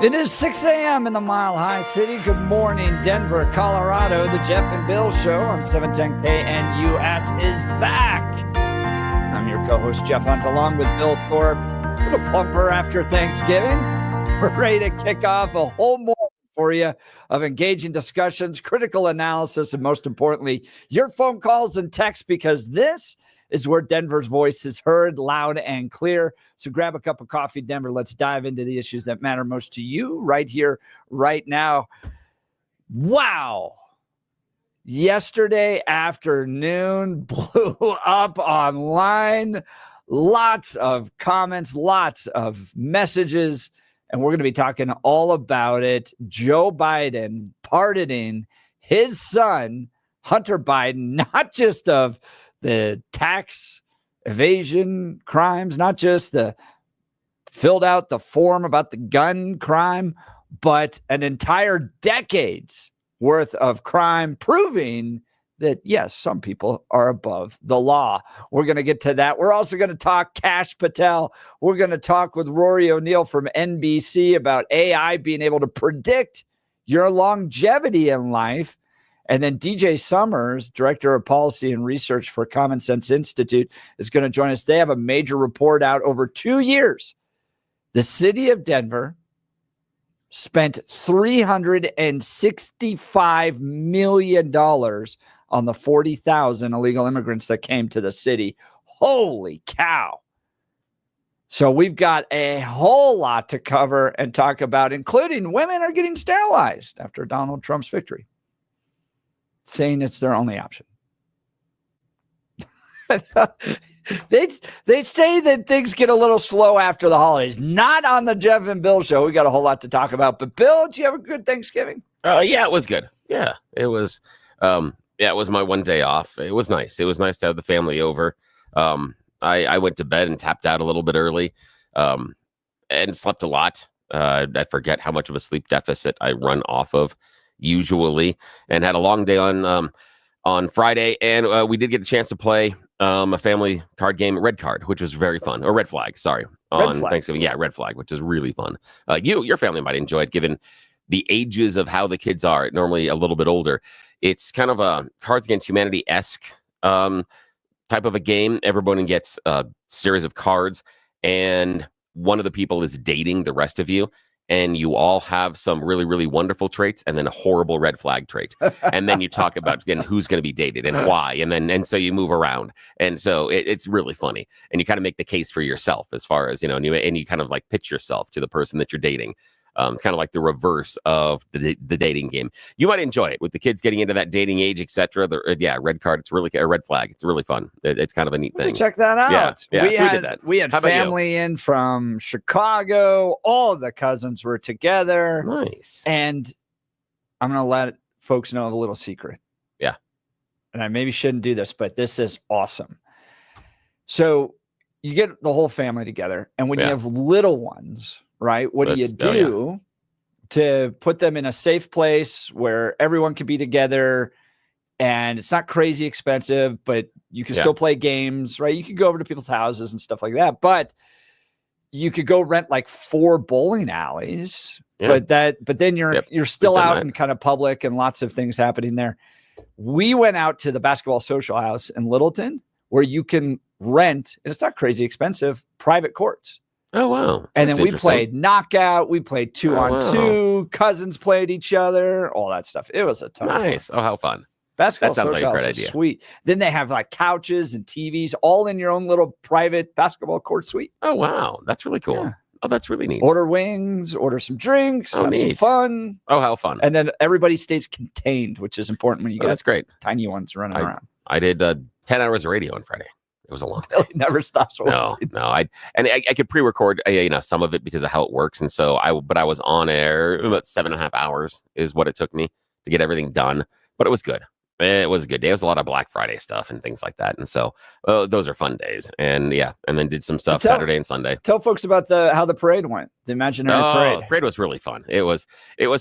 It is 6 a.m. in the Mile High City. Good morning, Denver, Colorado. The Jeff and Bill Show on 710 KNUS is back. I'm your co-host, Jeff Hunt, along with Bill Thorpe. A little plumper after Thanksgiving. We're ready to kick off a whole morning for you of engaging discussions, critical analysis, and most importantly, your phone calls and texts, because this is where Denver's voice is heard loud and clear. So grab a cup of coffee, Denver. Let's dive into the issues that matter most to you right here, right now. Wow. Yesterday afternoon blew up online. Lots of comments, lots of messages, and we're going to be talking all about it. Joe Biden pardoning his son, Hunter Biden, not just of the tax evasion crimes, not just the filled out the form about the gun crime, but an entire decade's worth of crime, proving that, yes, some people are above the law. We're going to get to that. We're also going to talk Kash Patel. We're going to talk with Rory O'Neill from NBC about AI being able to predict your longevity in life. And then DJ Summers, Director of Policy and Research for Common Sense Institute, is going to join us. They have a major report out over 2 years. The city of Denver spent $365 million on the 40,000 illegal immigrants that came to the city. Holy cow. So we've got a whole lot to cover and talk about, including women are getting sterilized after Donald Trump's victory, saying it's their only option. They say that things get a little slow after the holidays. Not on the Jeff and Bill Show. We got a whole lot to talk about. But Bill, did you have a good Thanksgiving? Yeah, it was good. Yeah, it was. It was my one day off. It was nice. It was nice to have the family over. I went to bed and tapped out a little bit early, and slept a lot. I forget how much of a sleep deficit I run off of usually, and had a long day on Friday, and we did get a chance to play a family card game, Red Card, which was very fun, or Red Flag, sorry, on Thanksgiving. Yeah, Red Flag, which is really fun. Your family might enjoy it, given the ages of how the kids are, normally a little bit older. It's kind of a Cards Against Humanity-esque type of a game. Everybody gets a series of cards, and one of the people is dating the rest of you. And you all have some really, really wonderful traits, and then a horrible red flag trait. And then you talk about then who's going to be dated and why. And so you move around. And so it's really funny. And you kind of make the case for yourself as far as, and you kind of like pitch yourself to the person that you're dating. It's kind of like the reverse of the dating game. You might enjoy it with the kids getting into that dating age, etc. Red Card. It's really a red flag. It's really fun. It's kind of a neat thing. Check that out. Yeah, we did that. We had family in from Chicago. All of the cousins were together. Nice. And I'm going to let folks know of a little secret. Yeah. And I maybe shouldn't do this, but this is awesome. So you get the whole family together, and when you have little ones, right? What do you do to put them in a safe place where everyone can be together, and it's not crazy expensive, but you can still play games, right? You could go over to people's houses and stuff like that, but you could go rent like 4 bowling alleys, but then you're still out in kind of public and lots of things happening there. We went out to the Basketball Social House in Littleton, where you can rent, and it's not crazy expensive, private courts. Oh, wow. And then we played knockout. We played 2-on-2. Cousins played each other, all that stuff. It was a ton of fun. Oh, how fun. Basketball sounds like a great idea. Sweet. Then they have like couches and TVs all in your own little private basketball court suite. Oh, wow. That's really cool. Yeah. Oh, that's really neat. Order wings, order some drinks, have some fun. Oh, how fun. And then everybody stays contained, which is important when you get that's great. Tiny ones running around. I did 10 hours of radio on Friday. It was a long day. It never stops. No. I could pre-record, some of it because of how it works. And so I was on air about 7.5 hours is what it took me to get everything done. But it was good. It was a good day. It was a lot of Black Friday stuff and things like that. And so those are fun days. And and then did some stuff Saturday and Sunday. Tell folks about how the parade went the imaginary parade. The parade was really fun. It was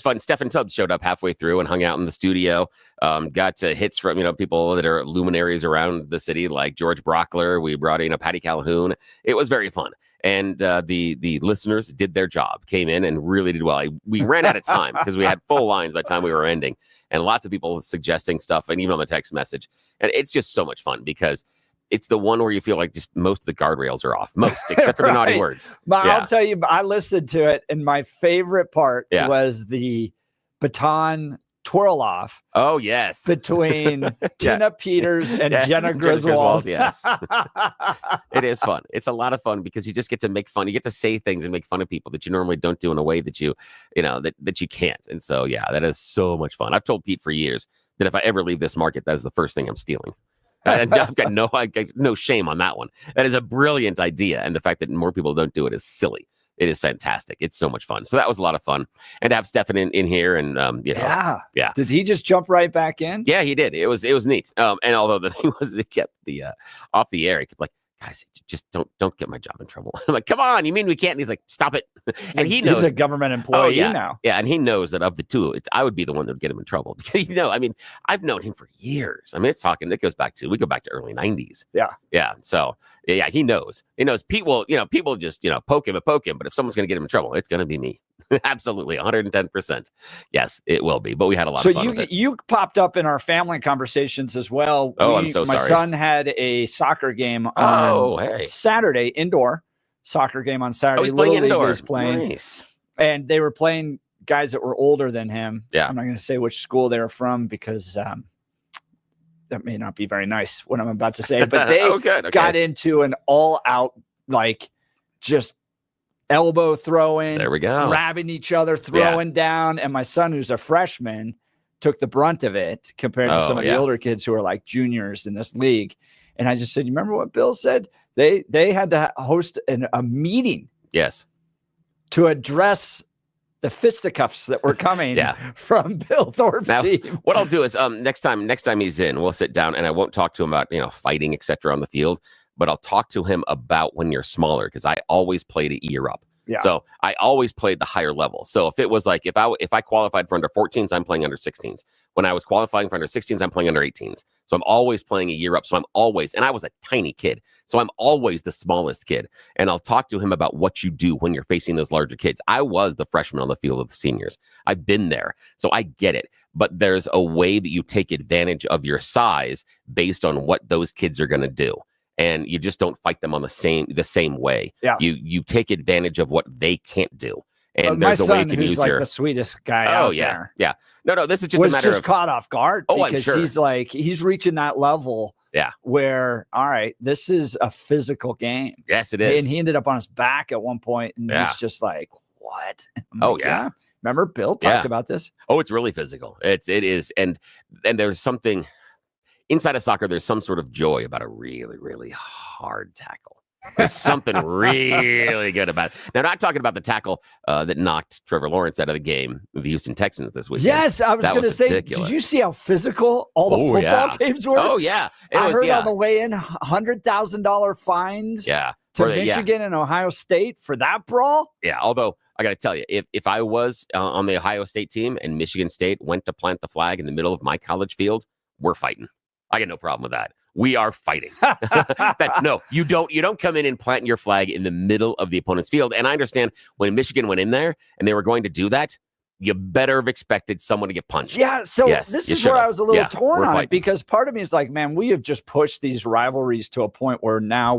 fun. Stephen Tubbs showed up halfway through and hung out in the studio. Got hits from people that are luminaries around the city, like George Brockler. We brought in Patty Calhoun. It was very fun. And the listeners did their job, came in and really did well. We ran out of time because we had full lines by the time we were ending, and lots of people suggesting stuff, and even on the text message. And it's just so much fun because it's the one where you feel like just most of the guardrails are off, except for the naughty words. But I'll tell you, I listened to it, and my favorite part was the baton twirl off. Oh, yes. Between Tina Peters and Jenna Griswold. Yes. It is fun. It's a lot of fun because you just get to make fun. You get to say things and make fun of people that you normally don't do in a way that that you can't. And so, that is so much fun. I've told Pete for years that if I ever leave this market, that is the first thing I'm stealing. And I've got no shame on that one. That is a brilliant idea. And the fact that more people don't do it is silly. It is fantastic. It's so much fun. So that was a lot of fun. And to have Stefan in here and, Yeah. Did he just jump right back in? Yeah, he did. It was neat. And although the thing was, it kept the off the air. He kept like, guys, just don't get my job in trouble. I'm like, come on, you mean we can't? And he's like, stop it. And he knows he's a government employee now. Yeah, and he knows that of the two, I would be the one that would get him in trouble because I've known him for years. We go back to early 90s. Yeah. So he knows. Pete will, people just poke him, but if someone's gonna get him in trouble, it's gonna be me. Absolutely, 110%. Yes, it will be. But we had a lot of fun with it. You popped up in our family conversations as well. I'm so sorry. My son had a soccer game on Saturday, indoor soccer game on Saturday. Little League was playing. Nice. And they were playing guys that were older than him. Yeah. I'm not going to say which school they were from because that may not be very nice what I'm about to say. But they got into an all-out, just elbow throwing. There we go. Grabbing each other, throwing down. And my son, who's a freshman, took the brunt of it compared to some of the older kids who are like juniors in this league. And I just said, you remember what Bill said? They had to host a meeting. Yes. To address the fisticuffs that were coming from Bill Thorpe's team. What I'll do is next time he's in, we'll sit down and I won't talk to him about fighting, etc. on the field, but I'll talk to him about when you're smaller because I always played a year up. Yeah. So I always played the higher level. So if it was like if I qualified for under 14s, I'm playing under 16s. When I was qualifying for under 16s, I'm playing under 18s. So I'm always playing a year up. So and I was a tiny kid. So I'm always the smallest kid. And I'll talk to him about what you do when you're facing those larger kids. I was the freshman on the field of the seniors. I've been there. So I get it. But there's a way that you take advantage of your size based on what those kids are going to do. And you just don't fight them on the same way. Yeah. You take advantage of what they can't do. And there's a way you can use the sweetest guy out there. Yeah. No, this is just a matter of caught off guard because I'm sure. he's reaching that level where, all right, this is a physical game. Yes, it is. And he ended up on his back at one point and he's just like, what? Remember Bill talked about this? Oh, it's really physical. It is. And there's something inside of soccer, there's some sort of joy about a really, really hard tackle. There's something really good about it. Now, not talking about the tackle that knocked Trevor Lawrence out of the game with the Houston Texans this weekend. Yes, I was going to say, did you see how physical all the football games were? Oh, yeah. I heard on the way in, $100,000 fines to Michigan and Ohio State for that brawl. Yeah, although I got to tell you, if I was on the Ohio State team and Michigan State went to plant the flag in the middle of my college field, we're fighting. I got no problem with that. We are fighting. No, you don't come in and plant your flag in the middle of the opponent's field. And I understand when Michigan went in there and they were going to do that, you better have expected someone to get punched. Yeah, so this is where I was a little torn on it because part of me is like, man, we have just pushed these rivalries to a point where now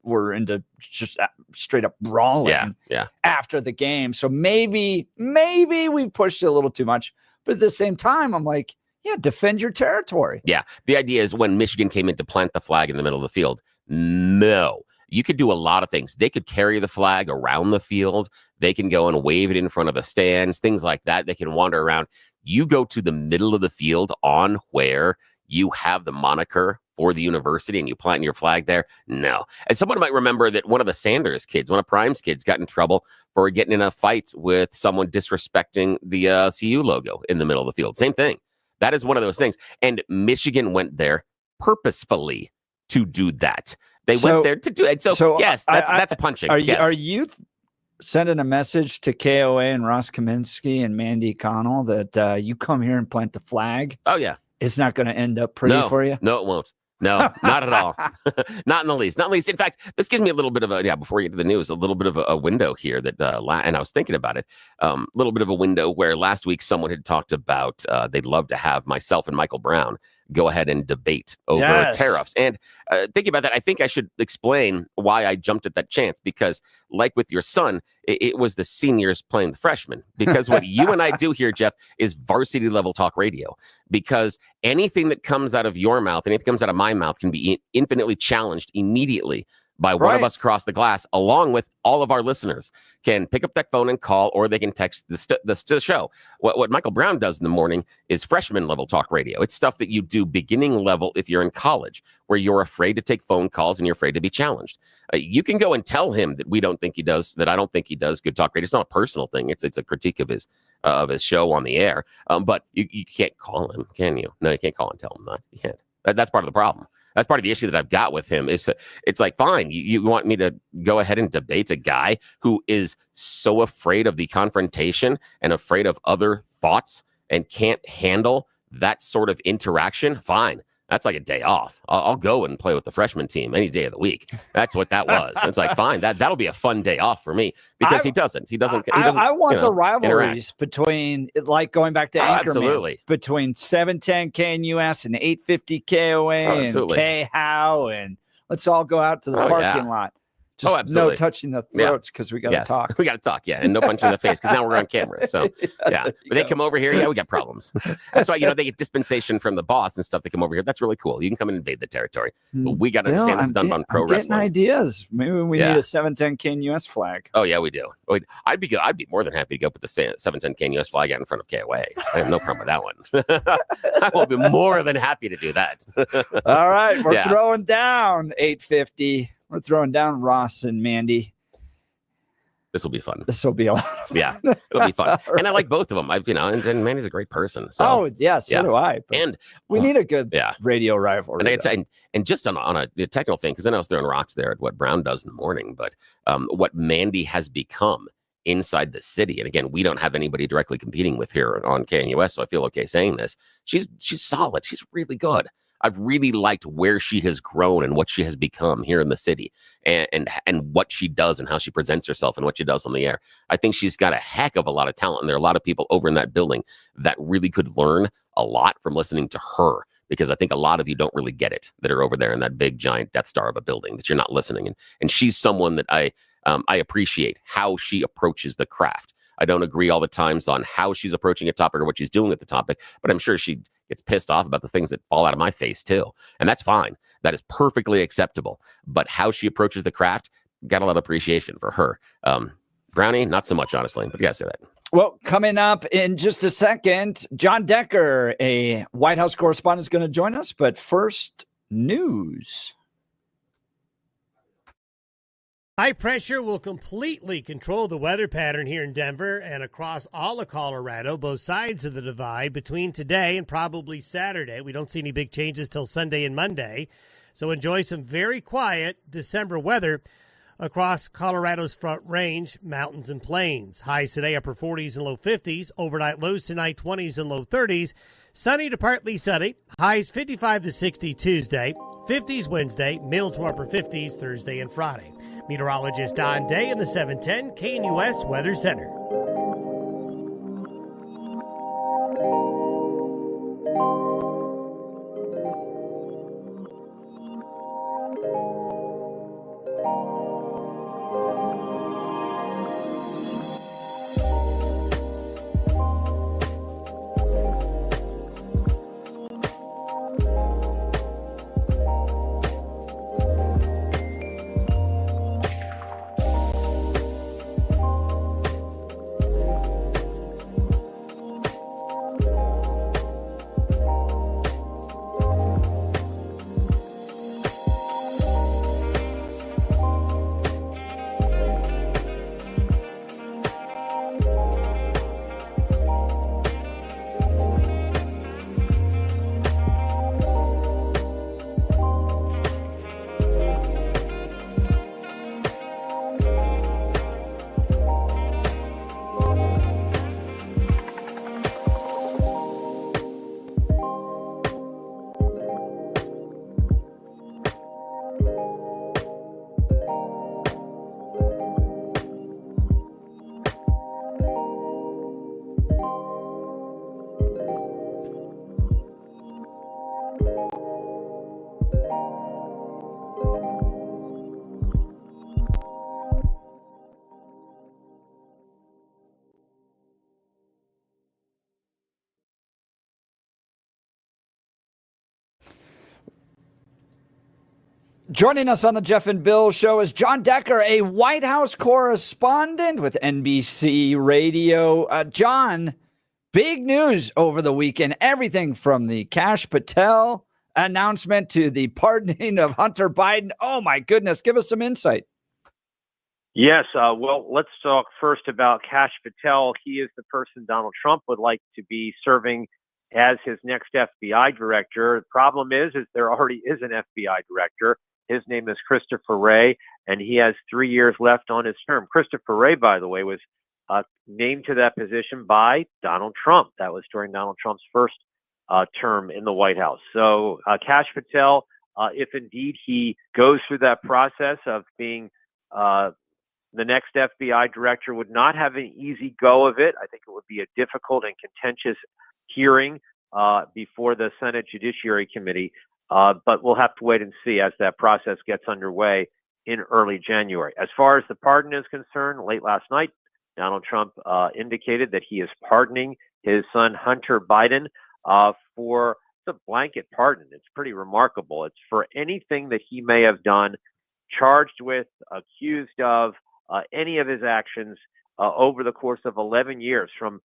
we're into just straight up brawling after the game. So maybe we pushed it a little too much. But at the same time, I'm like, yeah, defend your territory. Yeah. The idea is when Michigan came in to plant the flag in the middle of the field, no, you could do a lot of things. They could carry the flag around the field. They can go and wave it in front of the stands, things like that. They can wander around. You go to the middle of the field on where you have the moniker for the university and you plant your flag there. No. And someone might remember that one of the Sanders kids, one of Prime's kids, got in trouble for getting in a fight with someone disrespecting the CU logo in the middle of the field. Same thing. That is one of those things. And Michigan went there purposefully to do that. They went there to do it. So yes, that's a punching. Are you sending a message to KOA and Ross Kaminsky and Mandy Connell that you come here and plant the flag. Oh, yeah. It's not going to end up pretty for you? No, it won't. No, not at all. Not in the least. Not in the least. In fact, this gives me a little bit of before we get to the news, a little bit of a window here that, and I was thinking about it, a little bit of a window where last week someone had talked about they'd love to have myself and Michael Brown go ahead and debate over tariffs. And thinking about that, I think I should explain why I jumped at that chance, because like with your son, it was the seniors playing the freshmen, because what you and I do here, Jeff, is varsity level talk radio, because anything that comes out of your mouth, anything that comes out of my mouth can be infinitely challenged immediately by one of us across the glass, along with all of our listeners can pick up that phone and call, or they can text the show. What Michael Brown does in the morning is freshman level talk radio. It's stuff that you do beginning level if you're in college, where you're afraid to take phone calls and you're afraid to be challenged. You can go and tell him that we don't think he does, that I don't think he does good talk radio. It's not a personal thing. It's a critique of his show on the air. But you can't call him, can you? No, you can't call and tell him that. You can't. That's part of the problem. That's part of the issue that I've got with him. It's like, fine, you want me to go ahead and debate a guy who is so afraid of the confrontation and afraid of other thoughts and can't handle that sort of interaction? Fine. That's like a day off. I'll go and play with the freshman team any day of the week. That's what that was. It's like, fine, that'll be a fun day off for me, because he doesn't. I want the rivalries between, like going back to Anchorman, absolutely, between 710 KNUS and 850 KOA and K-How, and let's all go out to the parking lot. Just no touching the throats, because we got to talk. We got to talk, and no punching in the face, because now we're on camera. So, but they come over here, we got problems. That's why, they get dispensation from the boss and stuff. They come over here. That's really cool. You can come and invade the territory. But we got to understand it's done on pro wrestling. Getting ideas. Maybe we need a 710 KNUS flag. Oh, yeah, we do. I'd be more than happy to go put the 710 KNUS flag out in front of KOA. I have no problem with that one. I will be more than happy to do that. All right, we're throwing down 850. We're throwing down Ross and Mandy. This will be fun. This will be a lot of fun. Yeah, it'll be fun. And I like both of them. And Mandy's a great person. So. Oh, yeah, so do I. And we need a good radio rivalry. And just on a technical thing, because then I was throwing rocks there at what Brown does in the morning, but what Mandy has become inside the city. And again, we don't have anybody directly competing with here on KNUS, so I feel okay saying this. She's solid. She's really good. I've really liked where she has grown and what she has become here in the city, and what she does and how she presents herself and what she does on the air. I think she's got a heck of a lot of talent, and there are a lot of people over in that building that really could learn a lot from listening to her, because I think a lot of you don't really get it, that are over there in that big giant Death Star of a building, that you're not listening. And she's someone that I appreciate how she approaches the craft. I don't agree all the times on how she's approaching a topic or what she's doing with the topic, but I'm sure she gets pissed off about the things that fall out of my face too. And that's fine. That is perfectly acceptable. But how she approaches the craft, got a lot of appreciation for her. Brownie, not so much, honestly, but you gotta say that. Well, coming up in just a second, John Decker, a White House correspondent, is going to join us. But first, news. High pressure will completely control the weather pattern here in Denver and across all of Colorado, both sides of the divide, between today and probably Saturday. We don't see any big changes till Sunday and Monday. So enjoy some very quiet December weather across Colorado's Front Range, mountains and plains. Highs today upper 40s and low 50s. Overnight lows tonight 20s and low 30s. Sunny to partly sunny. Highs 55 to 60 Tuesday. 50s Wednesday. Middle to upper 50s Thursday and Friday. Meteorologist Don Day in the 710 KNUS Weather Center. Joining us on the Jeff and Bill show is John Decker, a White House correspondent with NBC Radio. John, big news over the weekend. Everything from the Kash Patel announcement to the pardoning of Hunter Biden. Oh, my goodness. Give us some insight. Yes. Well, let's talk first about Kash Patel. He is the person Donald Trump would like to be serving as his next FBI director. The problem is there already is an FBI director. His name is Christopher Wray, and he has 3 years left on his term. Christopher Wray, by the way, was named to that position by Donald Trump. That was during Donald Trump's first term in the White House. So Kash Patel, if indeed he goes through that process of being the next FBI director, would not have an easy go of it. I think it would be a difficult and contentious hearing before the Senate Judiciary Committee. But we'll have to wait and see as that process gets underway in early January. As far as the pardon is concerned, late last night, Donald Trump indicated that he is pardoning his son, Hunter Biden, for the blanket pardon. It's pretty remarkable. It's for anything that he may have done, charged with, accused of, any of his actions over the course of 11 years, from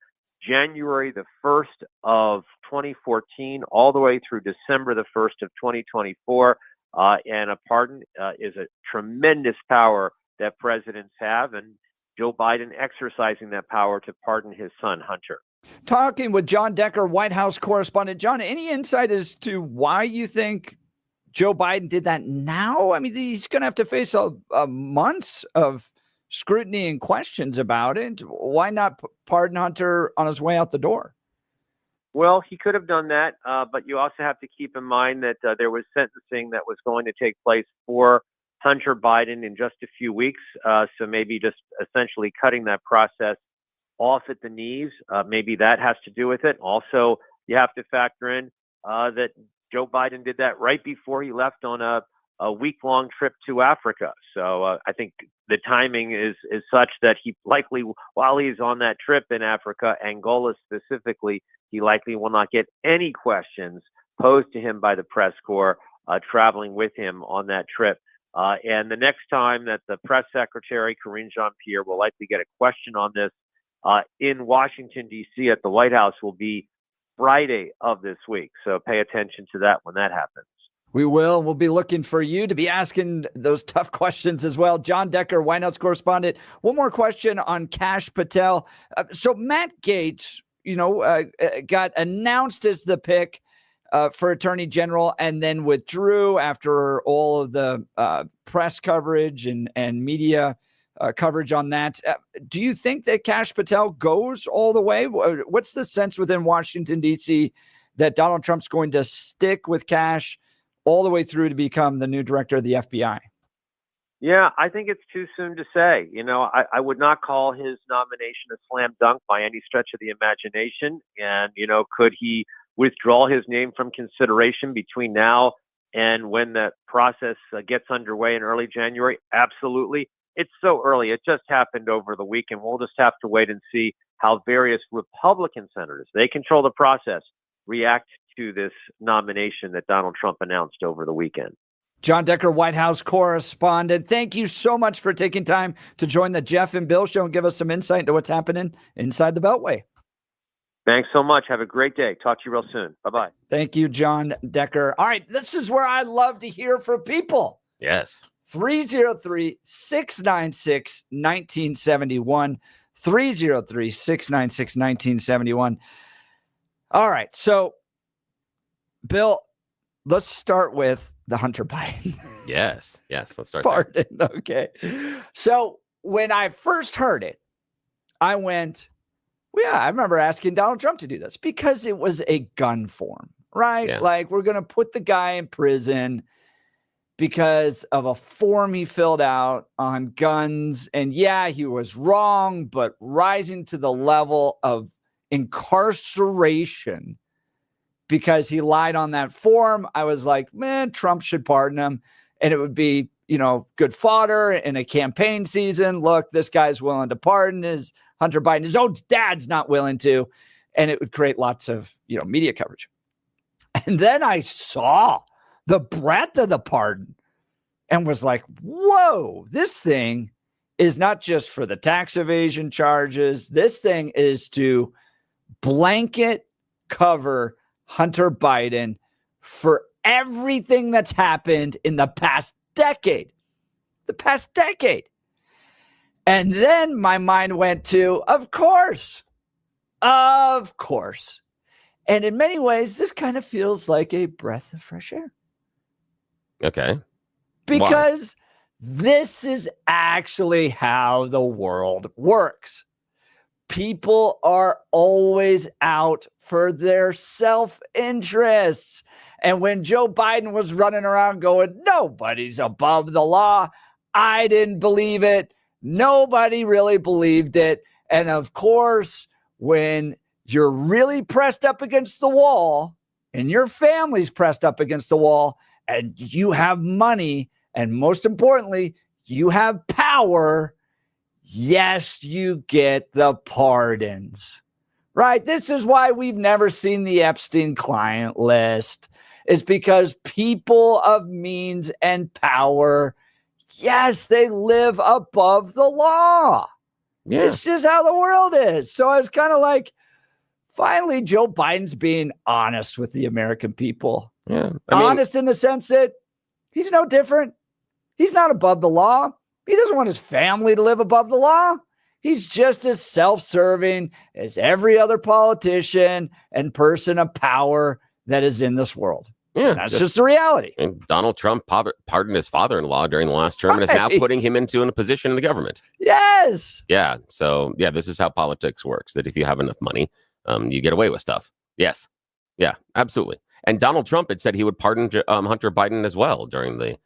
January the 1st of 2014 all the way through December the 1st of 2024. And a pardon is a tremendous power that presidents have, and Joe Biden exercising that power to pardon his son, Hunter. Talking with John Decker, White House correspondent. John, any insight as to why you think Joe Biden did that now? I mean, he's going to have to face months of scrutiny and questions about it. Why not pardon Hunter on his way out the door? Well, he could have done that, but you also have to keep in mind that there was sentencing that was going to take place for Hunter Biden in just a few weeks. So maybe just essentially cutting that process off at the knees. Maybe that has to do with it. Also, you have to factor in that Joe Biden did that right before he left on a week-long trip to Africa. So I think the timing is such that he likely, while he's on that trip in Africa, Angola specifically, he likely will not get any questions posed to him by the press corps traveling with him on that trip. And the next time that the press secretary, Karine Jean-Pierre, will likely get a question on this in Washington, D.C. at the White House will be Friday of this week. So pay attention to that when that happens. We will. We'll be looking for you to be asking those tough questions as well. John Decker, White House correspondent. One more question on Kash Patel. So Matt Gaetz, got announced as the pick for Attorney General and then withdrew after all of the press coverage and media coverage on that. Do you think that Kash Patel goes all the way? What's the sense within Washington, D.C. that Donald Trump's going to stick with Kash all the way through to become the new director of the FBI? Yeah, I think it's too soon to say. I would not call his nomination a slam dunk by any stretch of the imagination. And, could he withdraw his name from consideration between now and when that process gets underway in early January? Absolutely. It's so early. It just happened over the weekend. We'll just have to wait and see how various Republican senators, they control the process, react to this nomination that Donald Trump announced over the weekend. John Decker, White House correspondent. Thank you so much for taking time to join the Jeff and Bill show and give us some insight into what's happening inside the Beltway. Thanks so much. Have a great day. Talk to you real soon. Bye-bye. Thank you, John Decker. All right, this is where I love to hear from people. Yes. 303-696-1971. 303-696-1971. All right, so Bill, let's start with the Hunter Biden. Yes. Let's start Pardon. Okay. So when I first heard it, I went, well, yeah, I remember asking Donald Trump to do this because it was a gun form, right? Yeah. Like, we're going to put the guy in prison because of a form he filled out on guns. And yeah, he was wrong, but rising to the level of incarceration because he lied on that form, I was like, man, Trump should pardon him. And it would be, good fodder in a campaign season. Look, this guy's willing to pardon Hunter Biden. His own dad's not willing to. And it would create lots of, media coverage. And then I saw the breadth of the pardon. and was like, whoa, this thing is not just for the tax evasion charges. This thing is to blanket cover Hunter Biden for everything that's happened in the past decade. And then my mind went to, of course. And in many ways, this kind of feels like a breath of fresh air. Okay. Because this is actually how the world works. People are always out for their self-interests. And when Joe Biden was running around going, nobody's above the law, I didn't believe it. Nobody really believed it. And of course, when you're really pressed up against the wall and your family's pressed up against the wall and you have money, and most importantly, you have power, yes, you get the pardons, right? This is why we've never seen the Epstein client list. It's because people of means and power, yes, they live above the law. Yeah. It's just how the world is. So it's kind of like, finally, Joe Biden's being honest with the American people. Yeah, honest in the sense that he's no different. He's not above the law. He doesn't want his family to live above the law. He's just as self-serving as every other politician and person of power that is in this world. Yeah, that's just the reality. And Donald Trump pardoned his father-in-law during the last term and is now putting him into a position in the government. Yes. Yeah. So, yeah, this is how politics works, that if you have enough money, you get away with stuff. Yes. Yeah, absolutely. And Donald Trump had said he would pardon Hunter Biden as well during the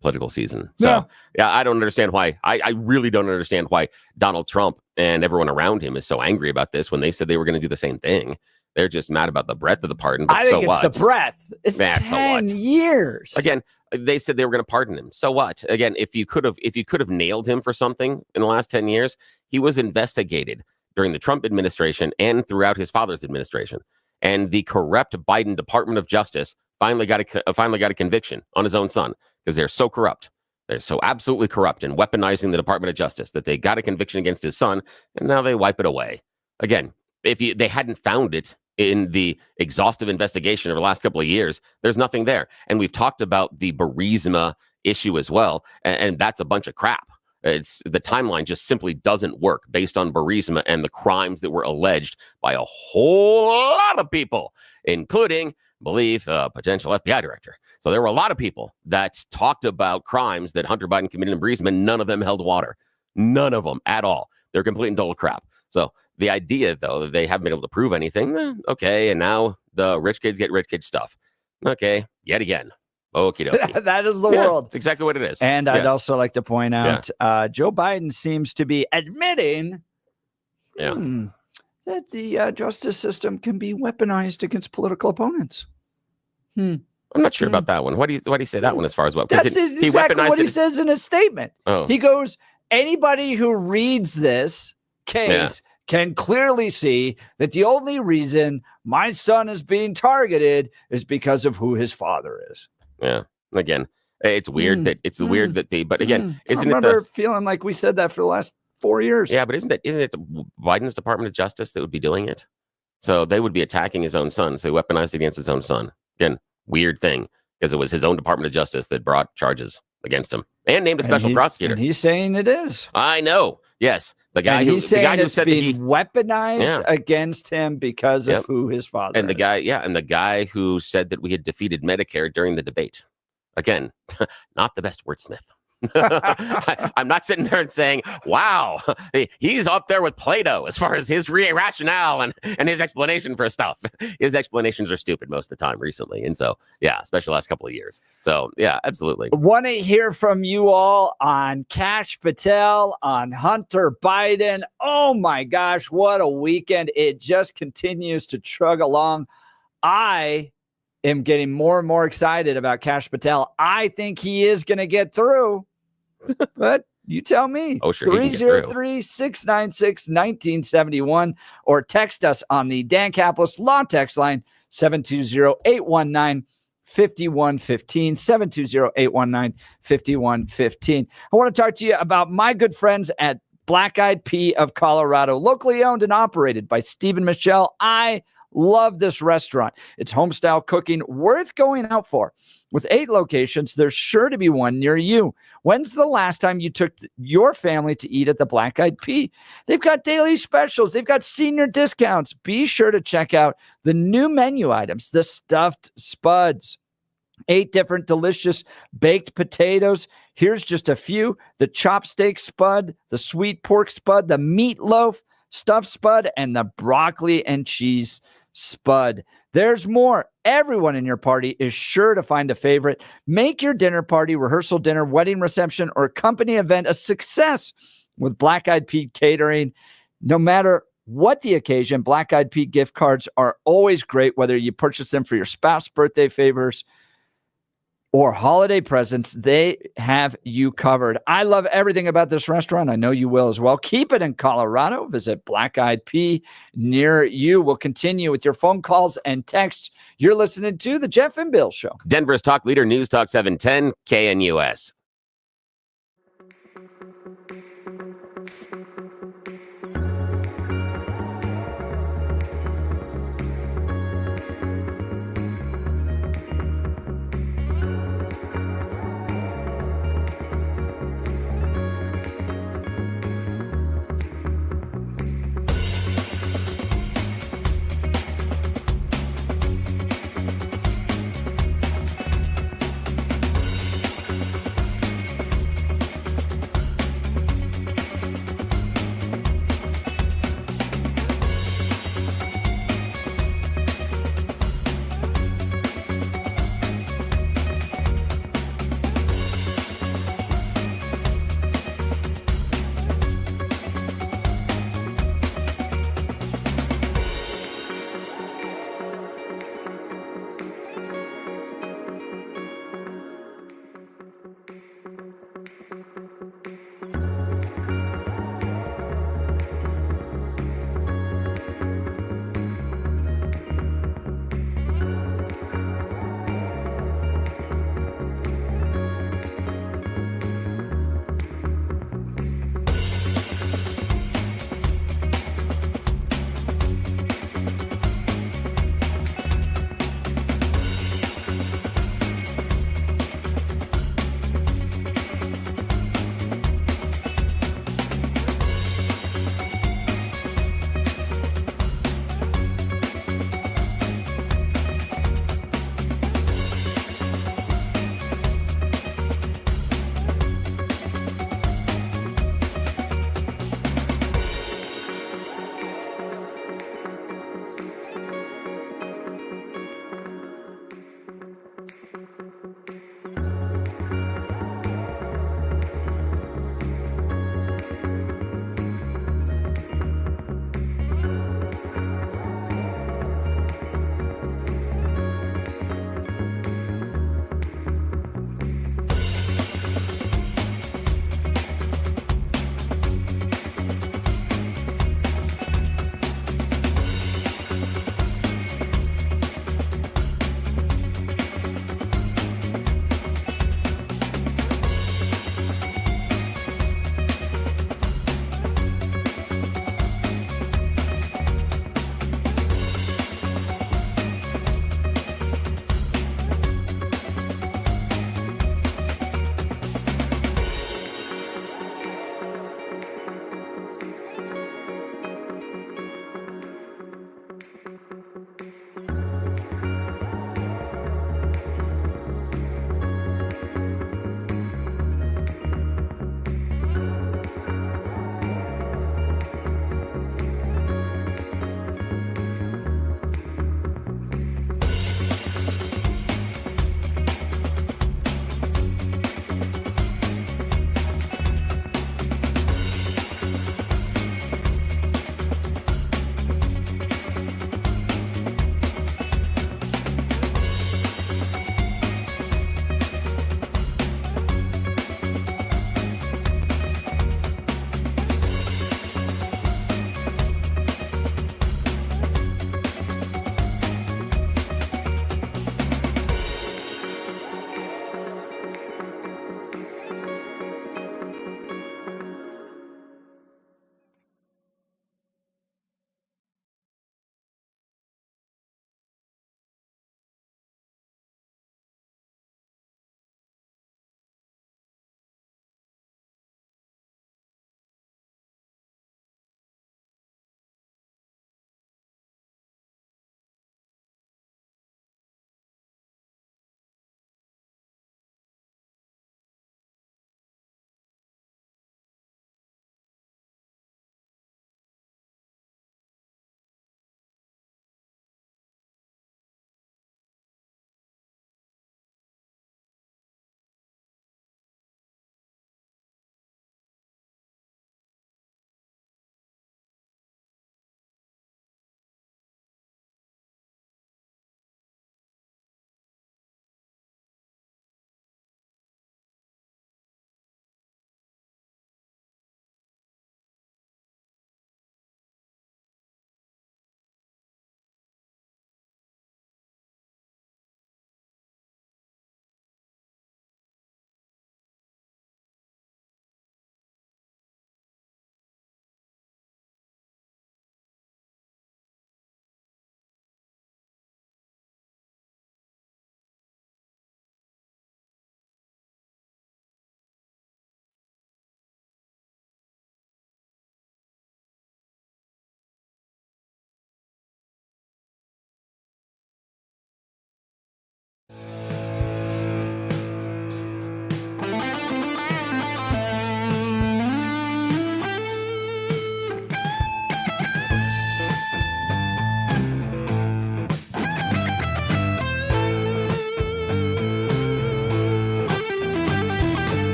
political season. So, yeah, I don't understand why. I really don't understand why Donald Trump and everyone around him is so angry about this when they said they were going to do the same thing. They're just mad about the breadth of the pardon. But I think it's the breadth. It's 10 years. Again, they said they were going to pardon him. So what? Again, if you could have nailed him for something in the last 10 years, he was investigated during the Trump administration and throughout his father's administration. And the corrupt Biden Department of Justice finally got a conviction on his own son because they're so corrupt. They're so absolutely corrupt and weaponizing the Department of Justice that they got a conviction against his son, and now they wipe it away. Again, if they hadn't found it in the exhaustive investigation over the last couple of years, there's nothing there. And we've talked about the Burisma issue as well, and that's a bunch of crap. It's the timeline just simply doesn't work based on Burisma and the crimes that were alleged by a whole lot of people, including, I believe, potential FBI director. So there were a lot of people that talked about crimes that Hunter Biden committed in Burisma, and none of them held water. None of them at all. They're complete and total crap. So the idea, though, that they haven't been able to prove anything, okay, and now the rich kids get rich kid stuff. Okay, yet again. Okie dokie. That is the world. That's exactly what it is. And I'd also like to point out, Joe Biden seems to be admitting that the justice system can be weaponized against political opponents. I'm not sure about that one. Why do you say that one as far as what? That's exactly what he says in his statement. Oh. He goes, anybody who reads this case can clearly see that the only reason my son is being targeted is because of who his father is. Yeah. Again, it's weird weird that they, but again, I remember feeling like we said that for the last 4 years. Yeah, but isn't it Biden's Department of Justice that would be doing it? So they would be attacking his own son. So he weaponized against his own son. Again, weird thing, because it was his own Department of Justice that brought charges against him and named a special prosecutor. And he's saying it is. I know. Yes. The guy who said that he weaponized against him because of who his father is. And the guy who said that we had defeated Medicare during the debate. Again, not the best wordsmith. I'm not sitting there and saying, wow, he's up there with Plato as far as his rationale and his explanation for stuff. His explanations are stupid most of the time recently. And so, especially the last couple of years. So, absolutely. Want to hear from you all on Kash Patel, on Hunter Biden. Oh my gosh, what a weekend. It just continues to chug along. I am getting more and more excited about Kash Patel. I think he is going to get through. But you tell me. Oh, sure. 303-696-1971 or text us on the Dan Caplis Law text line 720-819-5050. 5115, 720-819-5115. I want to talk to you about my good friends at Black Eyed Pea of Colorado, locally owned and operated by Steve and Michelle. I love this restaurant. It's home-style cooking, worth going out for. With 8 locations, there's sure to be one near you. When's the last time you took your family to eat at the Black Eyed Pea? They've got daily specials. They've got senior discounts. Be sure to check out the new menu items, the stuffed spuds. 8 different delicious baked potatoes. Here's just a few: the chopsteak spud, the sweet pork spud, the meatloaf stuffed spud, and the broccoli and cheese spud. There's more. Everyone in your party is sure to find a favorite. Make your dinner party, rehearsal dinner, wedding reception, or company event a success with Black Eyed Pea Catering. No matter what the occasion, Black Eyed Pea gift cards are always great, whether you purchase them for your spouse, birthday favors, or holiday presents. They have you covered. I love everything about this restaurant. I know you will as well. Keep it in Colorado. Visit Black Eyed Pea near you. We'll continue with your phone calls and texts. You're listening to The Jeff and Bill Show. Denver's talk leader, News Talk 710, KNUS.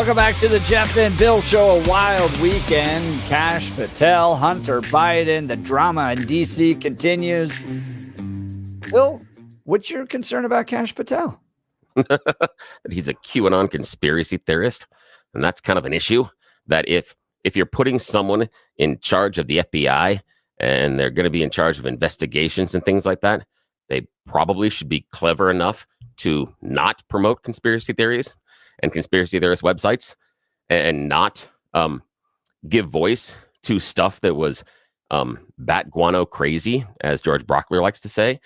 Welcome back to the Jeff and Bill Show. A wild weekend. Kash Patel, Hunter Biden, the drama in D.C. continues. Bill, what's your concern about Kash Patel? That he's a QAnon conspiracy theorist. And that's kind of an issue, that if you're putting someone in charge of the FBI and they're going to be in charge of investigations and things like that, they probably should be clever enough to not promote conspiracy theories and conspiracy theorist websites, and not give voice to stuff that was bat guano crazy, as George Brockler likes to say.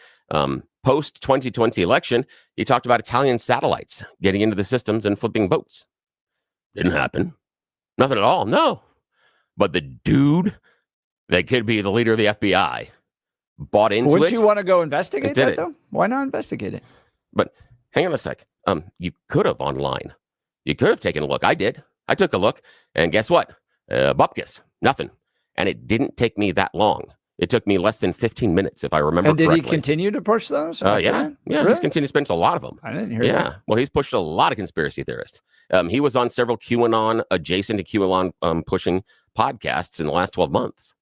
Post 2020 election, he talked about Italian satellites getting into the systems and flipping votes. Didn't happen. Nothing at all. No. But the dude that could be the leader of the FBI bought into it. Wouldn't you want to go investigate that, it. though? Why not investigate it? But hang on a sec. You could have online. You could have taken a look. I did. I took a look. And guess what? Bupkis. Nothing. And it didn't take me that long. It took me less than 15 minutes, if I remember correctly. And did he continue to push those? Yeah. That? Yeah. Really? He's continued to spend a lot of them. I didn't hear that. Yeah. Well, he's pushed a lot of conspiracy theorists. He was on several QAnon, adjacent to QAnon pushing podcasts in the last 12 months.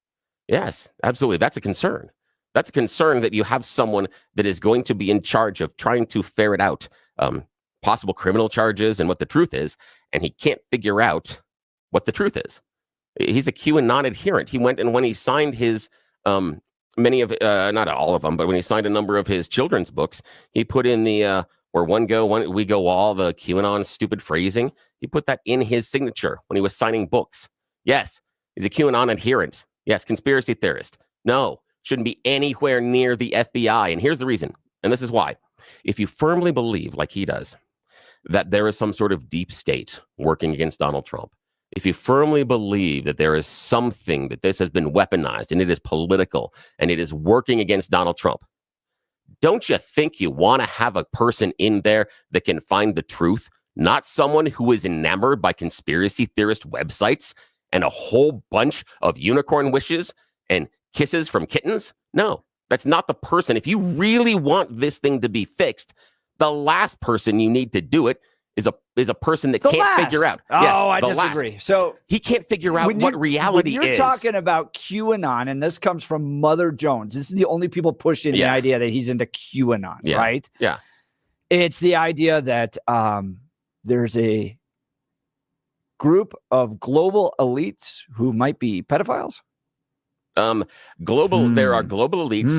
Yes, absolutely. That's a concern. That's a concern, that you have someone that is going to be in charge of trying to ferret out possible criminal charges and what the truth is, and he can't figure out what the truth is. He's a QAnon adherent. He went, and when he signed his many of not all of them, but when he signed a number of his children's books, he put in the where one we go all, the QAnon stupid phrasing. He put that in his signature when he was signing books. Yes, he's a QAnon adherent. Yes, conspiracy theorist. No, shouldn't be anywhere near the FBI. And here's the reason. And this is why. If you firmly believe, like he does, that there is some sort of deep state working against Donald Trump, if you firmly believe that there is something, that this has been weaponized and it is political and it is working against Donald Trump, don't you think you want to have a person in there that can find the truth, not someone who is enamored by conspiracy theorist websites and a whole bunch of unicorn wishes and kisses from kittens? No, that's not the person. If you really want this thing to be fixed, the last person you need to do it is a person that can't figure out. Oh, yes, I disagree. So he can't figure out what reality is. You're talking about QAnon, and this comes from Mother Jones. This is the only people pushing the idea that he's into QAnon, right? Yeah. It's the idea that there's a group of global elites who might be pedophiles. There are global elites.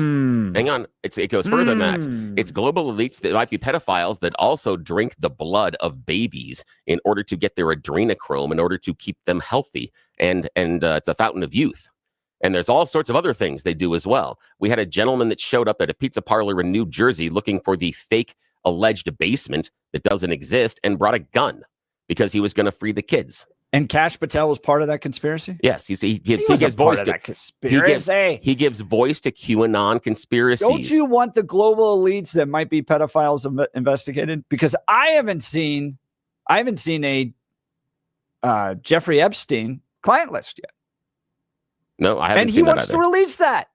Hang on. It goes further than that. It's global elites that might be pedophiles that also drink the blood of babies in order to get their adrenochrome, in order to keep them healthy. And it's a fountain of youth. And there's all sorts of other things they do as well. We had a gentleman that showed up at a pizza parlor in New Jersey looking for the fake alleged basement that doesn't exist, and brought a gun because he was going to free the kids. And Kash Patel was part of that conspiracy? Yes, he gives voice to that conspiracy. He gives voice to QAnon conspiracies. Don't you want the global elites that might be pedophiles investigated? Because I haven't seen a Jeffrey Epstein client list yet. No, I haven't. And he wants to release that.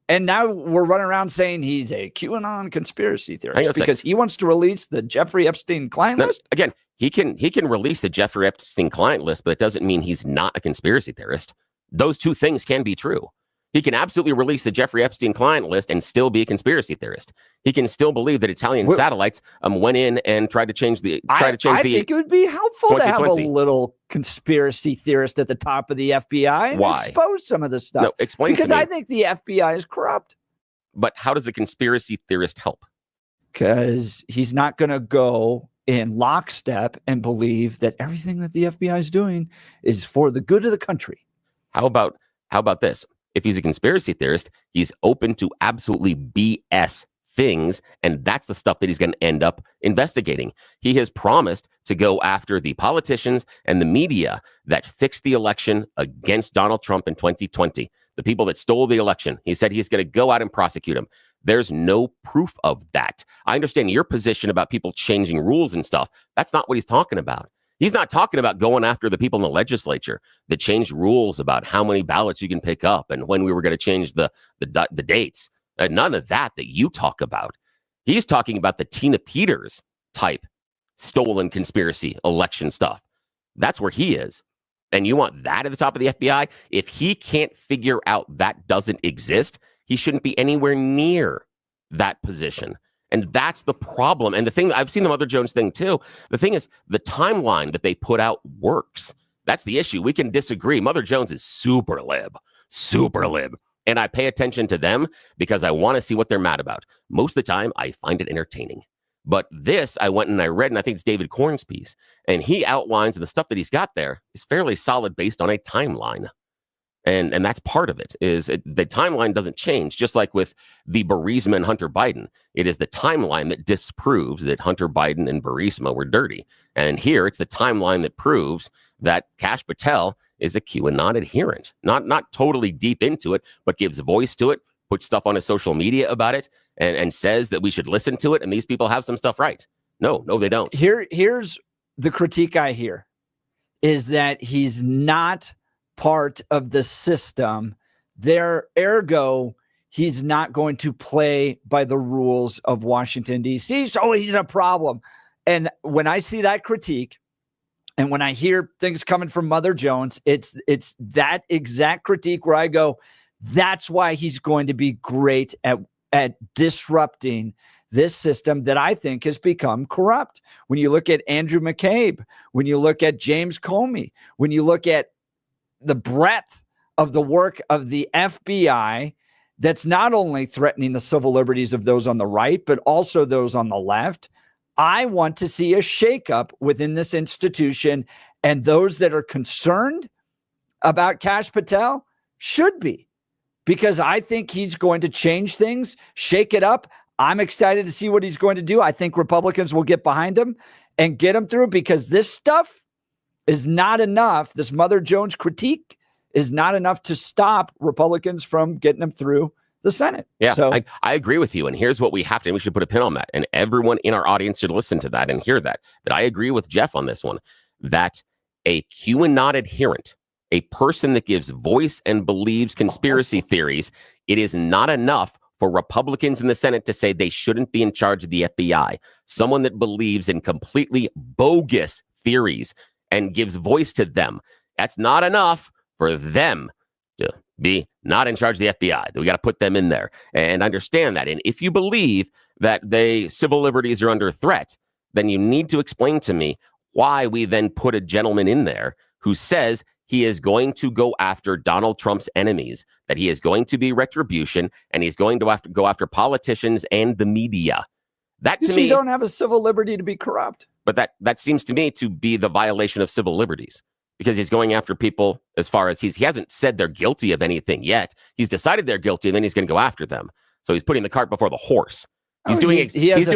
And now we're running around saying he's a QAnon conspiracy theorist because he wants to release the Jeffrey Epstein client list. Again, he can release the Jeffrey Epstein client list, but it doesn't mean he's not a conspiracy theorist. Those two things can be true. He can absolutely release the Jeffrey Epstein client list and still be a conspiracy theorist. He can still believe that Italian satellites went in and tried to change the. I think it would be helpful to have a little conspiracy theorist at the top of the FBI and expose some of this stuff. No, explain because to me. I think the FBI is corrupt. But how does a conspiracy theorist help? Because he's not going to go in lockstep and believe that everything that the FBI is doing is for the good of the country. How about this? If he's a conspiracy theorist, he's open to absolutely BS things, and that's the stuff that he's going to end up investigating. He has promised to go after the politicians and the media that fixed the election against Donald Trump in 2020, the people that stole the election. He said he's going to go out and prosecute them. There's no proof of that. I understand your position about people changing rules and stuff. That's not what he's talking about. He's not talking about going after the people in the legislature that changed rules about how many ballots you can pick up and when we were going to change the dates. None of that you talk about. He's talking about the Tina Peters type stolen conspiracy election stuff. That's where he is. And you want that at the top of the FBI? If he can't figure out that doesn't exist, he shouldn't be anywhere near that position. And that's the problem. And the thing, I've seen the Mother Jones thing too. The thing is, the timeline that they put out works. That's the issue. We can disagree. Mother Jones is super lib. And I pay attention to them because I want to see what they're mad about. Most of the time, I find it entertaining. But this, I went and I read, and I think it's David Corn's piece. And he outlines the stuff that he's got there is fairly solid based on a timeline. And that's part of it, the timeline doesn't change, just like with the Burisma and Hunter Biden. It is the timeline that disproves that Hunter Biden and Burisma were dirty. And here, it's the timeline that proves that Kash Patel is a QAnon adherent. Not totally deep into it, but gives voice to it, puts stuff on his social media about it, and says that we should listen to it, and these people have some stuff right. No, they don't. Here's the critique I hear, is that he's not part of the system. Ergo, he's not going to play by the rules of Washington, D.C., so he's a problem. And when I see that critique, and when I hear things coming from Mother Jones, it's that exact critique where I go, that's why he's going to be great at disrupting this system that I think has become corrupt. When you look at Andrew McCabe, when you look at James Comey, when you look at the breadth of the work of the FBI, that's not only threatening the civil liberties of those on the right, but also those on the left. I want to see a shakeup within this institution, and those that are concerned about Kash Patel should be, because I think he's going to change things, shake it up. I'm excited to see what he's going to do. I think Republicans will get behind him and get him through, because this stuff is not enough. This Mother Jones critique is not enough to stop Republicans from getting him through the Senate. Yeah, so I agree with you. And here's what we have to, and we should put a pin on that. And everyone in our audience should listen to that and hear that I agree with Jeff on this one, that a QAnon adherent, a person that gives voice and believes conspiracy theories, it is not enough for Republicans in the Senate to say they shouldn't be in charge of the FBI. Someone that believes in completely bogus theories and gives voice to them, that's not enough for them to be not in charge of the FBI. We got to put them in there and understand that. And if you believe that civil liberties are under threat, then you need to explain to me why we then put a gentleman in there who says he is going to go after Donald Trump's enemies, that he is going to be retribution, and he's going to have to go after politicians and the media. That to me, you don't have a civil liberty to be corrupt. But that seems to me to be the violation of civil liberties, because he's going after people as far as he hasn't said they're guilty of anything yet. He's decided they're guilty, and then he's going to go after them. So he's putting the cart before the horse. He's doing exactly he's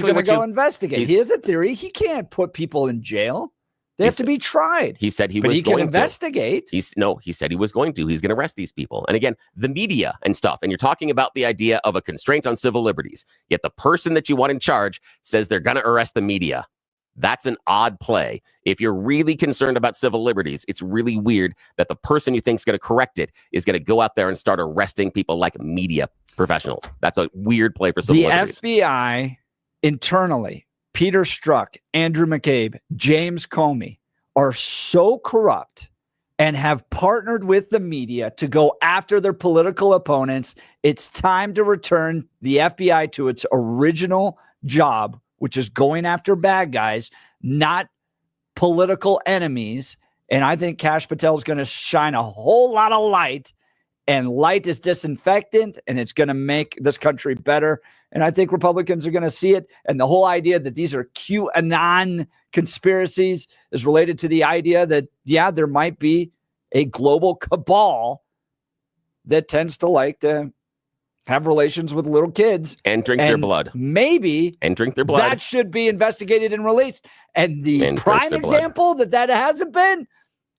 going to go investigate. He has a theory. He can't put people in jail. They have to be tried. He said he was going to. But he can investigate. He said he was going to. He's going to arrest these people. And again, the media and stuff. And you're talking about the idea of a constraint on civil liberties. Yet the person that you want in charge says they're going to arrest the media. That's an odd play. If you're really concerned about civil liberties, it's really weird that the person you think is going to correct it is going to go out there and start arresting people like media professionals. That's a weird play for civil liberties. The FBI internally, Peter Strzok, Andrew McCabe, James Comey, are so corrupt and have partnered with the media to go after their political opponents. It's time to return the FBI to its original job, which is going after bad guys, not political enemies. And I think Kash Patel is going to shine a whole lot of light, and light is disinfectant, and it's going to make this country better. And I think Republicans are going to see it. And the whole idea that these are QAnon conspiracies is related to the idea that, yeah, there might be a global cabal that tends to like to have relations with little kids and drink their blood. Maybe and drink their blood. That should be investigated and released. And the prime example that hasn't been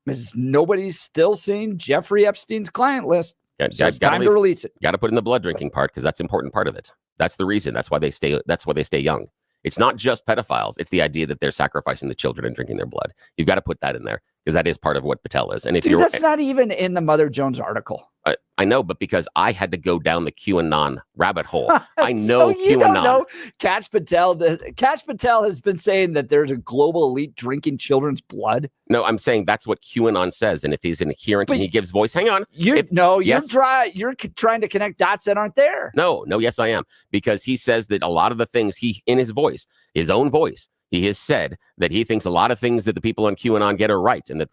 is nobody's still seen Jeffrey Epstein's client list. So it's time to release it. Got to put in the blood drinking part, because that's an important part of it. That's the reason. That's why they stay young. It's not just pedophiles. It's the idea that they're sacrificing the children and drinking their blood. You've got to put that in there, because that is part of what Patel is. And if that's not even in the Mother Jones article. I know, but because I had to go down the QAnon rabbit hole. I So know you QAnon. don't know Kash Patel. Kash Patel has been saying that there's a global elite drinking children's blood. No, I'm saying that's what QAnon says. And if he's an adherent and he gives voice, hang on. You're yes. You're trying to connect dots that aren't there. No, yes, I am. Because he says that a lot of the things in his voice, his own voice, he has said that he thinks a lot of things that the people on QAnon get are right, and that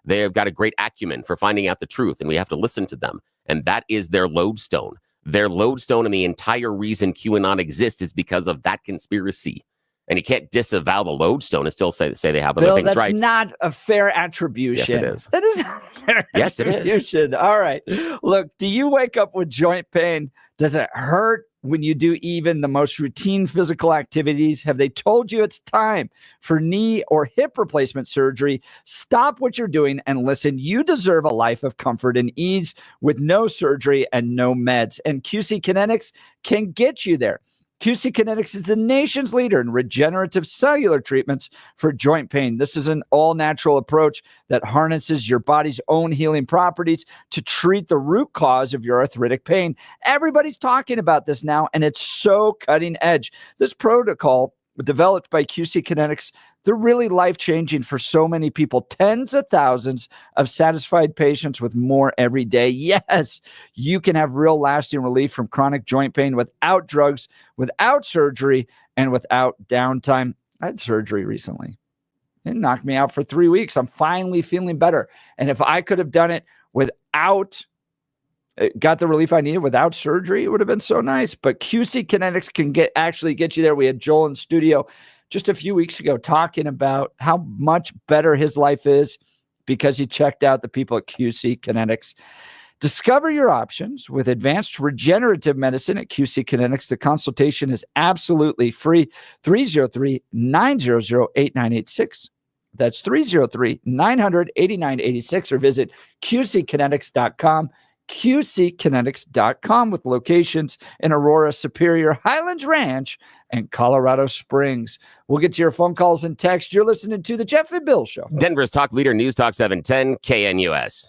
they've got a great acumen for finding out the truth, and we have to listen to them. And that is their lodestone. Their lodestone, and the entire reason QAnon exists is because of that conspiracy. And you can't disavow the lodestone and still say they have other Bill, things that's right. not a fair attribution. Yes, it is. That is not a fair Yes, it is. attribution. All right. Look, do you wake up with joint pain? Does it hurt when you do even the most routine physical activities? Have they told you it's time for knee or hip replacement surgery? Stop what you're doing and listen. You deserve a life of comfort and ease with no surgery and no meds. And QC Kinetics can get you there. QC Kinetics is the nation's leader in regenerative cellular treatments for joint pain. This is an all-natural approach that harnesses your body's own healing properties to treat the root cause of your arthritic pain. Everybody's talking about this now, and it's so cutting edge. This protocol, developed by QC Kinetics, they're really life-changing for so many people. Tens of thousands of satisfied patients with more every day. Yes, you can have real lasting relief from chronic joint pain without drugs, without surgery, and without downtime. I had surgery recently. It knocked me out for 3 weeks. I'm finally feeling better. And if I could have done it without got the relief I needed without surgery, it would have been so nice. But QC Kinetics can actually get you there. We had Joel in studio just a few weeks ago talking about how much better his life is because he checked out the people at QC Kinetics. Discover your options with advanced regenerative medicine at QC Kinetics. The consultation is absolutely free. 303-900-8986. That's 303-900-8986, or visit qckinetics.com. QCkinetics.com, with locations in Aurora, Superior, Highlands Ranch, and Colorado Springs. We'll get to your phone calls and text. You're listening to The Jeff and Bill Show. Denver's talk leader, News Talk 710, KNUS.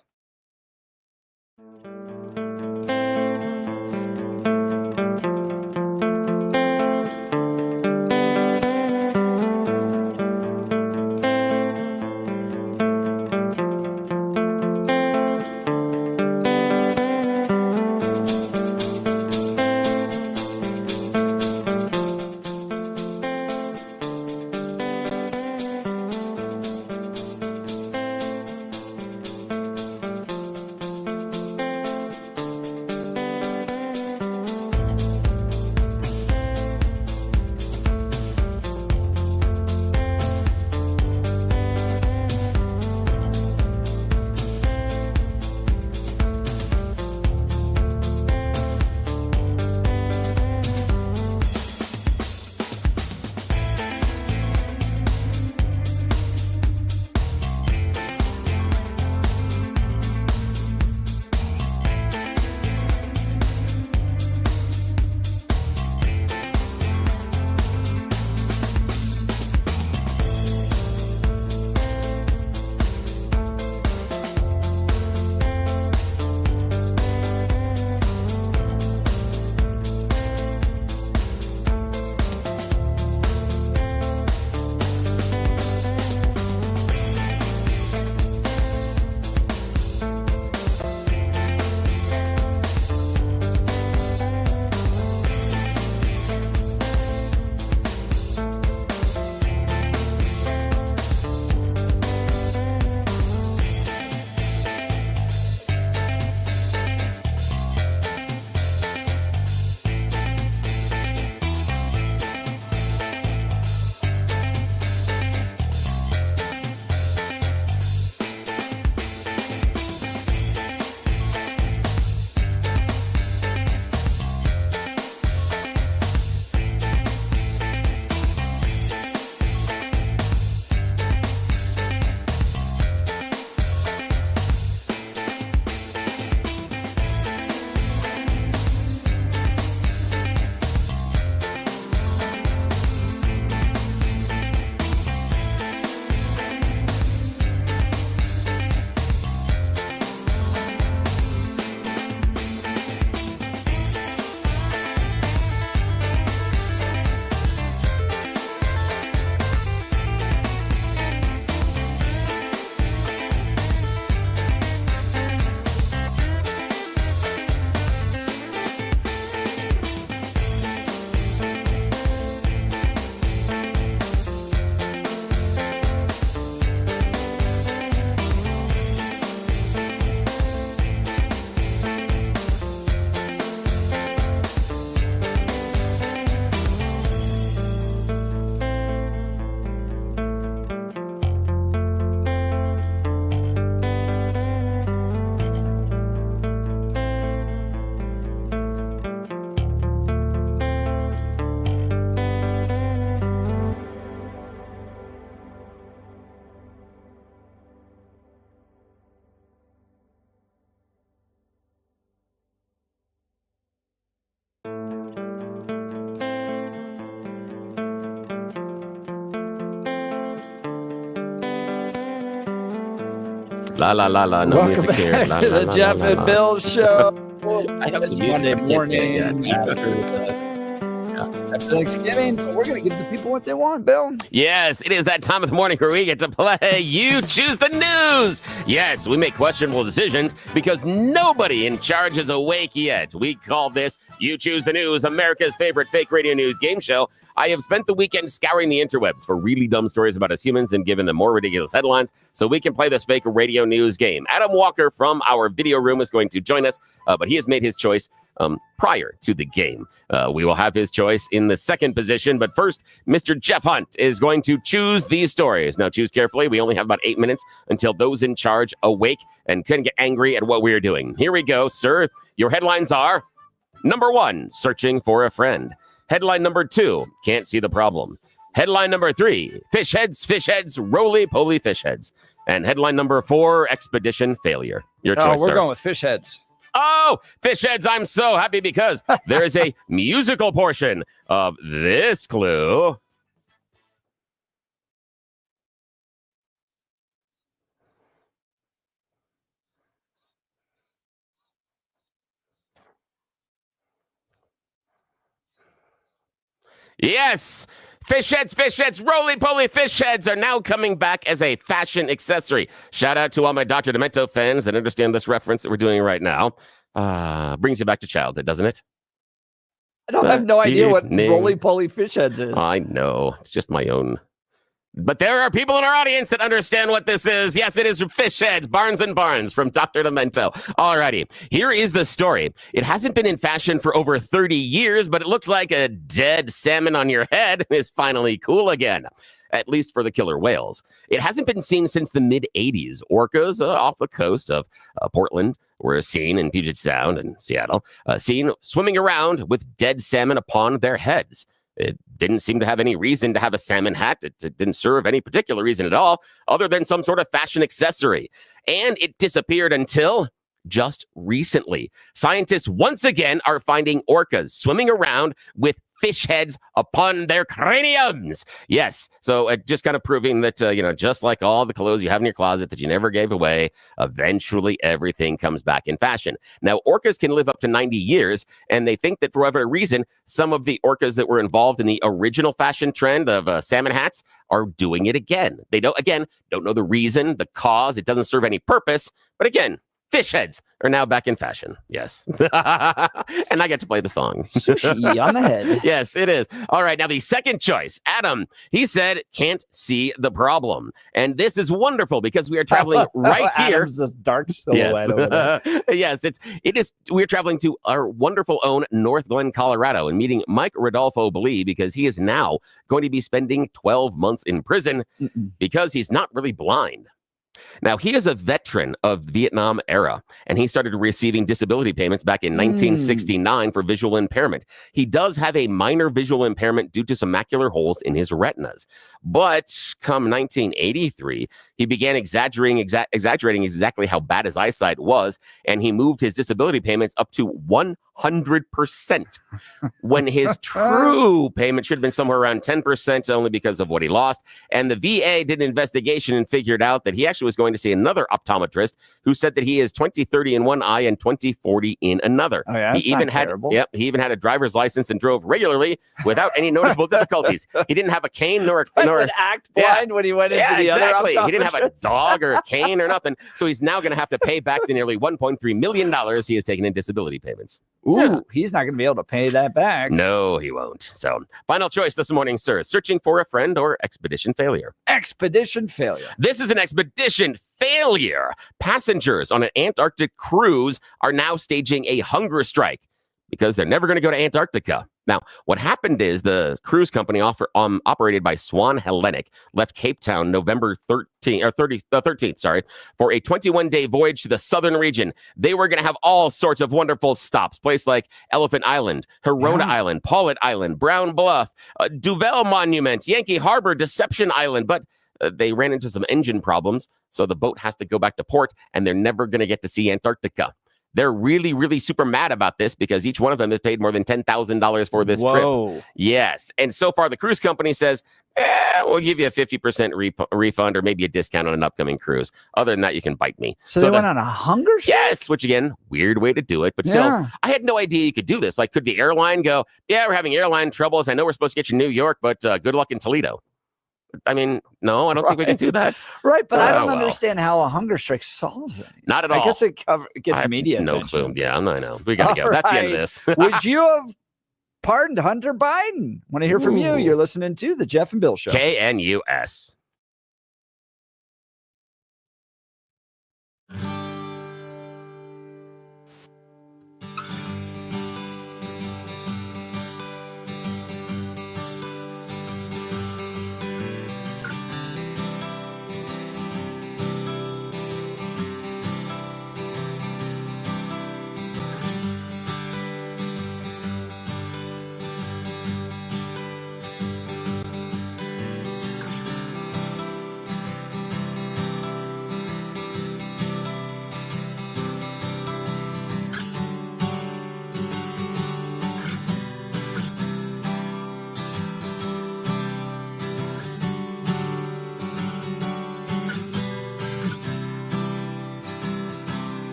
La la la la. No Welcome music here. back La, to la, the la, Jeff la, and la. Bill show. I have It's some music, Monday but I can't play morning it yet. after Thanksgiving, but we're going to give the people what they want, Bill. Yes, it is that time of the morning where we get to play You Choose the News. Yes, we make questionable decisions because nobody in charge is awake yet. We call this You Choose the News, America's favorite fake radio news game show. I have spent the weekend scouring the interwebs for really dumb stories about us humans and given them more ridiculous headlines so we can play this fake radio news game. Adam Walker from our video room is going to join us, but he has made his choice prior to the game. We will have his choice in the second position, but first, Mr. Jeff Hunt is going to choose these stories. Now, choose carefully. We only have about 8 minutes until those in charge awake and can get angry at what we are doing. Here we go, sir. Your headlines are: number 1, searching for a friend. Headline number 2, can't see the problem. Headline number 3, fish heads, roly-poly fish heads. And headline number 4, expedition failure. Your choice, we're sir. going with fish heads. Oh, fish heads, I'm so happy because there is a musical portion of this clue. Yes, fish heads, roly-poly fish heads are now coming back as a fashion accessory. Shout out to all my Dr. Demento fans that understand this reference that we're doing right now. Brings you back to childhood, doesn't it? I have no idea what evening. roly-poly fish heads is. I know. It's just my own. But there are people in our audience that understand what this is. Yes, it is fish heads, Barnes and Barnes from Dr. Demento. Alrighty, here is the story. It hasn't been in fashion for over 30 years, but it looks like a dead salmon on your head is finally cool again. At least for the killer whales. It hasn't been seen since the mid-'80s. Orcas off the coast of Portland were seen in Puget Sound and Seattle, seen swimming around with dead salmon upon their heads. It didn't seem to have any reason to have a salmon hat. It didn't serve any particular reason at all, other than some sort of fashion accessory. And it disappeared until just recently. Scientists once again are finding orcas swimming around with fish heads upon their craniums. Yes. So just kind of proving that, just like all the clothes you have in your closet that you never gave away, eventually everything comes back in fashion. Now, orcas can live up to 90 years, and they think that for whatever reason, some of the orcas that were involved in the original fashion trend of salmon hats are doing it again. They don't know the reason, the cause. It doesn't serve any purpose. But again, fish heads are now back in fashion. Yes. And I get to play the song. Sushi on the head. Yes, it is. All right. Now, the second choice, Adam, he said, can't see the problem. And this is wonderful because we are traveling right here. Adam's this dark silhouette over there. Yes, it is. We're traveling to our wonderful own North Glen, Colorado, and meeting Mike Rodolfo Blee because he is now going to be spending 12 months in prison because he's not really blind. Now, he is a veteran of the Vietnam era, and he started receiving disability payments back in 1969 for visual impairment. He does have a minor visual impairment due to some macular holes in his retinas. But come 1983, he began exaggerating exactly how bad his eyesight was, and he moved his disability payments up to 100%, when his true payment should have been somewhere around 10%, only because of what he lost. And the VA did an investigation and figured out that he actually was going to see another optometrist who said that he is 20/30 in one eye and 20/40 in another. Oh, yeah, he even had a driver's license and drove regularly without any noticeable difficulties. He didn't have a cane nor would act blind when he went into the exactly. other He didn't have a dog or a cane or nothing. So he's now going to have to pay back the nearly $1.3 million he has taken in disability payments. Ooh, he's not going to be able to pay that back. No, he won't. So, final choice this morning, sir. Searching for a friend or expedition failure? Expedition failure. This is an expedition failure. Passengers on an Antarctic cruise are now staging a hunger strike because they're never going to go to Antarctica. Now, what happened is the cruise company operated by Swan Hellenic left Cape Town November 13th, for a 21-day voyage to the southern region. They were going to have all sorts of wonderful stops, places like Elephant Island, Herona Island, Paulet Island, Brown Bluff, Duvel Monument, Yankee Harbor, Deception Island, but they ran into some engine problems, so the boat has to go back to port, and they're never going to get to see Antarctica. they're really, really super mad about this because each one of them has paid more than $10,000 for this trip. Yes. And so far, the cruise company says, we'll give you a 50% refund or maybe a discount on an upcoming cruise. Other than that, you can bite me. So they went on a hunger strike? Yes, which again, weird way to do it. But still, I had no idea you could do this. Like, could the airline go, yeah, we're having airline troubles. I know we're supposed to get you to New York, but good luck in Toledo. I mean, no, I don't think we can do that. Right, but I don't understand how a hunger strike solves it. Not at all. I guess it gets media no attention. clue. Yeah, I know. We got to go. That's the end of this. Would you have pardoned Hunter Biden? Want to hear from you. You're listening to The Jeff and Bill Show. KNUS.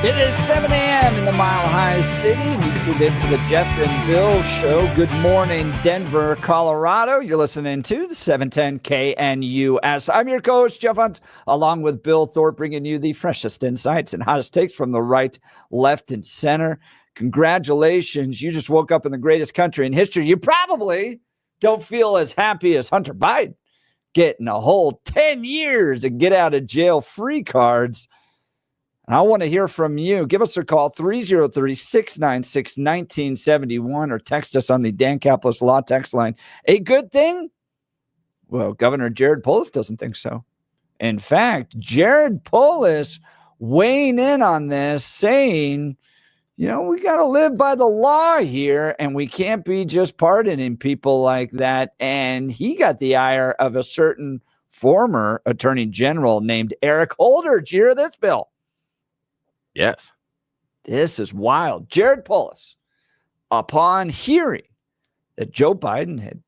It is 7 a.m. in the Mile High City. You tuned into the Jeff and Bill Show. Good morning, Denver, Colorado. You're listening to the 710 KNUS. I'm your co-host, Jeff Hunt, along with Bill Thorpe, bringing you the freshest insights and hottest takes from the right, left, and center. Congratulations. You just woke up in the greatest country in history. You probably don't feel as happy as Hunter Biden getting a whole 10 years of get out of jail free cards. I want to hear from you. Give us a call, 303-696-1971, or text us on the Dan Caplis Law text line. A good thing? Well, Governor Jared Polis doesn't think so. In fact, Jared Polis weighing in on this, saying, we got to live by the law here, and we can't be just pardoning people like that. And he got the ire of a certain former attorney general named Eric Holder. Did you hear this, Bill? Yes. This is wild. Jared Polis, upon hearing that Joe Biden had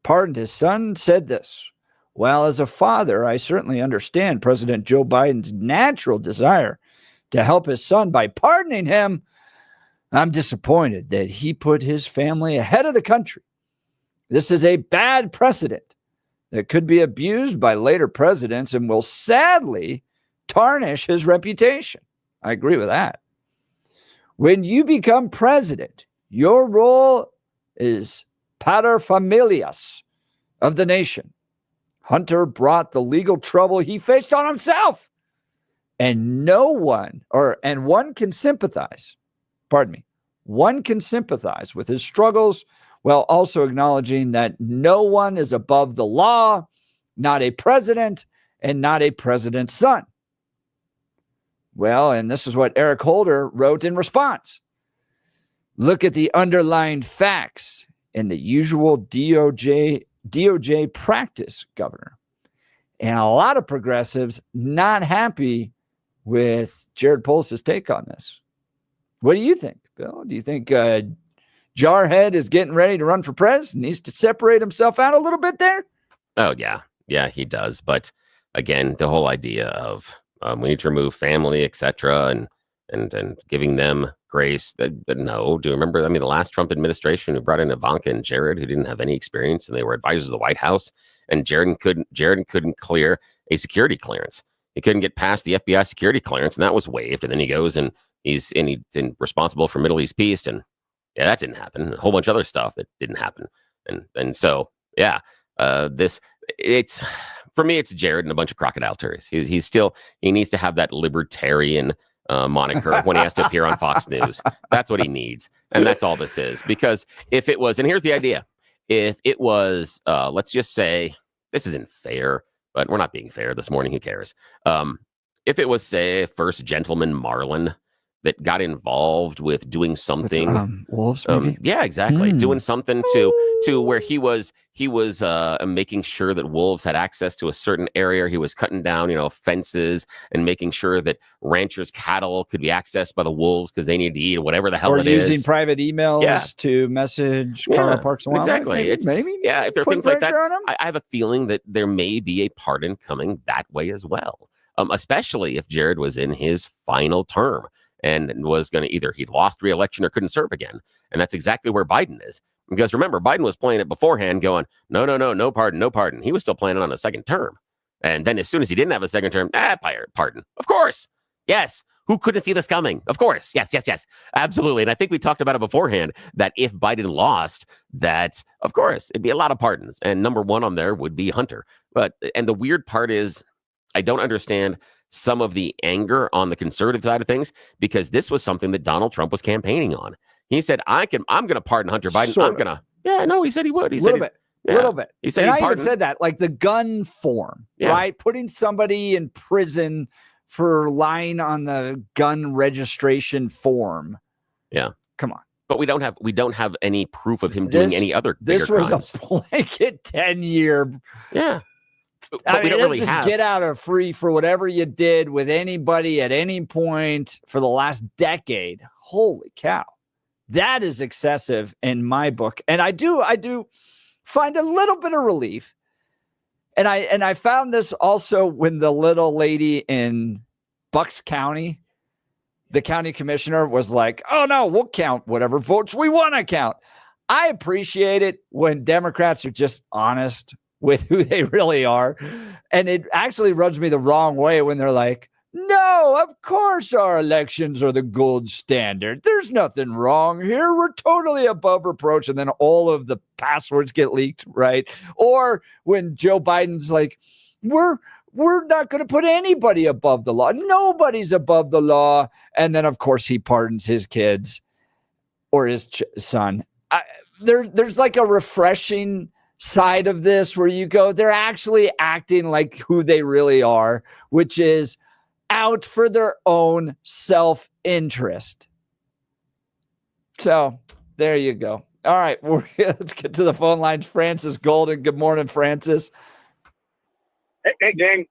pardoned his son, said this: well, as a father, I certainly understand President Joe Biden's natural desire to help his son by pardoning him. I'm disappointed that he put his family ahead of the country. This is a bad precedent that could be abused by later presidents and will sadly tarnish his reputation. I agree with that. When you become president, your role is paterfamilias of the nation. Hunter brought the legal trouble he faced on himself. And one can sympathize with his struggles while also acknowledging that no one is above the law, not a president and not a president's son. Well, and this is what Eric Holder wrote in response. Look at the underlying facts in the usual DOJ practice, Governor. And a lot of progressives not happy with Jared Polis's take on this. What do you think, Bill? Do you think Jarhead is getting ready to run for president? Needs to separate himself out a little bit there? Oh, yeah. Yeah, he does. But again, the whole idea of we need to remove family, etc., and giving them grace. No. Do you remember? I mean, the last Trump administration who brought in Ivanka and Jared, who didn't have any experience, and they were advisors of the White House, and Jared couldn't clear a security clearance. He couldn't get past the FBI security clearance, and that was waived. And then he goes and he's responsible for Middle East peace, and yeah, that didn't happen. A whole bunch of other stuff that didn't happen. And so yeah, it's for me, it's Jared and a bunch of crocodile tears. He needs to have that libertarian moniker when he has to appear on Fox News. That's what he needs. And that's all this is. Because if it was, and here's the idea, if it was, let's just say, this isn't fair, but we're not being fair this morning. Who cares? If it was, say, First Gentleman Marlin that got involved with doing something with, wolves, maybe? Yeah, exactly. Doing something to where he was making sure that wolves had access to a certain area. He was cutting down, fences and making sure that ranchers' cattle could be accessed by the wolves because they need to eat or whatever the hell it is. Or using private emails to message Carl Parks and Wildlife. Exactly. Maybe. Yeah, if there are things like that, I have a feeling that there may be a pardon coming that way as well. Especially if Jared was in his final term and was going to either he'd lost re-election or couldn't serve again. And that's exactly where Biden is. Because remember, Biden was playing it beforehand going, no pardon. He was still planning on a second term. And then as soon as he didn't have a second term, pardon. Of course. Yes. Who couldn't see this coming? Of course. Yes. Absolutely. And I think we talked about it beforehand that if Biden lost, that, of course, it'd be a lot of pardons. And number one on there would be Hunter. And the weird part is I don't understand some of the anger on the conservative side of things, because this was something that Donald Trump was campaigning on. He said, I'm going to pardon Hunter Biden. He said he would. He said a little bit. He said and I even said that, like the gun form, right? Putting somebody in prison for lying on the gun registration form. Yeah. Come on. But we don't have any proof of him doing any other bigger crimes. This was a blanket 10-year. Yeah. But we don't really have. Get out of free for whatever you did with anybody at any point for the last decade. Holy cow. That is excessive in my book. And I do find a little bit of relief. And I found this also when the little lady in Bucks County, the county commissioner, was like, oh no, we'll count whatever votes we want to count. I appreciate it when Democrats are just honest with who they really are. And it actually rubs me the wrong way when they're like, no, of course our elections are the gold standard. There's nothing wrong here. We're totally above reproach. And then all of the passwords get leaked, right? Or when Joe Biden's like, we're we're not going to put anybody above the law. Nobody's above the law. And then, of course, he pardons his kids or his son. There's like a refreshing side of this where you go, they're actually acting like who they really are, which is out for their own self-interest. So there you go. All right, let's get to the phone lines. Francis Golden. Good morning, Francis. Hey, gang.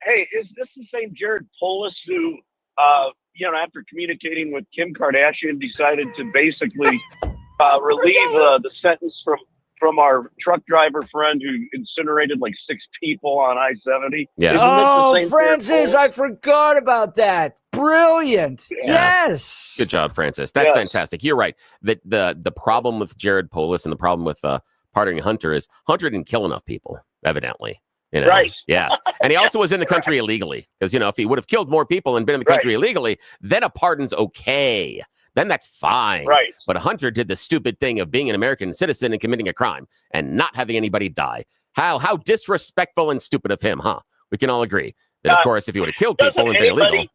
Hey, is this the same Jared Polis who, after communicating with Kim Kardashian, decided to basically relieve the sentence from our truck driver friend who incinerated like 6 people on I-70? Yeah. Oh, Francis, I forgot about that. Brilliant. Yeah. Yes. Good job, Francis. That's fantastic. You're right. The problem with Jared Polis and the problem with pardoning Hunter is Hunter didn't kill enough people, evidently. Right. Yeah. And he also was in the country illegally. Because, if he would have killed more people and been in the country illegally, then a pardon's okay. Then that's fine. Right. But Hunter did the stupid thing of being an American citizen and committing a crime and not having anybody die. How disrespectful and stupid of him, huh? We can all agree that, of course, if he would have killed people and been illegal.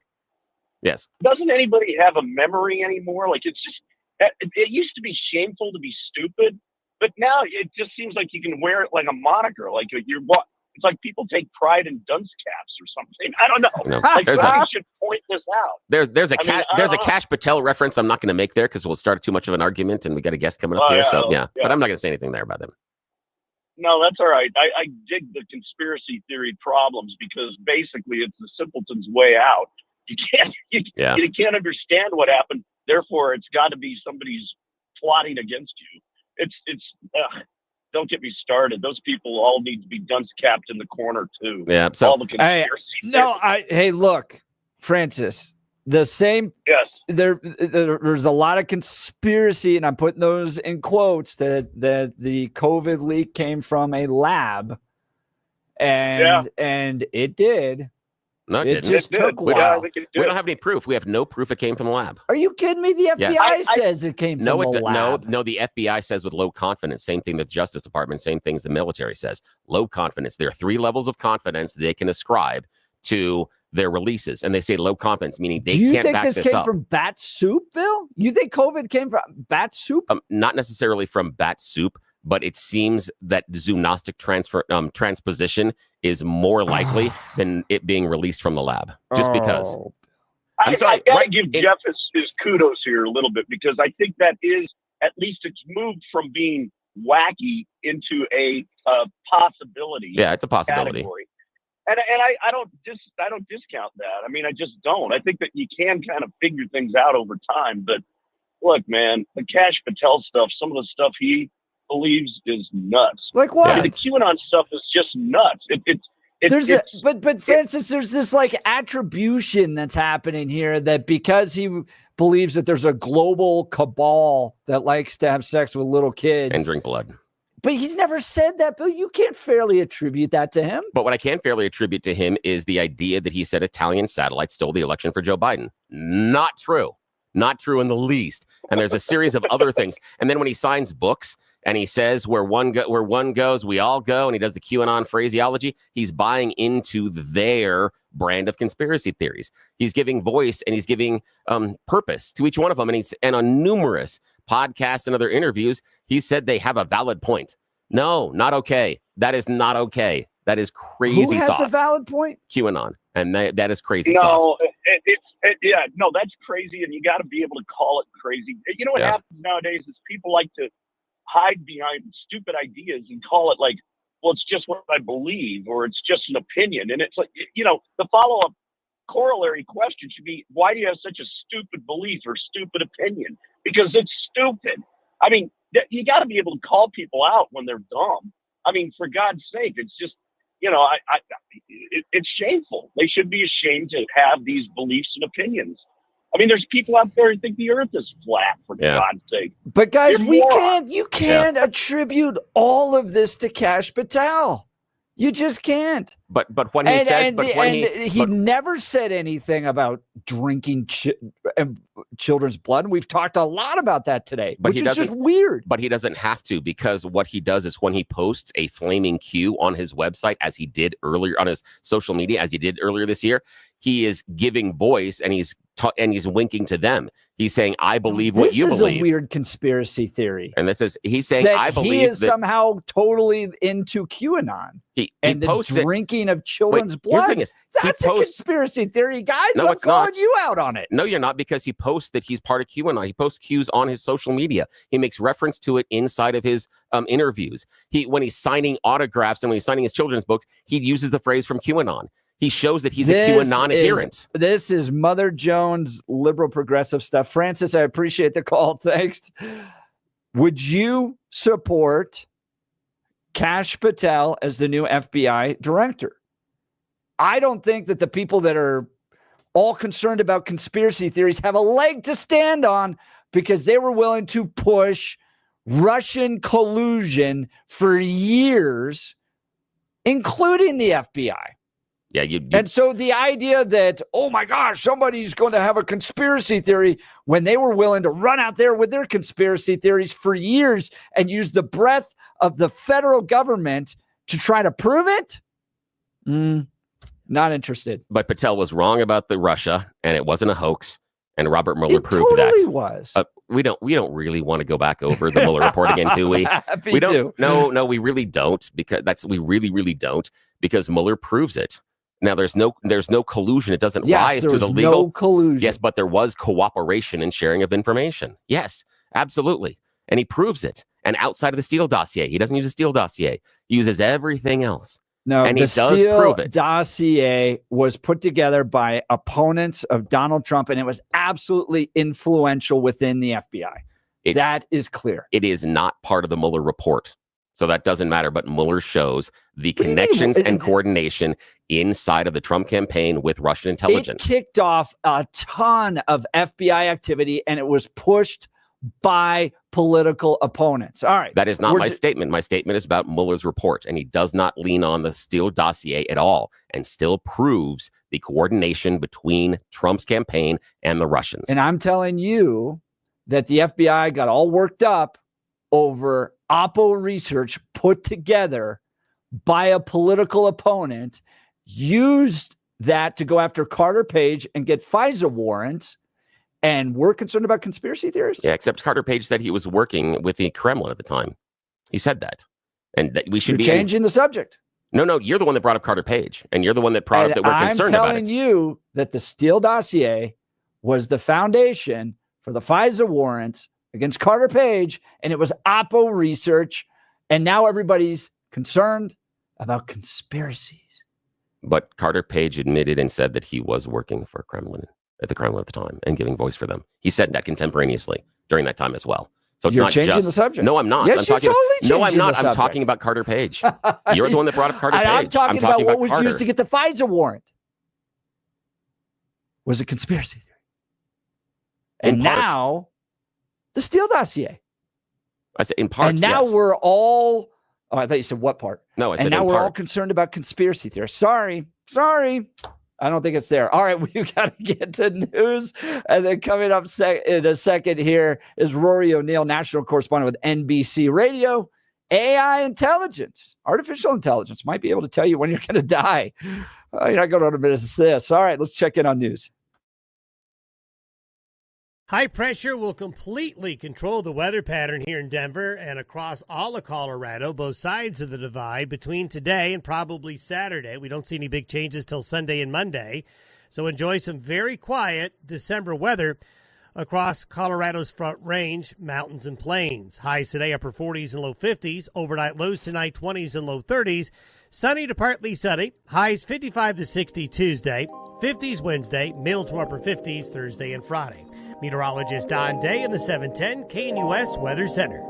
Yes. Doesn't anybody have a memory anymore? Like, it's just, it used to be shameful to be stupid, but now it just seems like you can wear it like a moniker. Like, it's like people take pride in dunce caps or something. I don't know. Like, somebody should point this out. There's a Kash Patel reference I'm not going to make there because we'll start too much of an argument and we got a guest coming up here. But I'm not going to say anything there about them. No, that's all right. I dig the conspiracy theory problems because basically it's the simpleton's way out. You can't understand what happened. Therefore, it's got to be somebody's plotting against you. It's don't get me started. Those people all need to be dunce capped in the corner too. Yeah. So all the conspiracy look, Francis. The same. Yes. There's a lot of conspiracy, and I'm putting those in quotes that the COVID leak came from a lab, and it did. No, it just took a while. We don't have any proof. We have no proof it came from a lab. Are you kidding me? The FBI says it came from a lab. No, the FBI says with low confidence. Same thing that the Justice Department, same things the military says. Low confidence. There are 3 levels of confidence they can ascribe to their releases, and they say low confidence, meaning they can't back this up. Do you think this came from bat soup, Bill? You think COVID came from bat soup? Not necessarily from bat soup, but it seems that zoonotic transposition is more likely than it being released from the lab. Just because. I'm sorry. I gotta give Jeff his kudos here a little bit because I think that is at least it's moved from being wacky into a possibility. Yeah, it's a possibility. Category. And I don't discount that. I mean, I just don't. I think that you can kind of figure things out over time. But look, man, the Kash Patel stuff, some of the stuff he believes is nuts. Like what? I mean, the QAnon stuff is just nuts. But Francis, there's this like attribution that's happening here that because he believes that there's a global cabal that likes to have sex with little kids and drink blood. But he's never said that, Bill. You can't fairly attribute that to him. But what I can fairly attribute to him is the idea that he said Italian satellites stole the election for Joe Biden. Not true. Not true in the least. And there's a series of other things. And then when he signs books and he says where one goes, we all go, and he does the QAnon phraseology, he's buying into their brand of conspiracy theories. He's giving voice and he's giving purpose to each one of them. And on numerous podcasts and other interviews, he said they have a valid point. No, not okay. That is not okay. That is crazy sauce. Who has a valid point? QAnon. And that is crazy sauce. No, that's crazy. And you got to be able to call it crazy. You know what happens nowadays is people like to hide behind stupid ideas and call it like, well, it's just what I believe, or it's just an opinion. And it's like, the follow-up corollary question should be, why do you have such a stupid belief or stupid opinion? Because it's stupid. I mean, you got to be able to call people out when they're dumb. I mean, for God's sake, it's just, it's shameful. They should be ashamed to have these beliefs and opinions. I mean, there's people out there who think the earth is flat, for God's sake. But guys, you can't attribute all of this to Kash Patel. You just can't. But when he says, he never said anything about drinking children's blood. We've talked a lot about that today, which is just weird. But he doesn't have to, because what he does is when he posts a flaming Q on his website, as he did earlier on his social media, as he did earlier this year, he is giving voice and he's winking to them. He's saying, "I believe what you believe." This is a weird conspiracy theory. And he's saying, "I believe he is somehow totally into QAnon and the drinking of children's blood." That's a conspiracy theory, guys. No, I'm calling you out on it. No, you're not, because he posts that he's part of QAnon. He posts Qs on his social media. He makes reference to it inside of his interviews. When he's signing autographs and when he's signing his children's books, he uses the phrase from QAnon. He shows that he's a QAnon adherent. This is Mother Jones liberal progressive stuff. Francis, I appreciate the call. Thanks. Would you support Kash Patel as the new FBI director? I don't think that the people that are all concerned about conspiracy theories have a leg to stand on, because they were willing to push Russian collusion for years, including the FBI. Yeah, and so the idea that, oh my gosh, somebody's going to have a conspiracy theory, when they were willing to run out there with their conspiracy theories for years and use the breadth of the federal government to try to prove it, not interested. But Patel was wrong about the Russia, and it wasn't a hoax, and Robert Mueller proved totally that. Was. We don't really want to go back over the Mueller report again, do we? We don't. No, we really don't, because we really don't, because Mueller proves it. Now, there's no collusion. It doesn't rise to the legal. No collusion. Yes, but there was cooperation and sharing of information. Yes, absolutely. And he proves it. And outside of the Steele dossier, he doesn't use a Steele dossier. He uses everything else. No, and the he does prove it. Dossier was put together by opponents of Donald Trump, and it was absolutely influential within the FBI. That is clear. It is not part of the Mueller report. So that doesn't matter, but Mueller shows the connections and coordination inside of the Trump campaign with Russian intelligence. It kicked off a ton of FBI activity, and it was pushed by political opponents. All right. That is not my statement. My statement is about Mueller's report, and he does not lean on the Steele dossier at all, and still proves the coordination between Trump's campaign and the Russians. And I'm telling you that the FBI got all worked up over Oppo research put together by a political opponent, used that to go after Carter Page and get FISA warrants, and we're concerned about conspiracy theories? Yeah, except Carter Page said he was working with the Kremlin at the time. He said that. And that we should be changing the subject. No, you're the one that brought up Carter Page, and you're the one that brought up that we're concerned about it. I'm telling you that the Steele dossier was the foundation for the FISA warrants against Carter Page, and it was Oppo research, and now everybody's concerned about conspiracies. But Carter Page admitted and said that he was working for the Kremlin at the time, and giving voice for them. He said that contemporaneously during that time as well. So it's You're not changing just the subject. No, I'm not. Yes, I'm totally not. I'm talking about Carter Page. You're the one that brought up Carter Page. I'm talking about what was Carter. used to get the FISA warrant. Was a conspiracy theory. And now the Steele dossier. I said in part. And now we're all. Oh, I thought you said what part? No, I said and now in we're part. all concerned about conspiracy theories. Sorry. I don't think it's there. All right, we've got to get to news. And then coming up in a second here is Rory O'Neill, national correspondent with NBC Radio. AI intelligence, artificial intelligence might be able to tell you when you're going to die. You're not going to miss this. All right, let's check in on news. High pressure will completely control the weather pattern here in Denver and across all of Colorado, both sides of the divide, between today and probably Saturday. We don't see any big changes till Sunday and Monday. So enjoy some very quiet December weather across Colorado's Front Range, mountains and plains. Highs today upper 40s and low 50s. Overnight lows tonight 20s and low 30s. Sunny to partly sunny. Highs 55 to 60 Tuesday. 50s Wednesday. Middle to upper 50s Thursday and Friday. Meteorologist Don Day in the 710 KNUS Weather Center.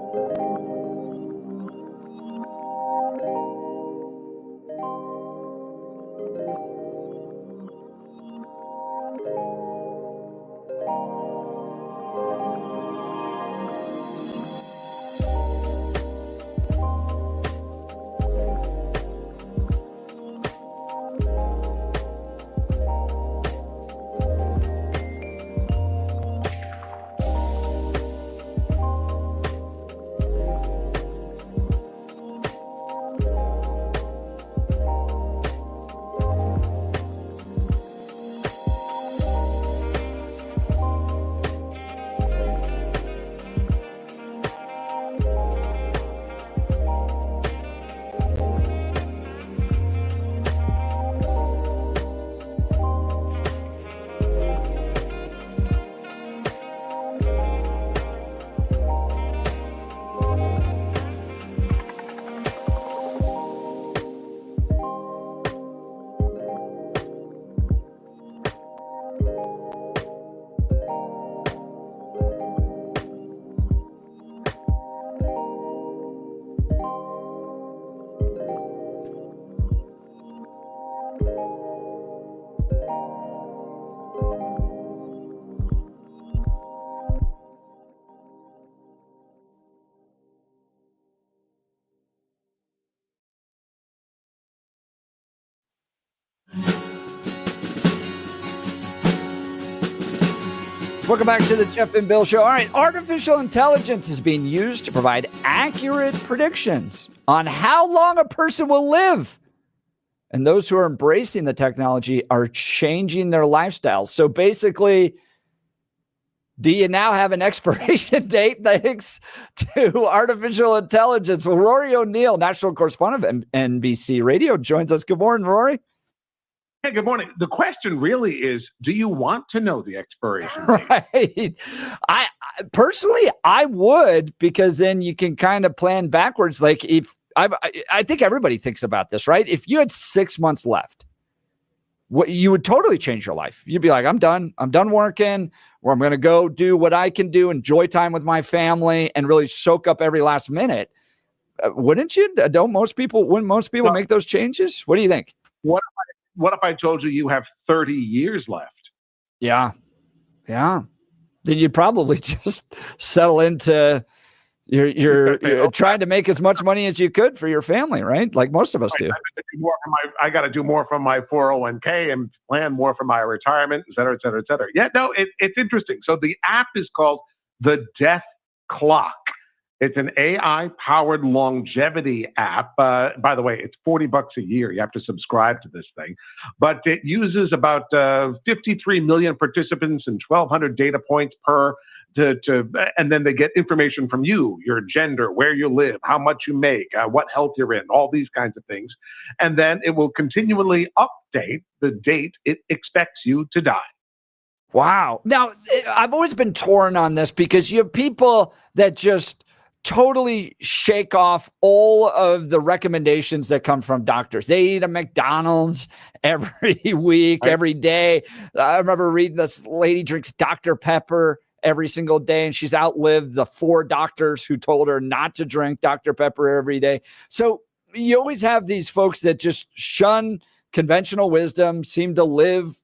Welcome back to the Jeff and Bill Show. All right, artificial intelligence is being used to provide accurate predictions on how long a person will live. And those who are embracing the technology are changing their lifestyles. So basically, do you now have an expiration date thanks to artificial intelligence? Well, Rory O'Neill, national correspondent of NBC Radio, joins us. Good morning, Rory. Hey, good morning. The question really is, do you want to know the expiration date? Right. I personally, I would, because then you can kind of plan backwards. Like if I think everybody thinks about this, right? If you had 6 months left, what you would totally change your life. You'd be like, I'm done working, or I'm going to go do what I can do, enjoy time with my family, and really soak up every last minute. Wouldn't you? Wouldn't most people make those changes? What do you think? What if I told you have 30 years left? Yeah. Then you'd probably just settle into you're trying to make as much money as you could for your family, right? Like most of us do. I got to do more from my 401k and plan more for my retirement, et cetera, et cetera, et cetera. Yeah, no, it's interesting. So the app is called the Death Clock. It's an AI-powered longevity app. By the way, it's $40 a year. You have to subscribe to this thing. But it uses about 53 million participants and 1,200 data points per. And then they get information from you, your gender, where you live, how much you make, what health you're in, all these kinds of things. And then it will continually update the date it expects you to die. Wow. Now, I've always been torn on this because you have people that just totally shake off all of the recommendations that come from doctors. They eat a McDonald's every week, every day. I remember reading this lady drinks Dr. Pepper every single day, and she's outlived the 4 doctors who told her not to drink Dr. Pepper every day. So you always have these folks that just shun conventional wisdom, seem to live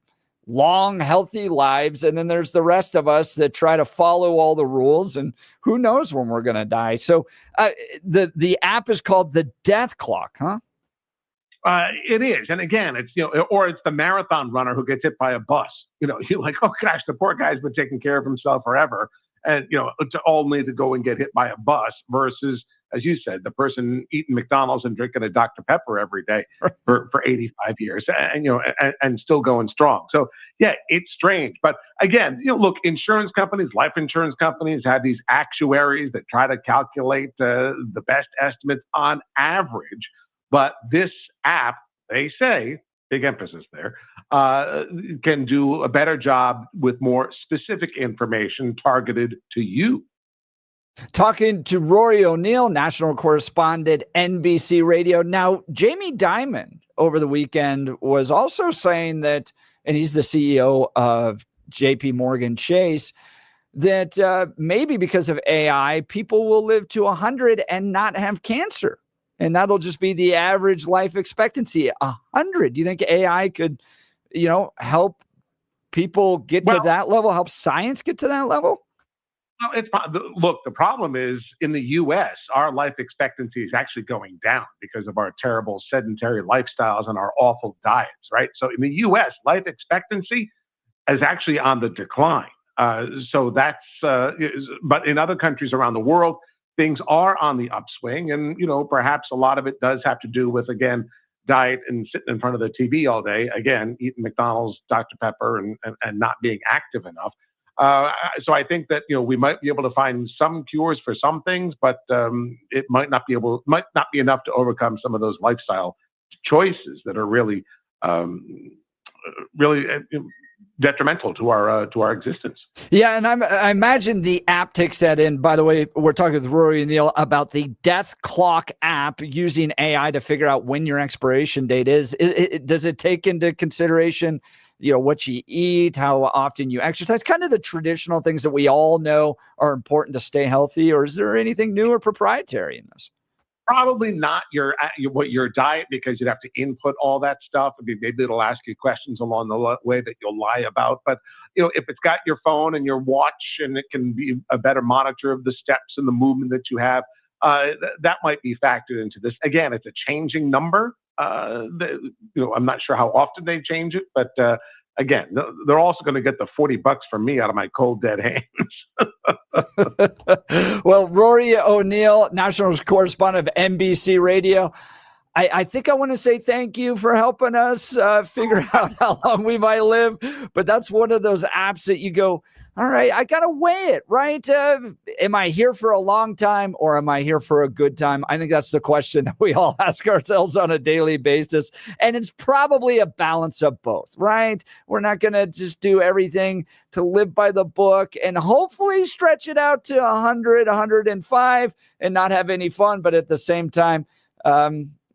long, healthy lives. And then there's the rest of us that try to follow all the rules, and who knows when we're going to die. So the app is called the Death Clock, huh? It is. And again, it's, or it's the marathon runner who gets hit by a bus. You're like, oh gosh, the poor guy's been taking care of himself forever. And, to only to go and get hit by a bus versus, as you said, the person eating McDonald's and drinking a Dr. Pepper every day for 85 years and still going strong. So yeah, it's strange. But again, look, insurance companies, life insurance companies have these actuaries that try to calculate the best estimates on average. But this app, they say, big emphasis there, can do a better job with more specific information targeted to you. Talking to Rory O'Neill, national correspondent, NBC Radio. Now, Jamie Dimon over the weekend was also saying that, and he's the CEO of JP Morgan Chase, that maybe because of AI, people will live to 100 and not have cancer. And that'll just be the average life expectancy, 100. Do you think AI could, help people get to that level, help science get to that level? Look, the problem is in the U.S., our life expectancy is actually going down because of our terrible sedentary lifestyles and our awful diets, right? So in the U.S., life expectancy is actually on the decline. So that's, but in other countries around the world, things are on the upswing. And, perhaps a lot of it does have to do with, again, diet and sitting in front of the TV all day, again, eating McDonald's, Dr. Pepper, and not being active enough. So I think that, we might be able to find some cures for some things, but it might not be enough to overcome some of those lifestyle choices that are really, really detrimental to our existence. Yeah, and I imagine the app takes that in. By the way, we're talking with Rory O'Neill about the Death Clock app using AI to figure out when your expiration date is. Does it take into consideration, what you eat, how often you exercise, kind of the traditional things that we all know are important to stay healthy, or is there anything new or proprietary in this? Probably not your diet, because you'd have to input all that stuff. I mean, maybe it'll ask you questions along the way that you'll lie about. But if it's got your phone and your watch, and it can be a better monitor of the steps and the movement that you have, that might be factored into this. Again, it's a changing number. I'm not sure how often they change it, but again, they're also going to get the $40 from me out of my cold, dead hands. Well, Rory O'Neill, national correspondent of NBC Radio, I think I want to say thank you for helping us figure out how long we might live. But that's one of those apps that you go, all right, I got to weigh it, right? Am I here for a long time or am I here for a good time? I think that's the question that we all ask ourselves on a daily basis. And it's probably a balance of both, right? We're not going to just do everything to live by the book and hopefully stretch it out to 100, 105 and not have any fun. But at the same time,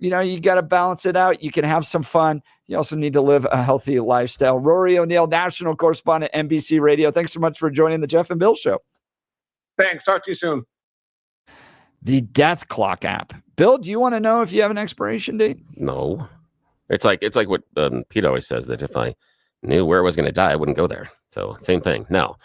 you got to balance it out. You can have some fun. You also need to live a healthy lifestyle. Rory O'Neill, national correspondent, NBC Radio. Thanks so much for joining the Jeff and Bill Show. Thanks. Talk to you soon. The Death Clock app. Bill, do you want to know if you have an expiration date? No. It's like what Pete always says, that if I knew where I was going to die, I wouldn't go there. So same thing. No,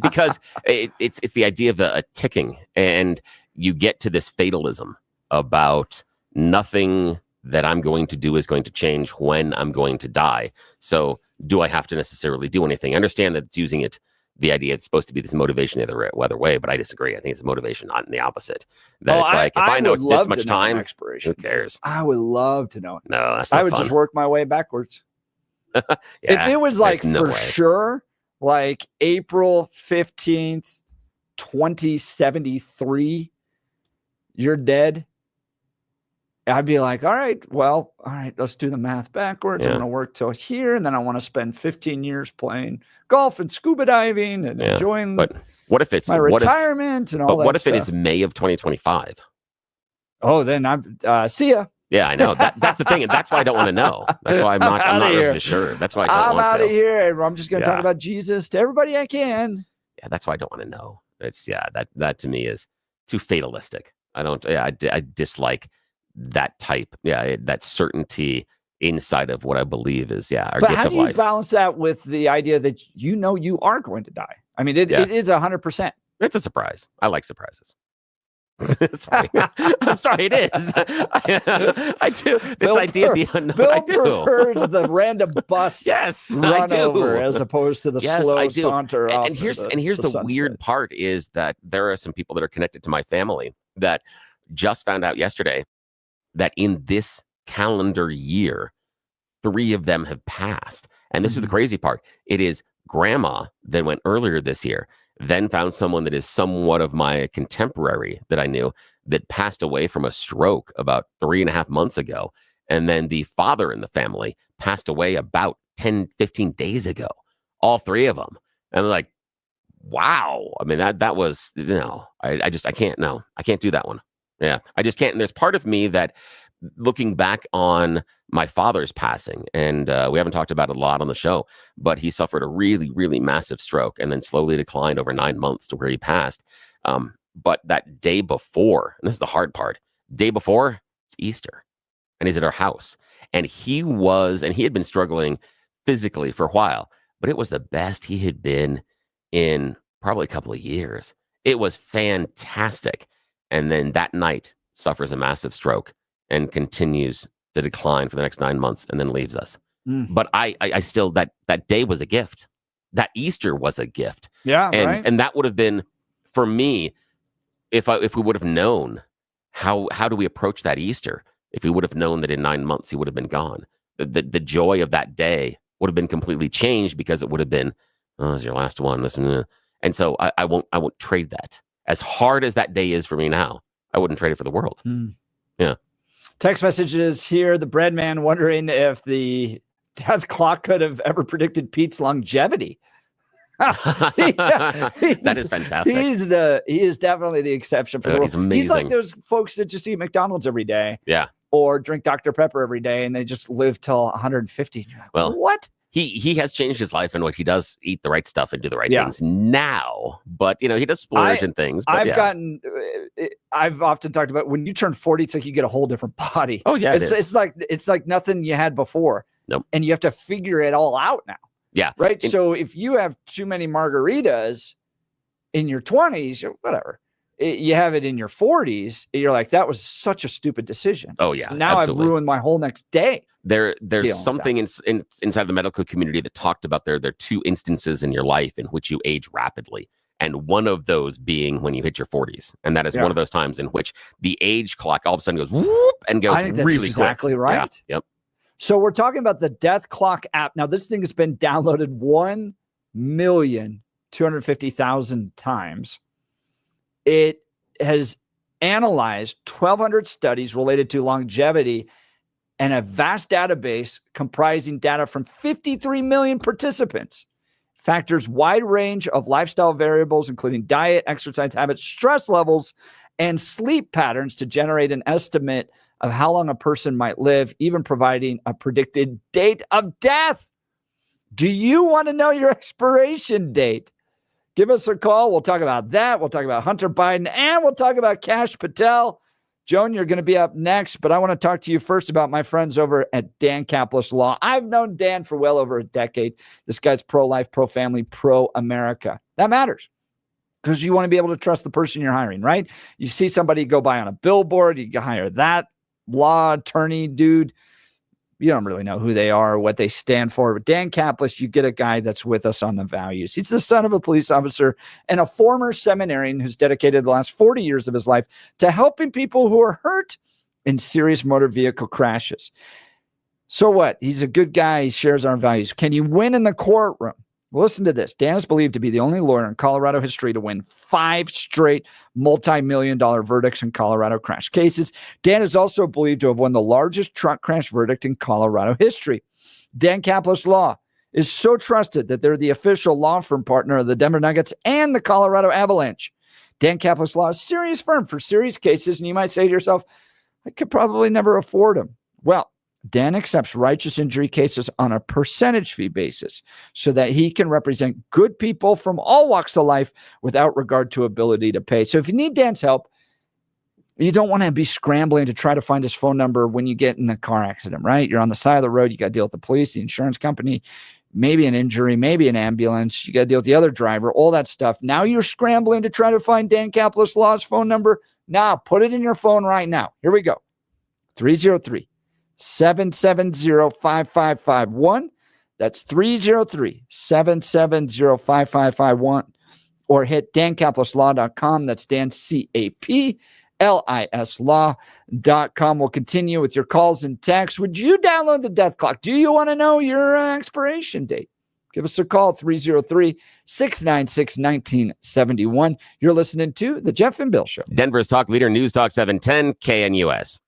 because it's the idea of a ticking, and you get to this fatalism about nothing that I'm going to do is going to change when I'm going to die. So do I have to necessarily do anything? I understand that it's using the idea it's supposed to be this motivation the other way, but I disagree. I think it's a motivation, not the opposite. That it's like, if I know it's this much time, who cares? I would love to know it. No, that's not I would fun. just work my way backwards. Yeah, if it was like no way. sure, like April 15th, 2073, you're dead, I'd be like, all right, let's do the math backwards. Yeah. I'm going to work till here, and then I want to spend 15 years playing golf and scuba diving and enjoying But what if it's my retirement and all that But what if stuff. it is May of 2025? Oh, then I'm see ya. Yeah, I know. That's the thing, and that's why I don't want to know. That's why I'm not really sure. That's why I don't want to. I'm out of here. I'm just going to talk about Jesus to everybody I can. Yeah, that's why I don't want to know. It's that to me is too fatalistic. I dislike that type, that certainty inside of what I believe is, our but gift how of do you life. balance that with the idea that you are going to die? I mean, it is 100%. It's a surprise. I like surprises. Sorry. I'm sorry, it is. I do. This idea of the unknown. Bill I do. prefers the random bus yes, run I do. over as opposed to the slow saunter off. And here's the sunset. weird part is that there are some people that are connected to my family that just found out yesterday that in this calendar year, 3 of them have passed. And this is the crazy part. It is grandma that went earlier this year, then found someone that is somewhat of my contemporary that I knew that passed away from a stroke about 3.5 months ago. And then the father in the family passed away about 10, 15 days ago. All 3 of them. And I'm like, wow. I mean, that was, I can't do that one. Yeah, I just can't. And there's part of me that, looking back on my father's passing, and we haven't talked about it a lot on the show, but he suffered a really, really massive stroke and then slowly declined over 9 months to where he passed. But that day before, and this is the hard part, day before, it's Easter, and he's at our house. And he had been struggling physically for a while, but it was the best he had been in probably a couple of years. It was fantastic. And then that night suffers a massive stroke and continues to decline for the next 9 months and then leaves us. But I still, that day was a gift. That Easter was a gift. Yeah. And that would have been, for me, if we would have known how do we approach that Easter, if we would have known that in 9 months he would have been gone, the joy of that day would have been completely changed, because it would have been, oh, it's your last one. Listen, and so I won't trade that. As hard as that day is for me now, I wouldn't trade it for the world. Yeah. Text messages here. The bread man wondering if the death clock could have ever predicted Pete's longevity. That is fantastic. He is definitely the exception for the world. He's amazing. He's like those folks that just eat McDonald's every day. Yeah. Or drink Dr. Pepper every day, and they just live till 150. Like, well, what? He has changed his life, and what he does eat the right stuff and do the right things now. But he does splurge and things. But I've often talked about, when you turn 40, it's like you get a whole different body. Oh yeah, it's like nothing you had before. Nope. And you have to figure it all out now. Yeah. Right. So if you have too many margaritas in your 20s, whatever. you have it in your 40s, you're like, that was such a stupid decision. Oh yeah. Now absolutely. I've ruined my whole next day. There's something inside the medical community that talked about there are 2 instances in your life in which you age rapidly. And one of those being when you hit your 40s. And that is one of those times in which the age clock all of a sudden goes whoop and goes I think that's really exactly quick. right. Yeah. Yep. So we're talking about the Death Clock app. Now, this thing has been downloaded 1,250,000 times. It has analyzed 1,200 studies related to longevity and a vast database comprising data from 53 million participants. Factors wide range of lifestyle variables, including diet, exercise habits, stress levels, and sleep patterns to generate an estimate of how long a person might live, even providing a predicted date of death. Do you want to know your expiration date? Give us a call. We'll talk about that. We'll talk about Hunter Biden, and we'll talk about Kash Patel. Joan, you're going to be up next, but I want to talk to you first about my friends over at Dan Kaplis Law. I've known Dan for well over a decade. This guy's pro-life, pro-family, pro-America. That matters because you want to be able to trust the person you're hiring, right? You see somebody go by on a billboard, you hire that law attorney dude. You don't really know who they are or what they stand for. But Dan Kaplis, you get a guy that's with us on the values. He's the son of a police officer and a former seminarian who's dedicated the last 40 years of his life to helping people who are hurt in serious motor vehicle crashes. So what? He's a good guy. He shares our values. Can you win in the courtroom? Well, listen to this. Dan is believed to be the only lawyer in Colorado history to win 5 straight multi-million-dollar verdicts in Colorado crash cases. Dan is also believed to have won the largest truck crash verdict in Colorado history. Dan Kaplis Law is so trusted that they're the official law firm partner of the Denver Nuggets and the Colorado Avalanche. Dan Kaplis Law is a serious firm for serious cases, and you might say to yourself, I could probably never afford them. Well, Dan accepts righteous injury cases on a percentage fee basis so that he can represent good people from all walks of life without regard to ability to pay. So if you need Dan's help, you don't want to be scrambling to try to find his phone number when you get in a car accident, right? You're on the side of the road. You got to deal with the police, the insurance company, maybe an injury, maybe an ambulance. You got to deal with the other driver, all that stuff. Now you're scrambling to try to find Dan Kaplis Law's phone number. Now put it in your phone right now. Here we go. 303-770-5551. That's 303-770-5551. Or hit dankaplisLaw.com. That's Dan, CAPLIS Law.com. We'll continue with your calls and texts. Would you download the death clock? Do you want to know your expiration date? Give us a call, 303-696-1971. You're listening to The Jeff and Bill Show. Denver's talk leader, News Talk 710, KNUS.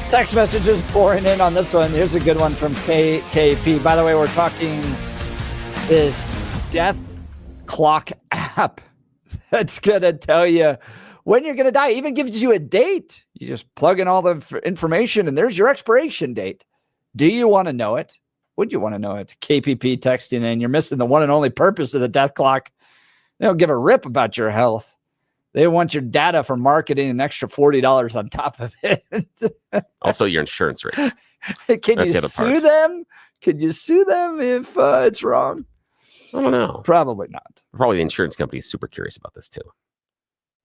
Text messages pouring in on this one. Here's a good one from KP. By the way, we're talking this death clock app that's going to tell you when you're going to die. It even gives you a date. You just plug in all the information and there's your expiration date. Do you want to know it? Would you want to know it? KPP texting in. You're missing the one and only purpose of the death clock. They don't give a rip about your health. They want your data for marketing, an extra $40 on top of it. Also, your insurance rates. Can you sue them? Can you sue them if it's wrong? I don't know. Probably not. Probably the insurance company is super curious about this too.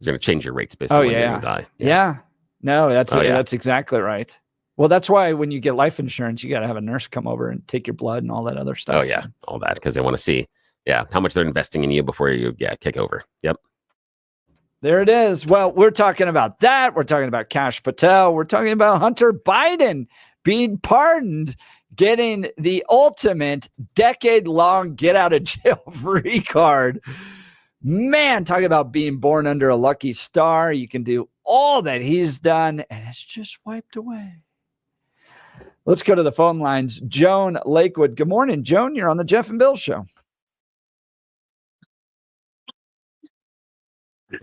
They're going to change your rates based on when you're going to die. Yeah. No, that's exactly right. Well, that's why when you get life insurance, you got to have a nurse come over and take your blood and all that other stuff. Oh, yeah. All that because they want to see, how much they're investing in you before you kick over. Yep. There it is. Well, we're talking about that. We're talking about Kash Patel. We're talking about Hunter Biden being pardoned, getting the ultimate decade-long get-out-of-jail-free card. Man, talking about being born under a lucky star. You can do all that he's done, and it's just wiped away. Let's go to the phone lines. Joan Lakewood. Good morning, Joan. You're on the Jeff and Bill Show.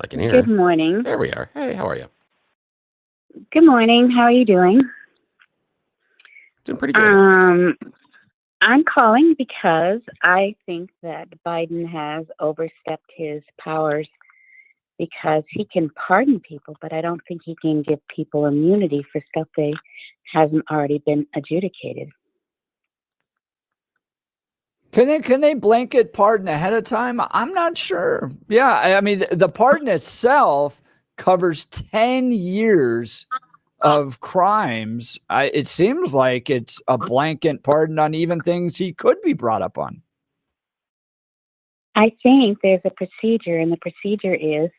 I can hear. Good morning. There we are. Hey, how are you? Good morning. How are you doing? Doing pretty good. I'm calling because I think that Biden has overstepped his powers because he can pardon people, but I don't think he can give people immunity for stuff they hasn't already been adjudicated. Can they blanket pardon ahead of time? I'm not sure. Yeah, I mean, the pardon itself covers 10 years of crimes. It seems like it's a blanket pardon on even things he could be brought up on. I think there's a procedure, and the procedure is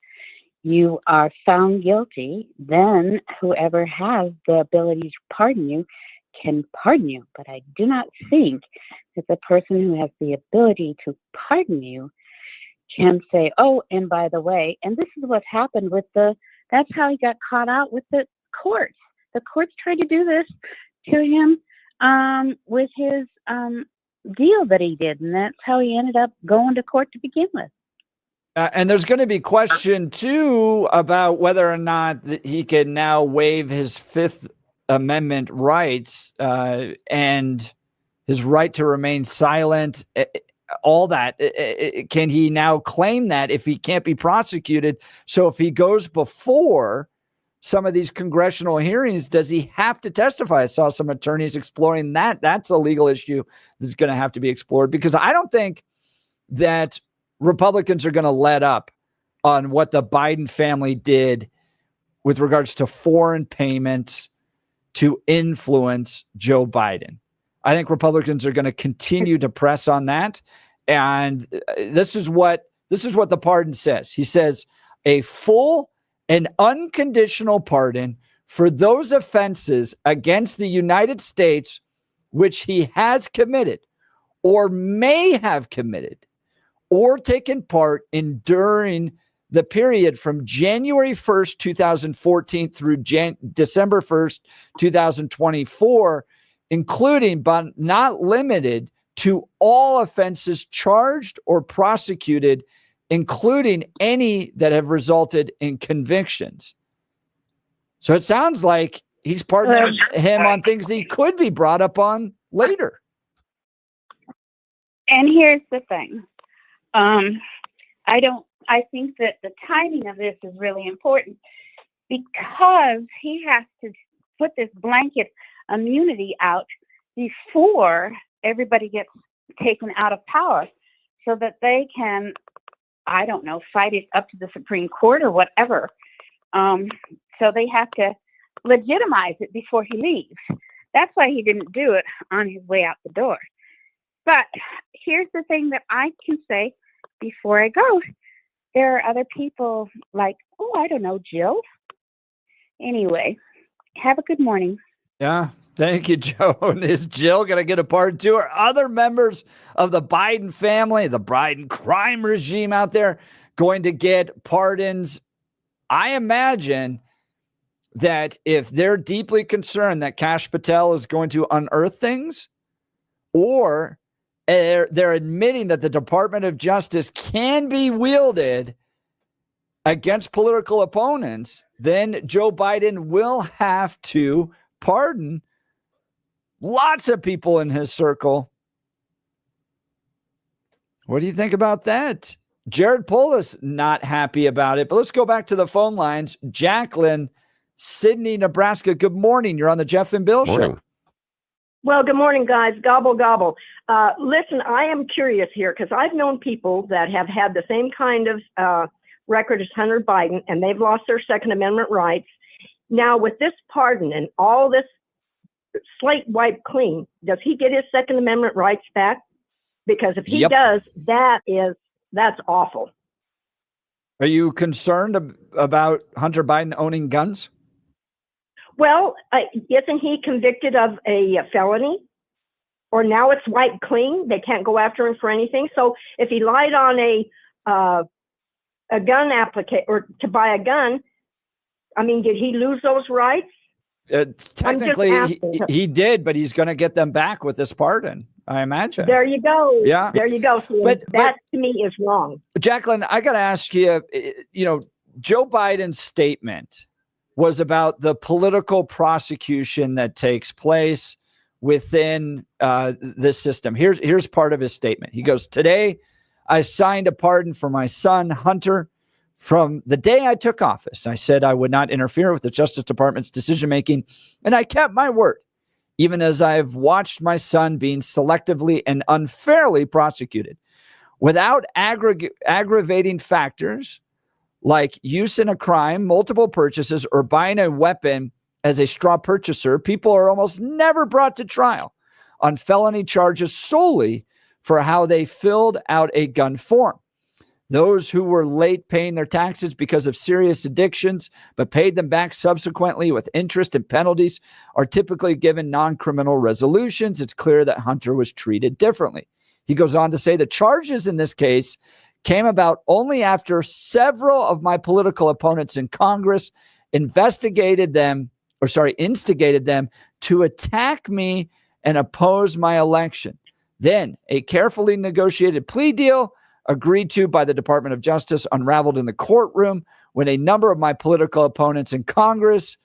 you are found guilty, then whoever has the ability to pardon you can pardon you. But I do not think that the person who has the ability to pardon you can say, oh, and by the way, and this is what happened with that's how he got caught out with the courts. The courts tried to do this to him with his deal that he did, and that's how he ended up going to court to begin with. And there's going to be question, too, about whether or not he can now waive his Fifth Amendment rights and his right to remain silent, all that. Can he now claim that if he can't be prosecuted? So if he goes before some of these congressional hearings, does he have to testify? I saw some attorneys exploring that. That's a legal issue that's going to have to be explored, because I don't think that Republicans are going to let up on what the Biden family did with regards to foreign payments to influence Joe Biden. I think Republicans are going to continue to press on that. And this is what the pardon says. He says a full and unconditional pardon for those offenses against the United States which he has committed or may have committed or taken part in during the period from January 1st, 2014 through December 1st, 2024, including but not limited to all offenses charged or prosecuted, including any that have resulted in convictions. So it sounds like he's pardoning him on things he could be brought up on later. And here's the thing. I think that the timing of this is really important, because he has to put this blanket immunity out before everybody gets taken out of power, so that they can, I don't know, fight it up to the Supreme Court or whatever. So they have to legitimize it before he leaves. That's why he didn't do it on his way out the door. But here's the thing that I can say before I go. There are other people like, I don't know, Jill. Anyway, have a good morning. Yeah. Thank you, Joan. Is Jill going to get a pardon too? Are other members of the Biden family, the Biden crime regime out there, going to get pardons? I imagine that if they're deeply concerned that Kash Patel is going to unearth things, or they're admitting that the Department of Justice can be wielded against political opponents, then Joe Biden will have to pardon lots of people in his circle. What do you think about that? Jared Polis not happy about it, but let's go back to the phone lines. Jacqueline, Sydney, Nebraska. Good morning. You're on the Jeff and Bill Show. Well, good morning, guys. Gobble, gobble. Listen, I am curious here, because I've known people that have had the same kind of record as Hunter Biden, and they've lost their Second Amendment rights. Now, with this pardon and all this slate wiped clean, does he get his Second Amendment rights back? Because if he does, that's awful. Are you concerned about Hunter Biden owning guns? Well, isn't he convicted of a felony? Or now it's wiped clean. They can't go after him for anything. So if he lied on a gun application or to buy a gun, I mean, did he lose those rights? Technically, he did, but he's going to get them back with this pardon, I imagine. There you go. Yeah. There you go. So that to me is wrong. Jacqueline, I got to ask you, Joe Biden's statement was about the political prosecution that takes place within this system. Here's part of his statement. He goes, "Today, I signed a pardon for my son, Hunter, From the day I took office, I said I would not interfere with the Justice Department's decision-making, and I kept my word, even as I've watched my son being selectively and unfairly prosecuted. Without aggravating factors like use in a crime, multiple purchases, or buying a weapon as a straw purchaser, people are almost never brought to trial on felony charges solely for how they filled out a gun form. Those who were late paying their taxes because of serious addictions, but paid them back subsequently with interest and penalties, are typically given non-criminal resolutions. It's clear that Hunter was treated differently. He goes on to say the charges in this case came about only after several of my political opponents in Congress instigated them to attack me and oppose my election. Then a carefully negotiated plea deal agreed to by the Department of Justice unraveled in the courtroom when a number of my political opponents in Congress,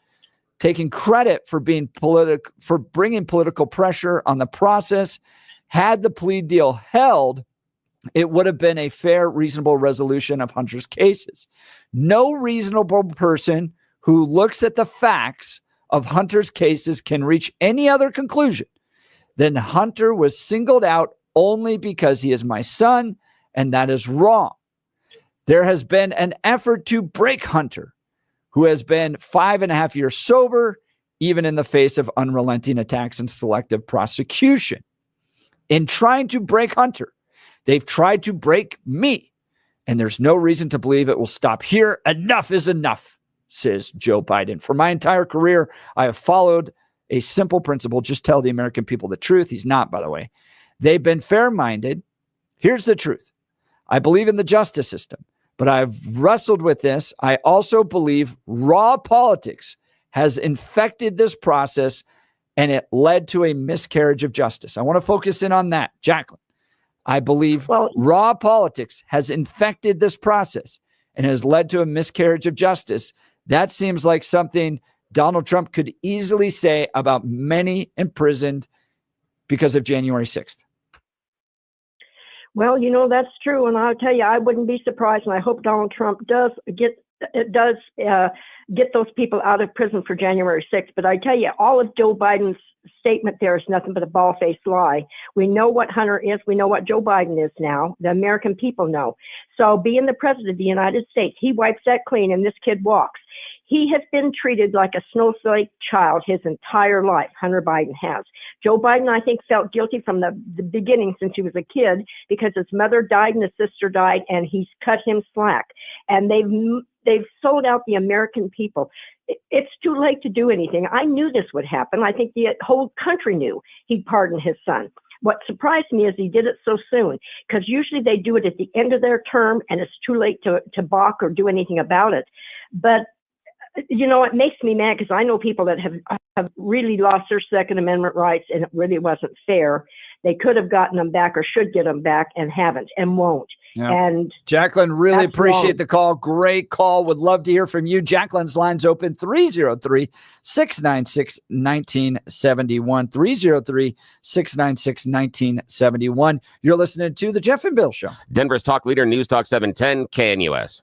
taking credit for bringing political pressure on the process, had the plea deal held, it would have been a fair, reasonable resolution of Hunter's cases. No reasonable person who looks at the facts of Hunter's cases can reach any other conclusion than Hunter was singled out only because he is my son, and that is wrong. There has been an effort to break Hunter, who has been 5.5 years sober, even in the face of unrelenting attacks and selective prosecution. In trying to break Hunter, they've tried to break me, and there's no reason to believe it will stop here. Enough is enough, says Joe Biden. For my entire career, I have followed a simple principle: just tell the American people the truth. He's not, by the way. They've been fair-minded. Here's the truth. I believe in the justice system, but I've wrestled with this. I also believe raw politics has infected this process, and it led to a miscarriage of justice. I want to focus in on that, Jacqueline. I believe raw politics has infected this process and has led to a miscarriage of justice. That seems like something Donald Trump could easily say about many imprisoned because of January 6th. Well, that's true. And I'll tell you, I wouldn't be surprised. And I hope Donald Trump does get those people out of prison for January 6th. But I tell you, all of Joe Biden's statement there is nothing but a bald-faced lie. We know what Hunter is. We know what Joe Biden is now. The American people know. So being the president of the United States, he wipes that clean and this kid walks. He has been treated like a snowflake child his entire life. Hunter Biden has. Joe Biden, I think, felt guilty from the beginning since he was a kid because his mother died and his sister died, and he's cut him slack. And they've sold out the American people. It's too late to do anything. I knew this would happen. I think the whole country knew he'd pardon his son. What surprised me is he did it so soon, because usually they do it at the end of their term, and it's too late to balk or do anything about it. But it makes me mad because I know people that have really lost their Second Amendment rights, and it really wasn't fair. They could have gotten them back or should get them back and haven't and won't. Yeah. And Jacqueline, really appreciate the call. Great call. Would love to hear from you. Jacqueline's line's open 303-696-1971. 303-696-1971. You're listening to The Jeff and Bill Show. Denver's talk leader, News Talk 710, KNUS.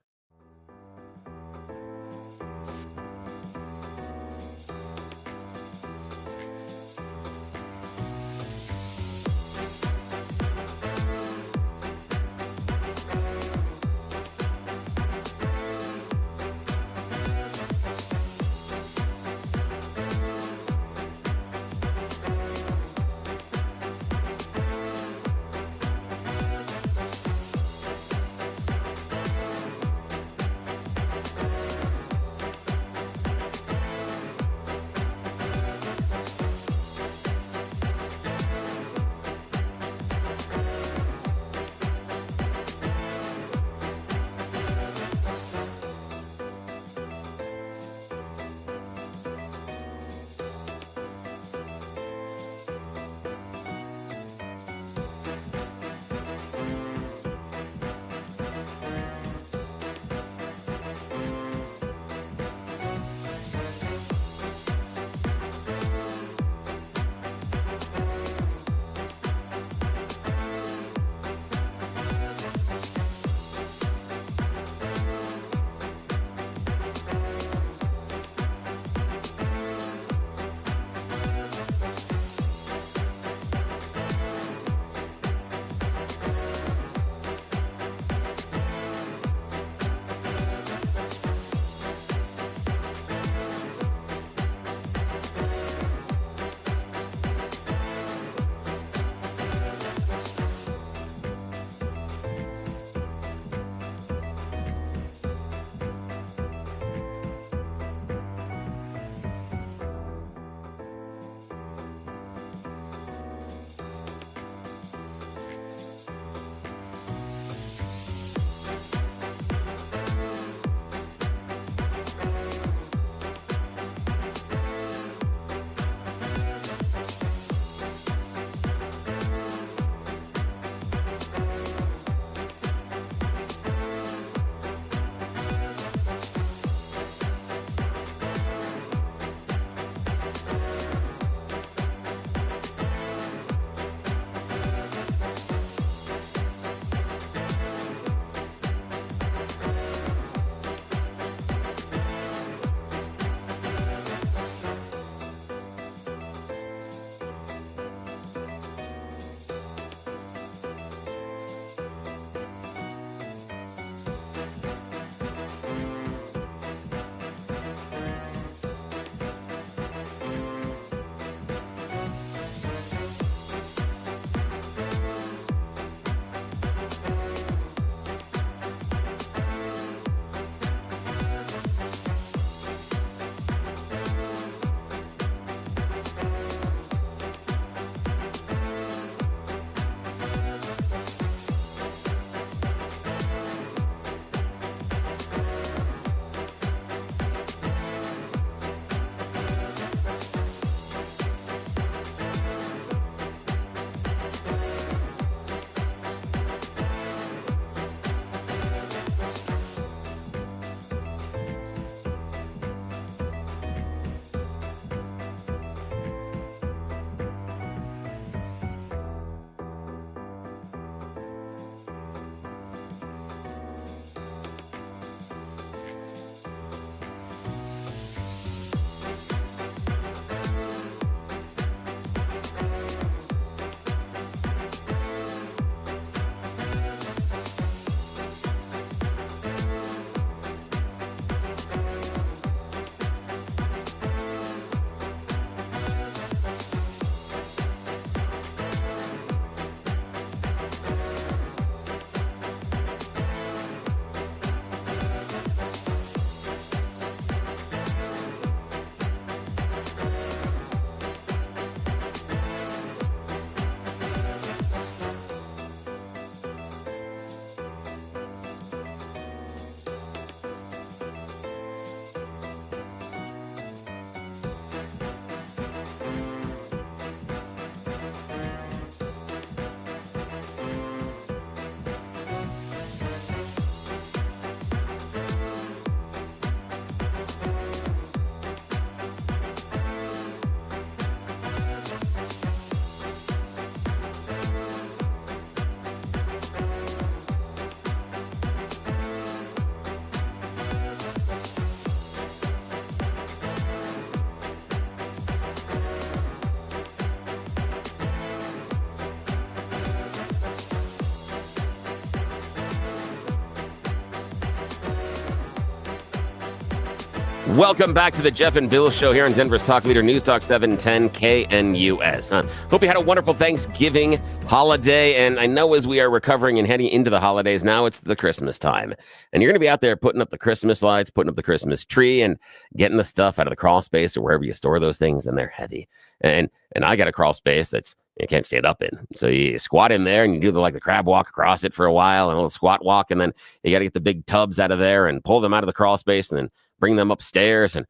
Welcome back to the Jeff and Bill Show here on Denver's Talk Leader News Talk 710 KNUS. Hope you had a wonderful Thanksgiving holiday, and I know as we are recovering and heading into the holidays, now it's the Christmas time, and you're going to be out there putting up the Christmas lights, putting up the Christmas tree, and getting the stuff out of the crawl space or wherever you store those things, and they're heavy. And I got a crawl space that's you can't stand up in. So you squat in there and you do the crab walk across it for a while and a little squat walk. And then you got to get the big tubs out of there and pull them out of the crawl space and then bring them upstairs. And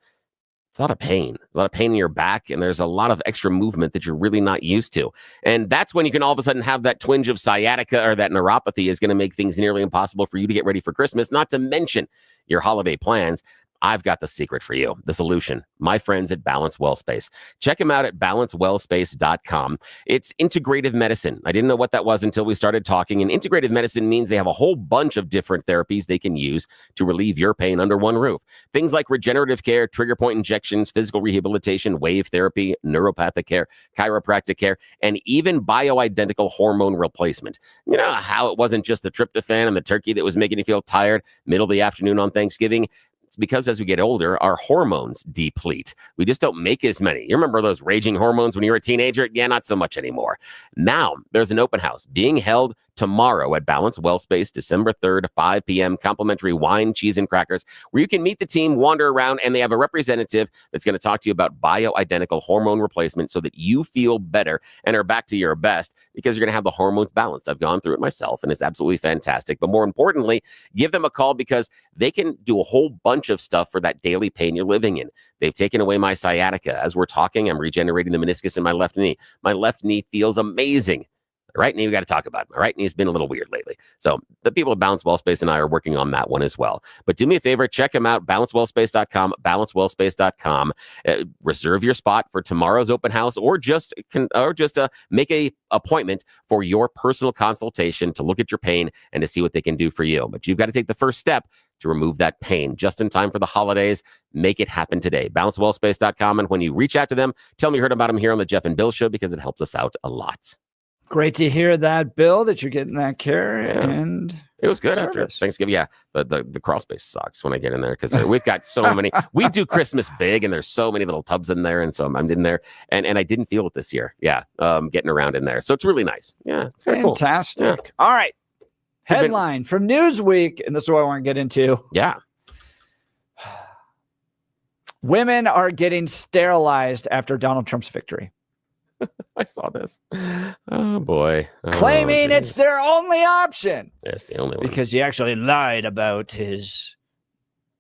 it's a lot of pain in your back. And there's a lot of extra movement that you're really not used to. And that's when you can all of a sudden have that twinge of sciatica or that neuropathy is going to make things nearly impossible for you to get ready for Christmas, not to mention your holiday plans. I've got the secret for you, the solution. My friends at Balance Wellspace. Check them out at balancewellspace.com. It's integrative medicine. I didn't know what that was until we started talking. And integrative medicine means they have a whole bunch of different therapies they can use to relieve your pain under one roof. Things like regenerative care, trigger point injections, physical rehabilitation, wave therapy, neuropathic care, chiropractic care, and even bioidentical hormone replacement. You know how it wasn't just the tryptophan and the turkey that was making you feel tired middle of the afternoon on Thanksgiving? It's because as we get older, our hormones deplete. We just don't make as many. You remember those raging hormones when you were a teenager? Yeah, not so much anymore. Now, there's an open house being held tomorrow at Balance Wellspace, December 3rd, 5 p.m., complimentary wine, cheese, and crackers, where you can meet the team, wander around, and they have a representative that's going to talk to you about bioidentical hormone replacement so that you feel better and are back to your best because you're going to have the hormones balanced. I've gone through it myself, and it's absolutely fantastic. But more importantly, give them a call because they can do a whole bunch of stuff for that daily pain you're living in. They've taken away my sciatica. As we're talking, I'm regenerating the meniscus in my left knee. My left knee feels amazing. Right knee, we got to talk about. My right knee has been a little weird lately. So the people at Balance Wellspace and I are working on that one as well. But do me a favor, check them out, balancewellspace.com, balancewellspace.com. Reserve your spot for tomorrow's open house or just make a appointment for your personal consultation to look at your pain and to see what they can do for you. But you've got to take the first step to remove that pain just in time for the holidays. Make it happen today. Balancewellspace.com. And when you reach out to them, tell them you heard about them here on the Jeff and Bill Show because it helps us out a lot. Great to hear that, Bill, that you're getting that care. Yeah. And it was good after Thanksgiving. Yeah, the crawl space sucks when I get in there because we've got so many. We do Christmas big, and there's so many little tubs in there, and so I'm in there, and I didn't feel it this year. Yeah, getting around in there, so it's really nice. Yeah, it's fantastic. Cool. Yeah. All right, headline from Newsweek, and this is what I want to get into. Yeah, women are getting sterilized after Donald Trump's victory. I saw this. Oh, boy. Claiming it's their only option. Yes, the only one. Because he actually lied about his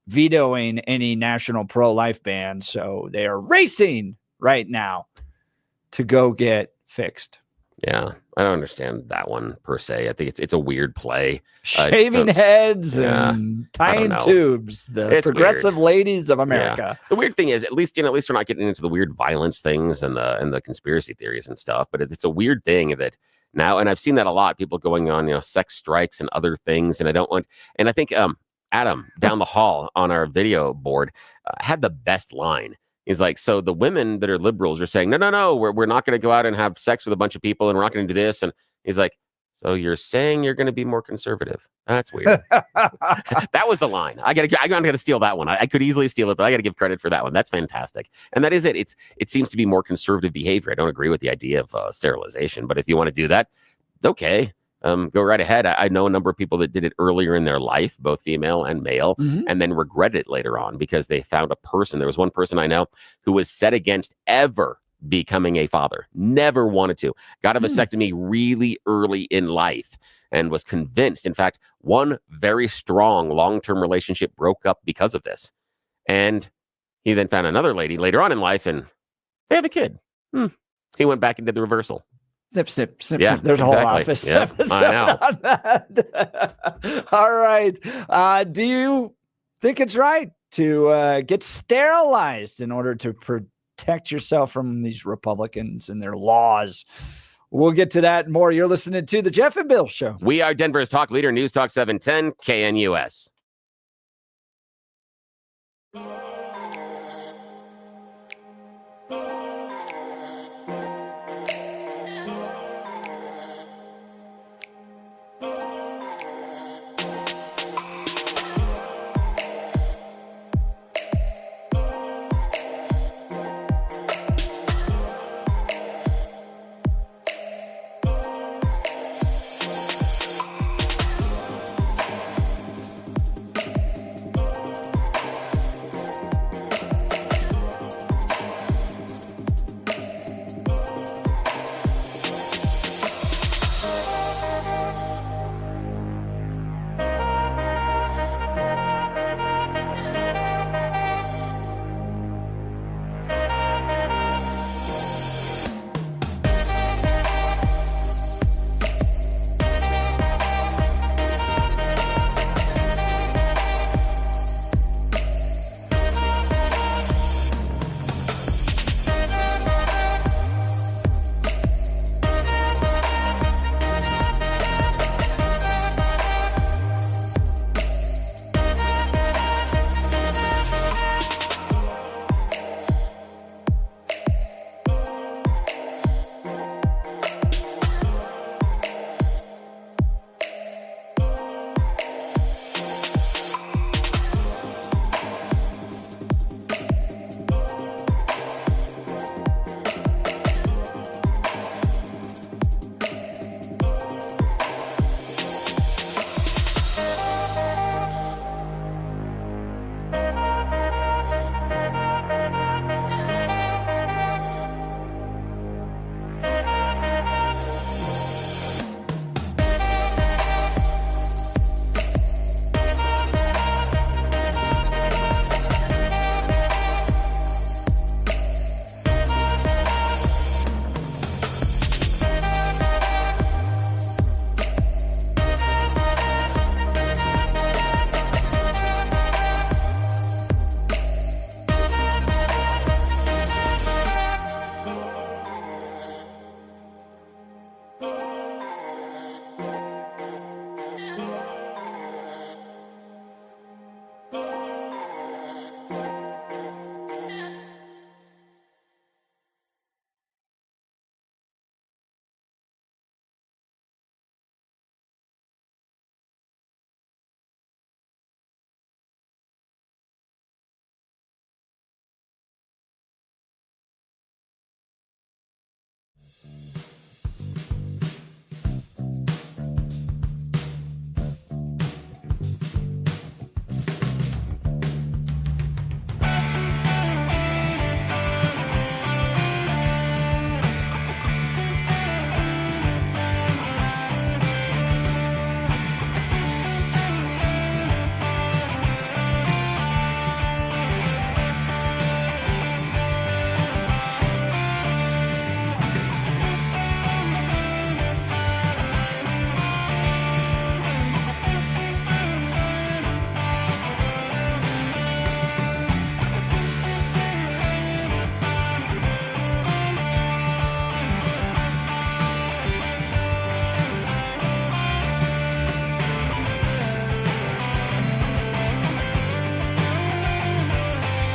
vetoing any national pro-life ban. So they are racing right now to go get fixed. Yeah, I don't understand that one per se. I think it's a weird play. Shaving heads and tying tubes. The progressive ladies of America. Yeah. The weird thing is, at least we're not getting into the weird violence things and the conspiracy theories and stuff. But it's a weird thing that now, and I've seen that a lot. People going on sex strikes and other things, and I think Adam down the hall on our video board had the best line. He's like, so the women that are liberals are saying, no, we're not going to go out and have sex with a bunch of people and we're not going to do this. And he's like, so you're saying you're going to be more conservative? That's weird. That was the line. I'm going to steal that one. I could easily steal it, but I got to give credit for that one. That's fantastic. And that is it. It seems to be more conservative behavior. I don't agree with the idea of sterilization, but if you want to do that, okay. Go right ahead. I know a number of people that did it earlier in their life, both female and male, and then regretted it later on because they found a person. There was one person I know who was set against ever becoming a father, never wanted to, got a vasectomy really early in life and was convinced. In fact, one very strong long-term relationship broke up because of this. And he then found another lady later on in life and they have a kid. He went back and did the reversal. Snip, snip, snip, snip. There's a whole office. Yeah, I know. On that. All right. Do you think it's right to get sterilized in order to protect yourself from these Republicans and their laws? We'll get to that and more. You're listening to the Jeff and Bill Show. We are Denver's talk leader, News Talk 710 KNUS.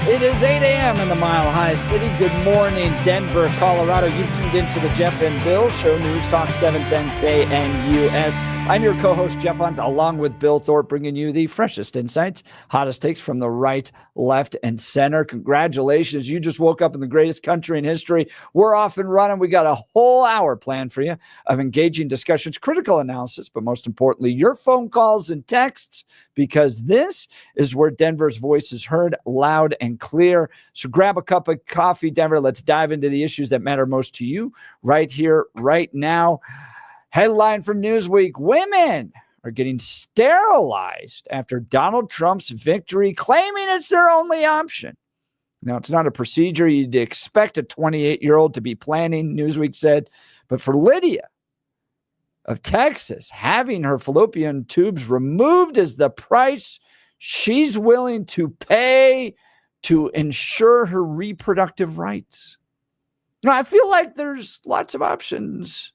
It is 8 a.m. in the Mile High City. Good morning, Denver, Colorado. You've tuned into the Jeff and Bill Show, News Talk 710 KNUS. I'm your co-host, Jeff Hunt, along with Bill Thorpe, bringing you the freshest insights, hottest takes from the right, left, and center. Congratulations. You just woke up in the greatest country in history. We're off and running. We got a whole hour planned for you of engaging discussions, critical analysis, but most importantly, your phone calls and texts, because this is where Denver's voice is heard loud and clear. So grab a cup of coffee, Denver. Let's dive into the issues that matter most to you right here, right now. Headline from Newsweek: women are getting sterilized after Donald Trump's victory, claiming it's their only option. Now, it's not a procedure you'd expect a 28-year-old to be planning, Newsweek said, but for Lydia of Texas, having her fallopian tubes removed is the price she's willing to pay to ensure her reproductive rights. Now, I feel like there's lots of options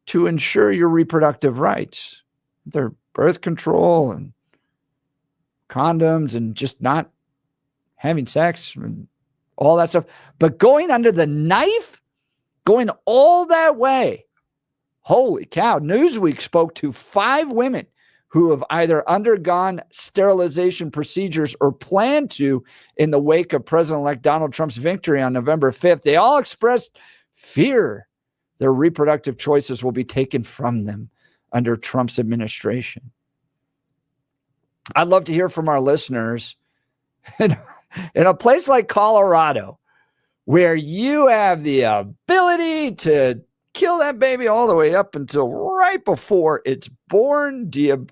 to ensure your reproductive rights. They're birth control and condoms and just not having sex and all that stuff. But going under the knife, going all that way, holy cow. Newsweek spoke to 5 women who have either undergone sterilization procedures or plan to in the wake of President-elect Donald Trump's victory on November 5th. They all expressed fear their reproductive choices will be taken from them under Trump's administration. I'd love to hear from our listeners. In a place like Colorado, where you have the ability to kill that baby all the way up until right before it's born, do you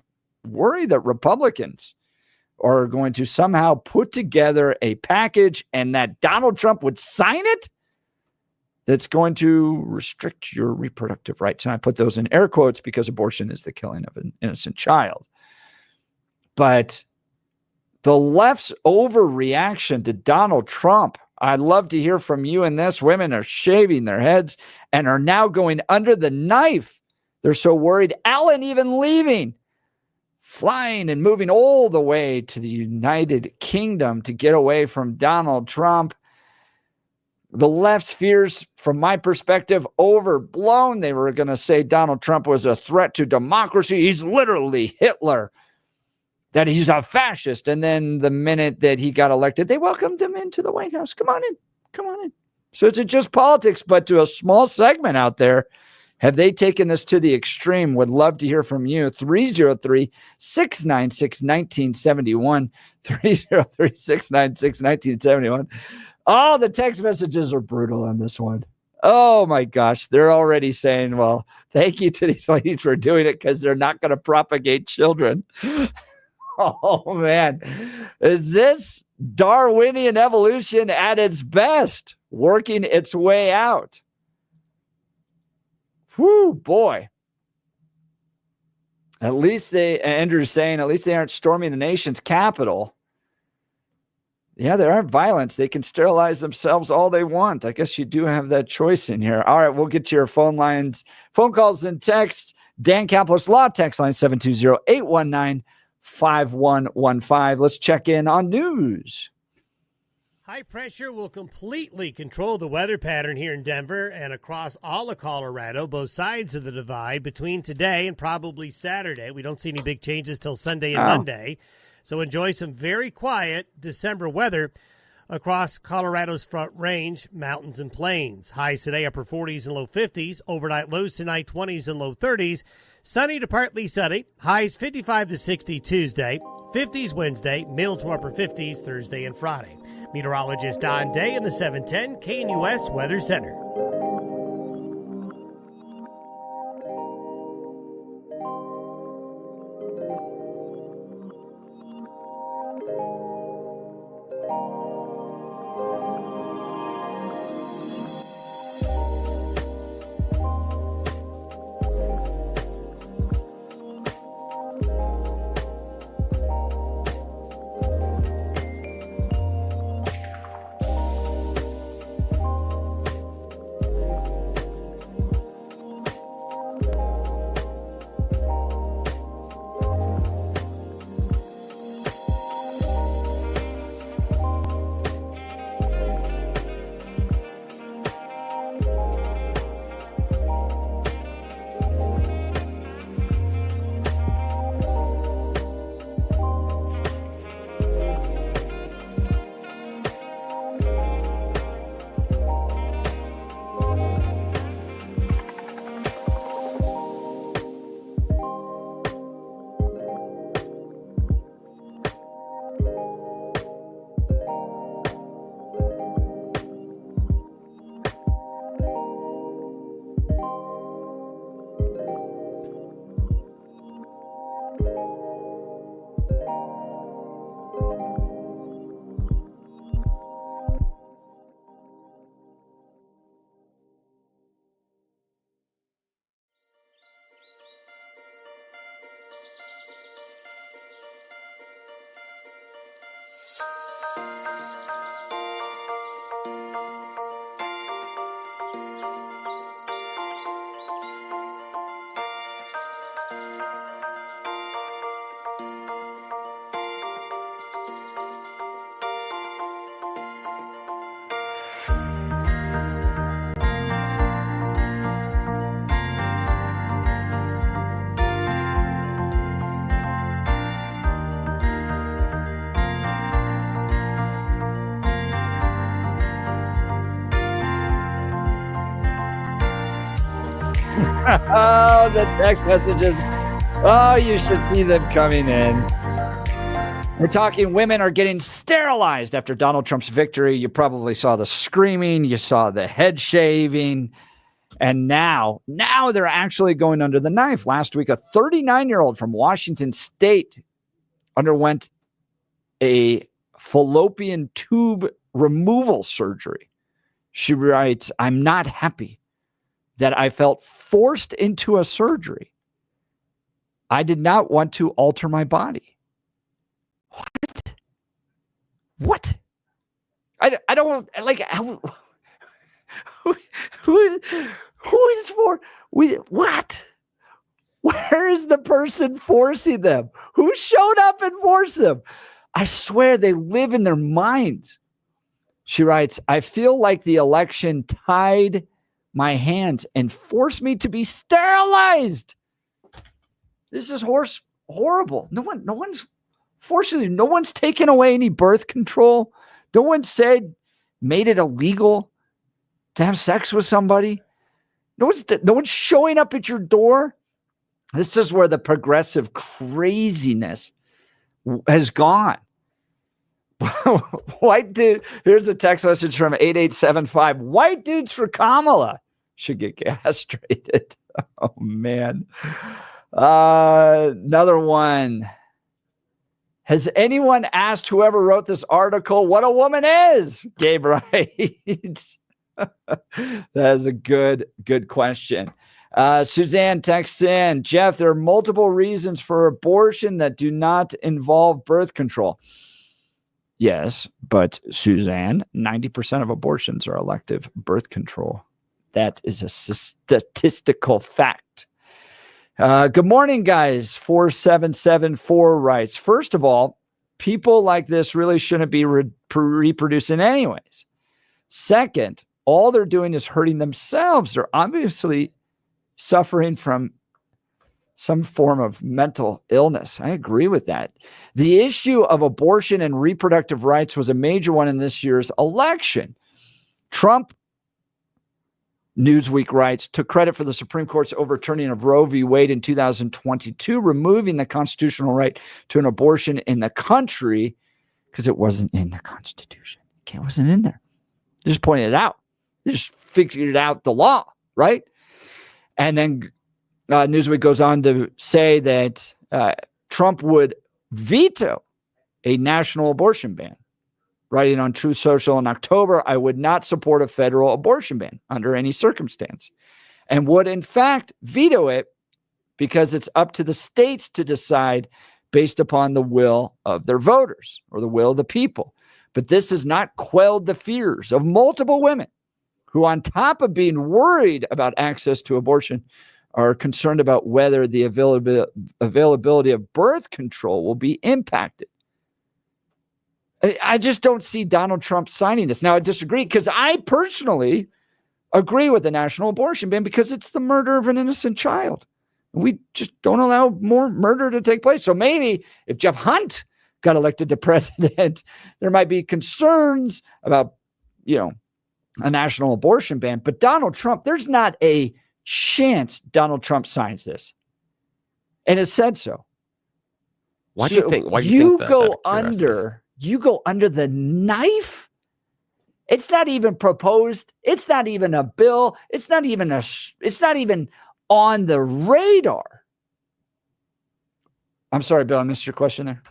worry that Republicans are going to somehow put together a package and that Donald Trump would sign it that's going to restrict your reproductive rights? And I put those in air quotes because abortion is the killing of an innocent child. But the left's overreaction to Donald Trump, I'd love to hear from you in this. Women are shaving their heads and are now going under the knife. They're so worried. Ellen even leaving, flying and moving all the way to the United Kingdom to get away from Donald Trump. The left's fears, from my perspective, overblown. They were going to say Donald Trump was a threat to democracy. He's literally Hitler, that he's a fascist. And then the minute that he got elected, they welcomed him into the White House. Come on in. Come on in. So it's just politics, but to a small segment out there, have they taken this to the extreme? Would love to hear from you. 303-696-1971. 303-696-1971. Oh, the text messages are brutal on this one. Oh, my gosh. They're already saying, well, thank you to these ladies for doing it because they're not going to propagate children. Oh, man. Is this Darwinian evolution at its best, working its way out? Whew, boy. At least Andrew's saying, at least they aren't storming the nation's capital. Yeah, there aren't violence. They can sterilize themselves all they want. I guess you do have that choice in here. All right, we'll get to your phone lines, phone calls and texts. Dan Kapler's Law text line 720-819-5115. Let's check in on news. High pressure will completely control the weather pattern here in Denver and across all of Colorado, both sides of the divide between today and probably Saturday. We don't see any big changes till Sunday and Monday. So enjoy some very quiet December weather across Colorado's Front Range, mountains and plains. Highs today upper 40s and low 50s. Overnight lows tonight 20s and low 30s. Sunny to partly sunny. Highs 55 to 60 Tuesday. 50s Wednesday. Middle to upper 50s Thursday and Friday. Meteorologist Don Day in the 710 KNUS Weather Center. Oh, the text messages. Oh, you should see them coming in. We're talking women are getting sterilized after Donald Trump's victory. You probably saw the screaming. You saw the head shaving. And now they're actually going under the knife. Last week, a 39-year-old from Washington State underwent a fallopian tube removal surgery. She writes, "I'm not happy that I felt forced into a surgery. I did not want to alter my body." What? I don't like how, who is for what? Where is the person forcing them? Who showed up and forced them? I swear they live in their minds. She writes, "I feel like the election tied my hands and forced me to be sterilized. This is horrible. No one's forcing you. No one's taken away any birth control. No one made it illegal to have sex with somebody. No one's showing up at your door. This is where the progressive craziness has gone." White dude, here's a text message from 8875. "White dudes for Kamala should get castrated." Oh, man. Another one. "Has anyone asked whoever wrote this article what a woman is?" Gabe writes. That is a good question. Suzanne texts in, "Jeff, there are multiple reasons for abortion that do not involve birth control." Yes, but Suzanne, 90% of abortions are elective birth control. That is a statistical fact. Good morning, guys. 4774 writes, "First of all, people like this really shouldn't be reproducing anyways. Second, all they're doing is hurting themselves. They're obviously suffering from some form of mental illness." I agree with that. "The issue of abortion and reproductive rights was a major one in this year's election. Trump," Newsweek writes, "took credit for the Supreme Court's overturning of Roe v. Wade in 2022, removing the constitutional right to an abortion in the country because it wasn't in the Constitution. It wasn't in there. They just pointed it out. They just figured out the law, right?" And then Newsweek goes on to say that Trump would veto a national abortion ban. Writing on Truth Social in October, "I would not support a federal abortion ban under any circumstance, and would in fact veto it because it's up to the states to decide based upon the will of their voters or the will of the people. But this has not quelled the fears of multiple women who, on top of being worried about access to abortion, are concerned about whether the availability of birth control will be impacted." I just don't see Donald Trump signing this. Now, I disagree because I personally agree with the national abortion ban because it's the murder of an innocent child. We just don't allow more murder to take place. So maybe if Jeff Hunt got elected to president, there might be concerns about, a national abortion ban. But Donald Trump, there's not a chance Donald Trump signs this, and it said so. Why do you think? Why do you think that? You go under the knife. It's not even proposed. It's not even a bill. It's not even on the radar. I'm sorry, Bill. I missed your question there.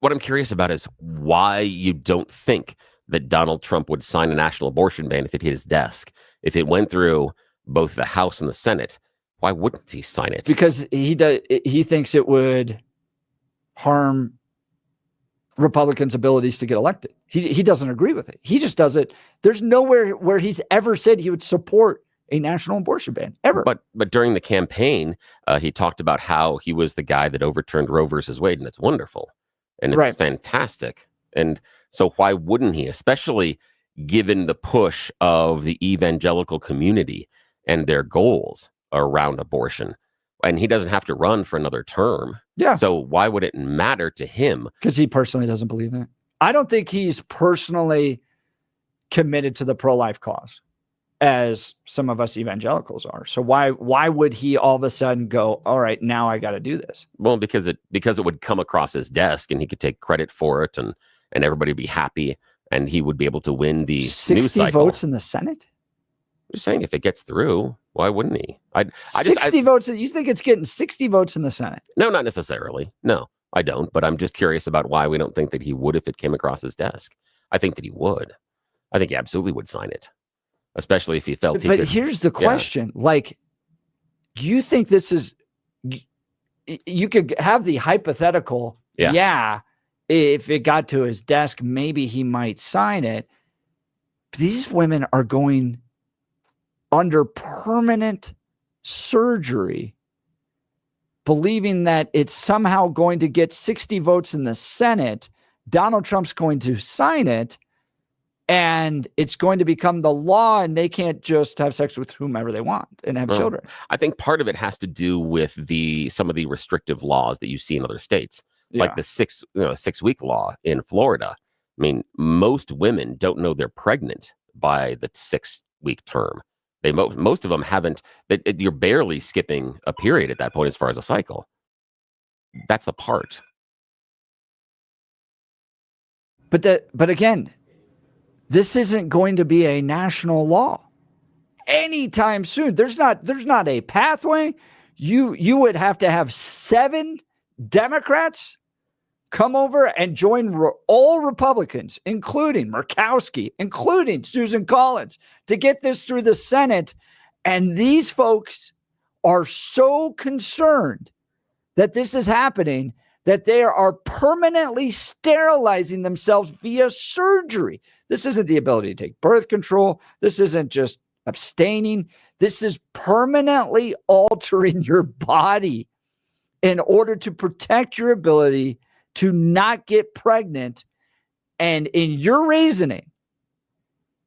What I'm curious about is why you don't think that Donald Trump would sign a national abortion ban if it hit his desk. If it went through both the House and the Senate, why wouldn't he sign it? Because he thinks it would harm Republicans' abilities to get elected. He doesn't agree with it. He just does it. There's nowhere where he's ever said he would support a national abortion ban, ever. But during the campaign, he talked about how he was the guy that overturned Roe versus Wade, and it's wonderful. And it's fantastic. And so why wouldn't he, especially given the push of the evangelical community and their goals around abortion? And he doesn't have to run for another term. Yeah. So why would it matter to him? Because he personally doesn't believe in it. I don't think he's personally committed to the pro-life cause. as some of us evangelicals are. So why would he all of a sudden go, all right, now I got to do this? Well, because it would come across his desk and he could take credit for it, and everybody would be happy, and he would be able to win the 60 news cycle. votes in the Senate? I'm just saying, if it gets through, why wouldn't he? 60 votes. You think it's getting 60 votes in the Senate? No, not necessarily. No, I don't. But I'm just curious about why we don't think that he would if it came across his desk. I think that he would. I think he absolutely would sign it, especially if he felt he could. But here's the question. Like, you think this is, you could have the hypothetical, if it got to his desk, maybe he might sign it. But these women are going under permanent surgery, believing that it's somehow going to get 60 votes in the Senate. Donald Trump's going to sign it, and it's going to become the law, and they can't just have sex with whomever they want and have children. I think part of it has to do with some of the restrictive laws that you see in other states, like the 6-week law in Florida. I mean, most women don't know they're pregnant by the 6-week term. Most of them haven't. You're barely skipping a period at that point as far as a cycle. That's the part. But again, this isn't going to be a national law anytime soon. There's not a pathway. You would have to have 7 Democrats come over and join all Republicans, including Murkowski, including Susan Collins, to get this through the Senate. And these folks are so concerned that this is happening that they are permanently sterilizing themselves via surgery. This isn't the ability to take birth control. This isn't just abstaining. This is permanently altering your body in order to protect your ability to not get pregnant. And in your reasoning,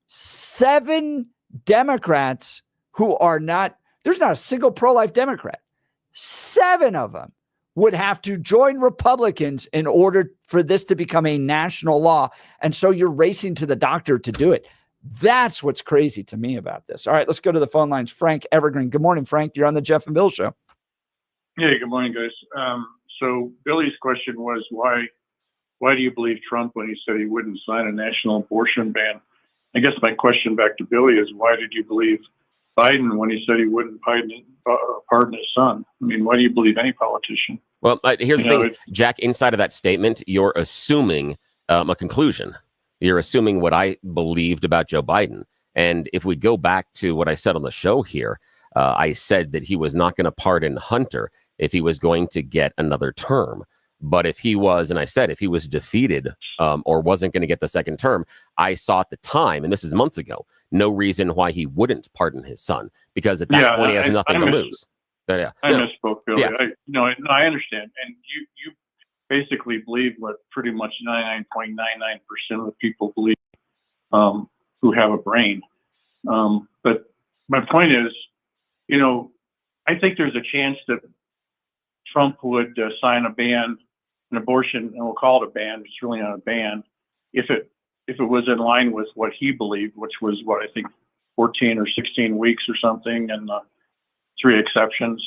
7 Democrats who are not, there's not a single pro-life Democrat. 7 of them would have to join Republicans in order for this to become a national law. And so you're racing to the doctor to do it. That's what's crazy to me about this. All right, let's go to the phone lines. Frank Evergreen. Good morning, Frank. You're on the Jeff and Bill Show. Yeah, good morning, guys. So Billy's question was, why do you believe Trump when he said he wouldn't sign a national abortion ban? I guess my question back to Billy is, why did you believe Biden when he said he wouldn't pardon his son? I mean, why do you believe any politician? Well, here's the thing, Jack, inside of that statement, you're assuming a conclusion. You're assuming what I believed about Joe Biden. And if we go back to what I said on the show here, I said that he was not going to pardon Hunter if he was going to get another term. But if he was, and I said, if he was defeated or wasn't going to get the second term, I saw at the time, and this is months ago, no reason why he wouldn't pardon his son, because at that point he has nothing to lose. I misspoke, Billy. Yeah. I understand. And you basically believe what pretty much 99.99% of the people believe who have a brain. But my point is, I think there's a chance that Trump would sign an abortion, and we'll call it a ban. It's really not a ban. If it was in line with what he believed, which was what I think 14 or 16 weeks or something, and 3 exceptions.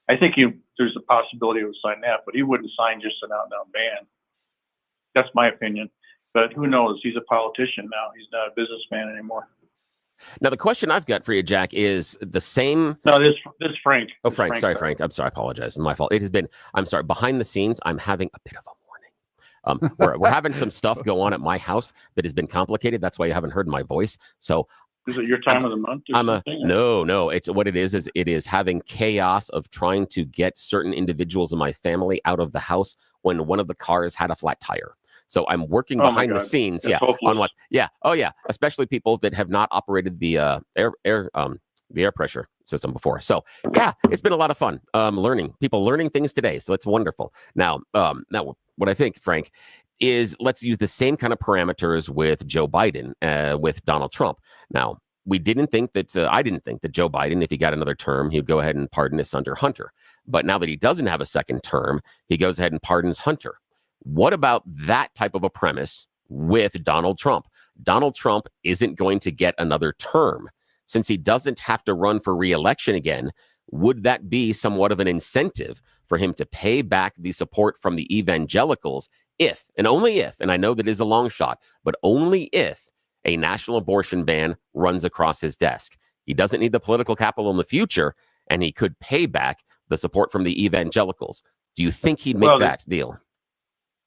I think there's a possibility he would sign that, but he wouldn't sign just an out-and-out ban. That's my opinion. But who knows? He's a politician now. He's not a businessman anymore. Now, the question I've got for you, Jack, is the same. No, this is Frank. Oh, Frank. Sorry, Frank. I'm sorry. I apologize. It's my fault. It has been, I'm sorry. Behind the scenes, I'm having a bit of a morning. We're having some stuff go on at my house that has been complicated. That's why you haven't heard my voice. So, is it your time of the month? No. It's what it is it is having chaos of trying to get certain individuals in my family out of the house when one of the cars had a flat tire. So I'm working behind the scenes, on what, especially people that have not operated the air pressure system before. So it's been a lot of fun learning things today. So it's wonderful. Now what I think, Frank, is let's use the same kind of parameters with Joe Biden, with Donald Trump. Now, I didn't think that Joe Biden, if he got another term, he'd go ahead and pardon his son Hunter. But now that he doesn't have a second term, he goes ahead and pardons Hunter. What about that type of a premise with Donald Trump? Donald Trump isn't going to get another term. since he doesn't have to run for re-election again, would that be somewhat of an incentive for him to pay back the support from the evangelicals if, and only if, and I know that is a long shot, but only if a national abortion ban runs across his desk? He doesn't need the political capital in the future, and he could pay back the support from the evangelicals. Do you think he'd make that deal?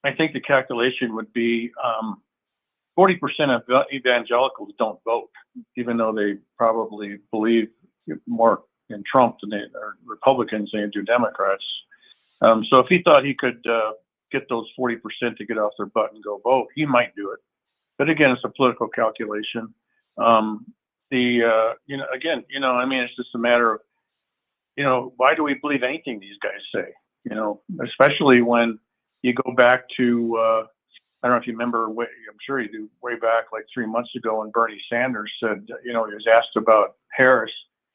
I think the calculation would be 40% of evangelicals don't vote, even though they probably believe more in Trump than they are Republicans than they do Democrats. So if he thought he could get those 40% to get off their butt and go vote, he might do it. But again, it's a political calculation. It's just a matter of, why do we believe anything these guys say? Especially when you go back to, I don't know if you remember, I'm sure you do, way back like 3 months ago when Bernie Sanders said, he was asked about Harris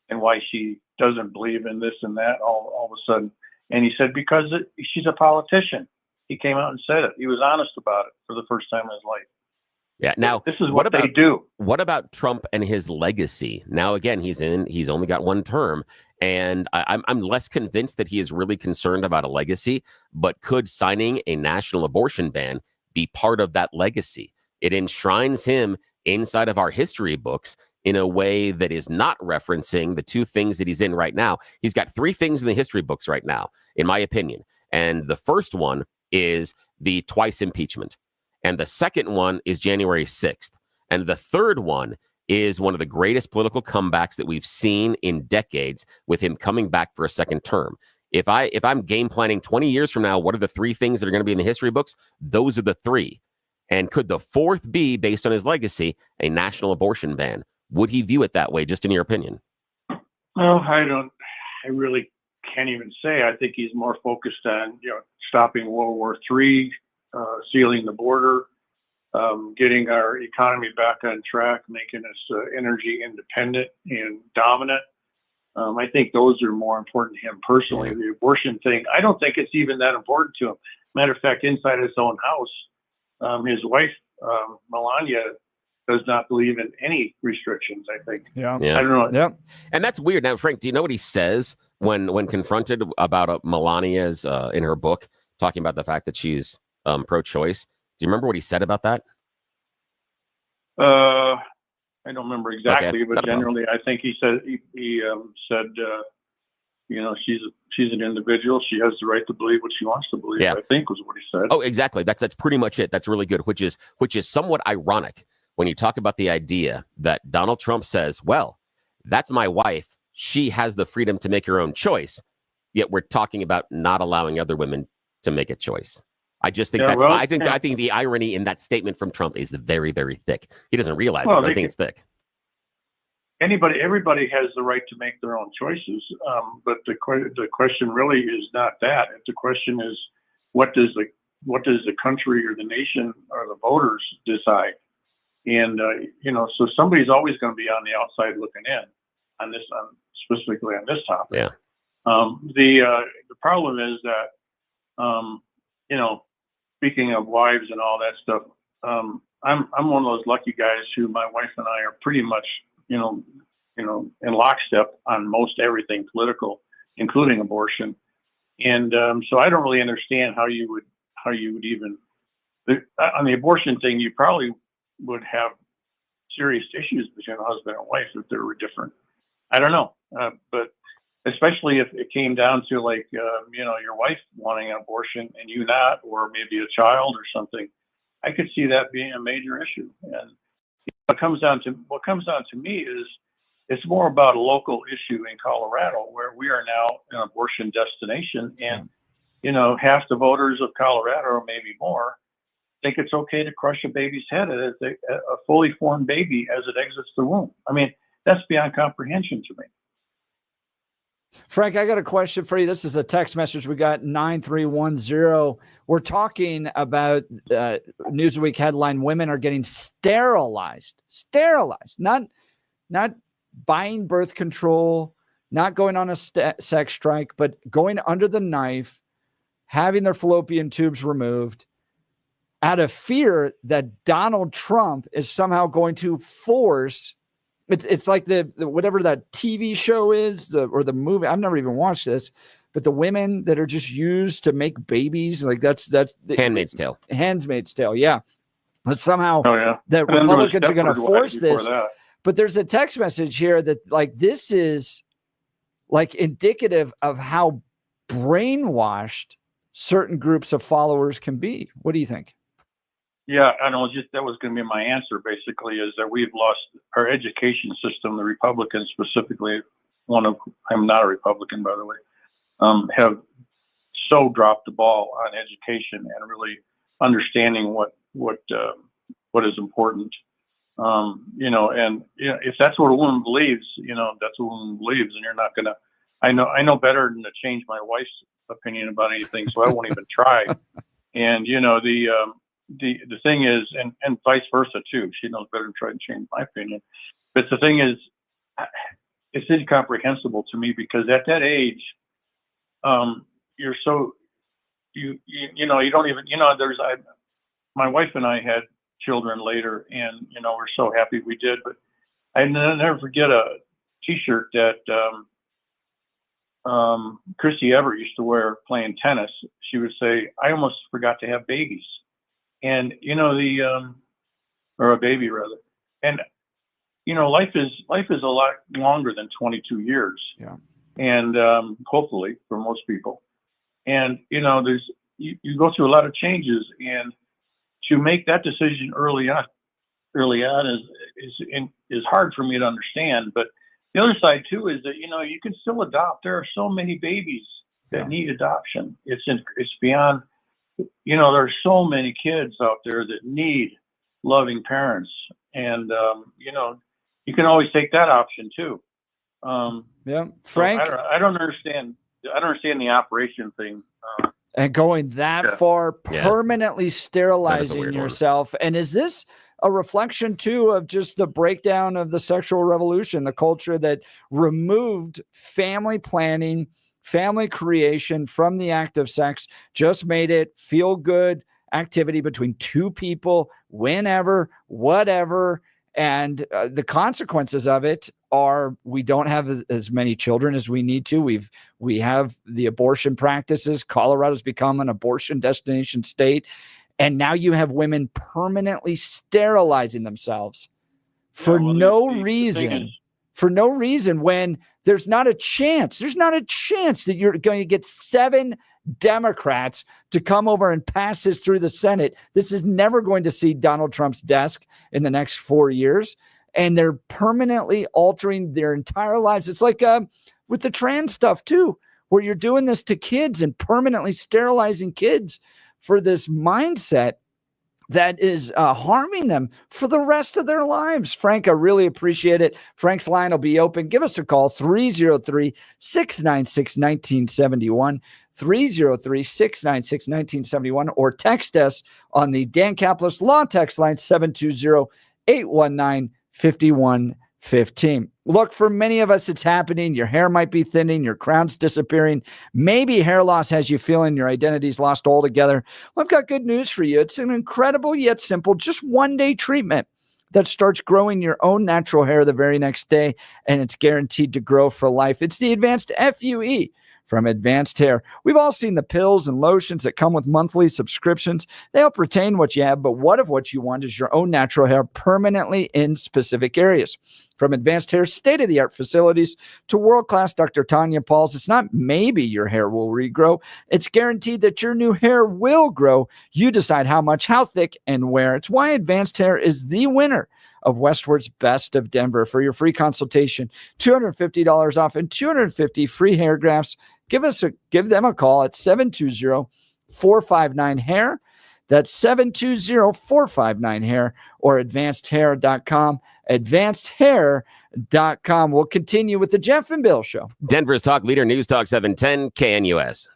and why she doesn't believe in this and that all of a sudden. And he said, because she's a politician. He came out and said it. He was honest about it for the first time in his life. Yeah. Now, this is what they do. What about Trump and his legacy? Now, again, he's only got one term, and I'm less convinced that he is really concerned about a legacy. But could signing a national abortion ban be part of that legacy? It enshrines him inside of our history books in a way that is not referencing the two things that he's in right now. He's got three things in the history books right now, in my opinion. And the first one is the twice impeachment. And the second one is January 6th. And the third one is one of the greatest political comebacks that we've seen in decades, with him coming back for a second term. If I'm game planning 20 years from now, what are the three things that are going to be in the history books? Those are the three. And could the fourth be, based on his legacy, a national abortion ban? Would he view it that way, just in your opinion? Well, I really can't even say. I think he's more focused on, stopping World War III, sealing the border, getting our economy back on track, making us energy independent and dominant. I think those are more important to him personally. The abortion thing, I don't think it's even that important to him. Matter of fact, inside his own house, his wife, Melania, does not believe in any restrictions, I think. Yeah. I don't know. Yeah. And that's weird. Now, Frank, do you know what he says when confronted about Melania's in her book, talking about the fact that she's pro-choice? Do you remember what he said about that? I don't remember exactly, Okay, but generally, I think he said she's an individual. She has the right to believe what she wants to believe. Yeah. I think was what he said. Oh, exactly. That's pretty much it. That's really good. Which is somewhat ironic when you talk about the idea that Donald Trump says, "Well, that's my wife. She has the freedom to make her own choice." Yet we're talking about not allowing other women to make a choice. I just think I think the irony in that statement from Trump is very, very thick. He doesn't realize it, but I think it's thick. Everybody has the right to make their own choices, but the question really is not that. The question is, what does the country or the nation or the voters decide? And so somebody's always going to be on the outside looking in on this, specifically on this topic. Yeah. The problem is that speaking of wives and all that stuff, I'm one of those lucky guys who my wife and I are pretty much in lockstep on most everything political, including abortion. And so I don't really understand how you would even on the abortion thing. You probably would have serious issues between a husband and wife if they were different. I don't know, but especially if it came down to your wife wanting an abortion and you not, or maybe a child or something, I could see that being a major issue. And what comes down to me is it's more about a local issue in Colorado, where we are now an abortion destination, and half the voters of Colorado, or maybe more, think it's okay to crush a baby's head as a fully formed baby as it exits the womb. I mean, that's beyond comprehension to me. Frank, I got a question for you. This is a text message we got, 9310. We're talking about Newsweek headline, women are getting sterilized, not buying birth control, not going on a sex strike, but going under the knife, having their fallopian tubes removed out of fear that Donald Trump is somehow going to force It's like the whatever that TV show is, or the movie. I've never even watched this, but the women that are just used to make babies, like that's Handmaid's Tale. Handmaid's Tale, yeah. But somehow the And then there was Republicans are going to Stepford force before this. that. But there's a text message here that like this is like indicative of how brainwashed certain groups of followers can be. What do you think? Yeah, I know. That was going to be my answer. Basically, is that we've lost our education system. The Republicans, specifically, I'm not a Republican, by the way, have so dropped the ball on education and really understanding what is important. If that's what a woman believes, that's what a woman believes, and you're not gonna. I know better than to change my wife's opinion about anything, so I won't even try. And the thing is, and vice versa too. She knows better than try to change my opinion. But the thing is, it's incomprehensible to me because at that age, you're so you don't even my wife and I had children later, and we're so happy we did. But I never forget a T-shirt that Chrissy Everett used to wear playing tennis. She would say, "I almost forgot to have babies." And or a baby rather, and life is a lot longer than 22 years. Yeah. And hopefully for most people, and you go through a lot of changes, and to make that decision early on is hard for me to understand. But the other side too is that you can still adopt. There are so many babies that need adoption. It's beyond. There are so many kids out there that need loving parents, and you can always take that option too. Frank, so I don't understand. I don't understand the operation thing. And going that far, permanently sterilizing yourself. And is this a reflection too of just the breakdown of the sexual revolution, the culture that removed family planning, family creation from the act of sex, just made it feel good activity between two people, whenever, whatever. And the consequences of it are we don't have as many children as we need to. We have the abortion practices. Colorado's become an abortion destination state. And now you have women permanently sterilizing themselves for no reason. For no reason, when there's not a chance that you're going to get 7 Democrats to come over and pass this through the Senate. This is never going to see Donald Trump's desk in the next 4 years. And they're permanently altering their entire lives. It's like with the trans stuff too, where you're doing this to kids and permanently sterilizing kids for this mindset that is harming them for the rest of their lives. Frank, I really appreciate it. Frank's line will be open. Give us a call, 303-696-1971, 303-696-1971, or text us on the Dan Caplis Law text line, 720-819-5115. Look, for many of us, it's happening. Your hair might be thinning, your crown's disappearing. Maybe hair loss has you feeling your identity's lost altogether. Well, I've got good news for you. It's an incredible yet simple, just one-day treatment that starts growing your own natural hair the very next day, and it's guaranteed to grow for life. It's the Advanced FUE from Advanced Hair. We've all seen the pills and lotions that come with monthly subscriptions. They help retain what you have, but what if what you want is your own natural hair permanently in specific areas? From Advanced Hair's state-of-the-art facilities to world-class Dr. Tanya Pauls, it's not maybe your hair will regrow. It's guaranteed that your new hair will grow. You decide how much, how thick, and where. It's why Advanced Hair is the winner of Westward's Best of Denver. For your free consultation, $250 off and 250 free hair grafts. Give them a call at 720-459-HAIR. That's 720-459-HAIR or advancedhair.com. Advancedhair.com. We'll continue with the Jeff and Bill Show. Denver's talk leader, News Talk 710 KNUS.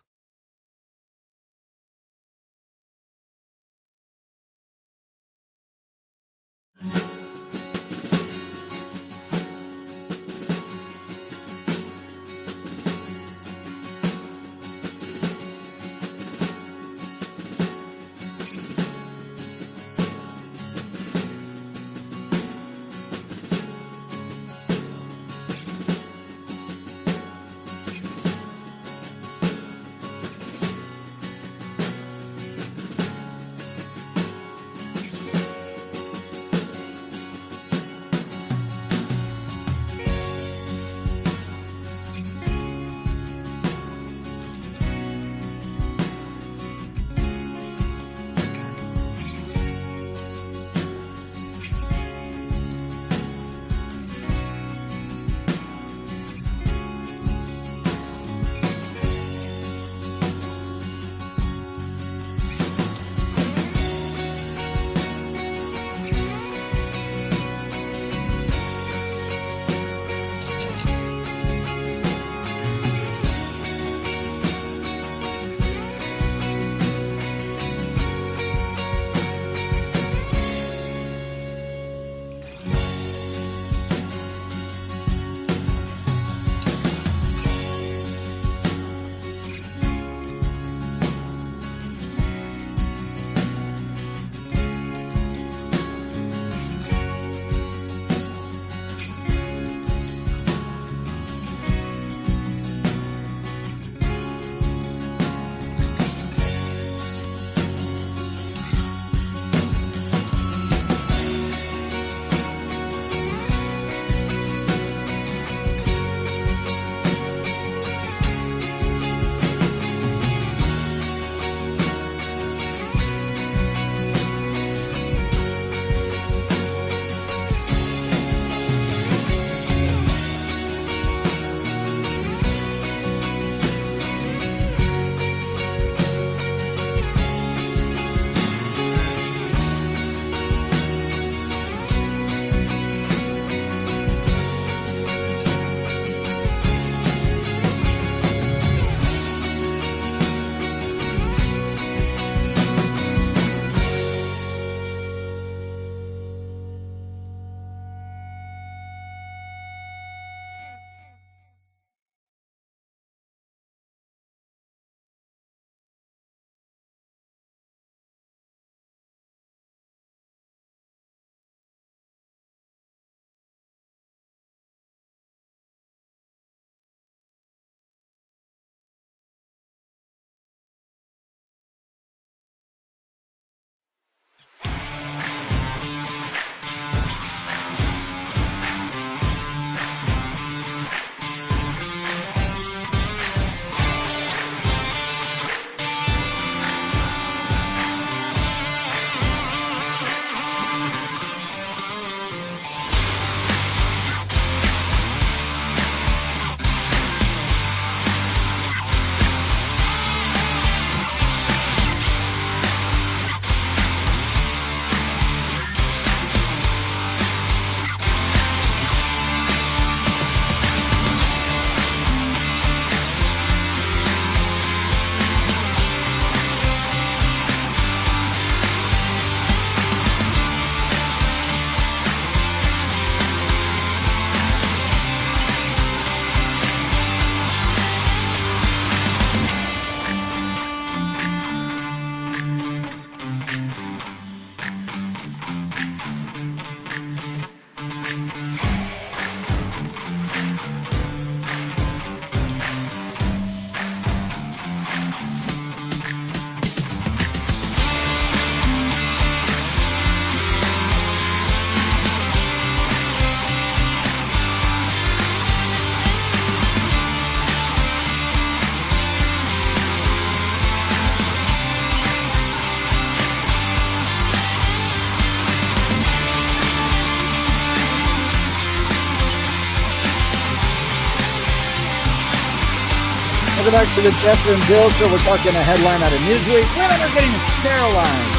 Welcome back to the Jeff and Bill Show. We're talking a headline out of Newsweek. Women are getting sterilized.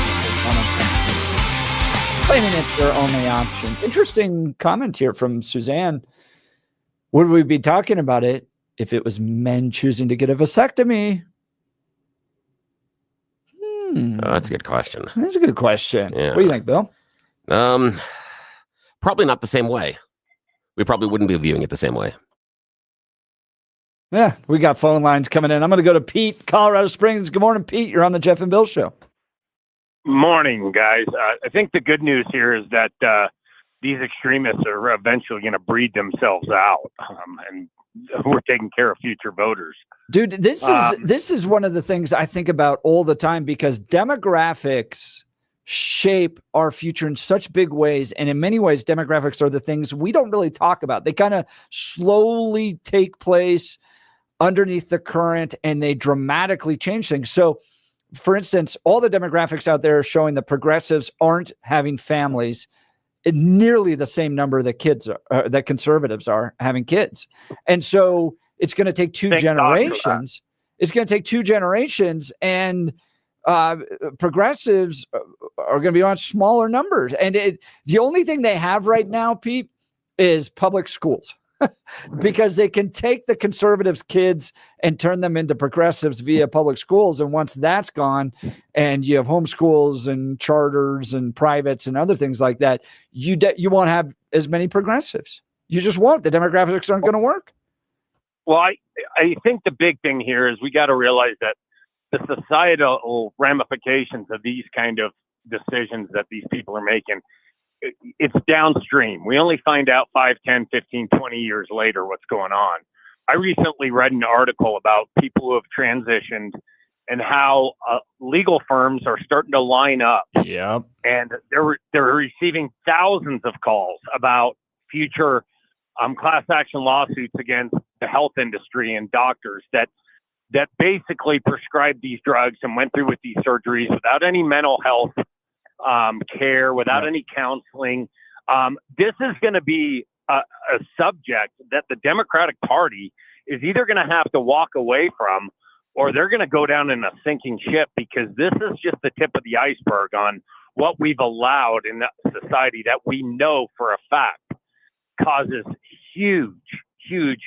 Claiming it's their only option. Interesting comment here from Suzanne. Would we be talking about it if it was men choosing to get a vasectomy? Oh, that's a good question. That's a good question. Yeah. What do you think, Bill? Probably not the same way. We probably wouldn't be viewing it the same way. Yeah, we got phone lines coming in. I'm going to go to Pete, Colorado Springs. Good morning, Pete. You're on the Jeff and Bill Show. Morning, guys. I think the good news here is that these extremists are eventually going to breed themselves out, and we're taking care of future voters. Dude, this is one of the things I think about all the time, because demographics shape our future in such big ways. And in many ways, demographics are the things we don't really talk about. They kind of slowly take place underneath the current, and they dramatically change things. So, for instance, all the demographics out there are showing the progressives aren't having families in nearly the same number that that conservatives are having kids. And so it's going to take two generations. It's going to take 2 generations, and progressives are going to be on smaller numbers. And the only thing they have right now, Pete, is public schools. Because they can take the conservatives' kids and turn them into progressives via public schools. And once that's gone, and you have homeschools and charters and privates and other things like that, you won't have as many progressives. You just won't. The demographics aren't going to work. Well, I think the big thing here is we got to realize that the societal ramifications of these kind of decisions that these people are making, it's downstream. We only find out 5, 10, 15, 20 years later what's going on. I recently read an article about people who have transitioned and how legal firms are starting to line up. Yep. And they're receiving thousands of calls about future class action lawsuits against the health industry and doctors that basically prescribed these drugs and went through with these surgeries without any mental health care, without any counseling. This is going to be a subject that the Democratic Party is either going to have to walk away from, or they're going to go down in a sinking ship, because this is just the tip of the iceberg on what we've allowed in society that we know for a fact causes huge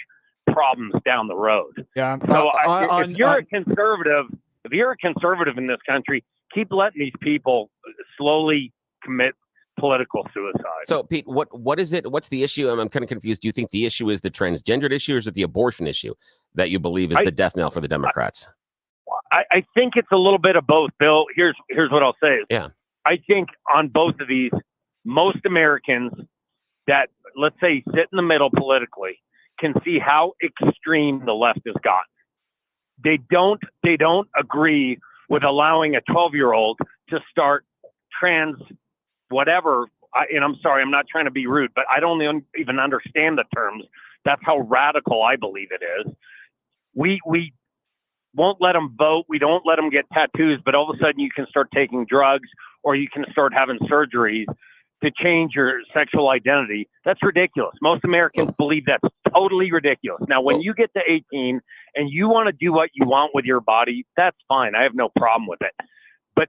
problems down the road. Yeah. So if you're a conservative in this country, keep letting these people slowly commit political suicide. So, Pete, what is it? What's the issue? I'm kind of confused. Do you think the issue is the transgendered issue, or is it the abortion issue that you believe is the death knell for the Democrats? I think it's a little bit of both, Bill. Here's what I'll say. Yeah. I think on both of these, most Americans that, let's say, sit in the middle politically can see how extreme the left has gotten. They don't agree with allowing a 12-year-old to start trans whatever. And I'm sorry, I'm not trying to be rude, but I don't even understand the terms. That's how radical I believe it is. We won't let them vote. We don't let them get tattoos, but all of a sudden you can start taking drugs, or you can start having surgeries to change your sexual identity. That's ridiculous. Most Americans believe that's totally ridiculous. Now, when you get to 18 and you want to do what you want with your body, that's fine. I have no problem with it. But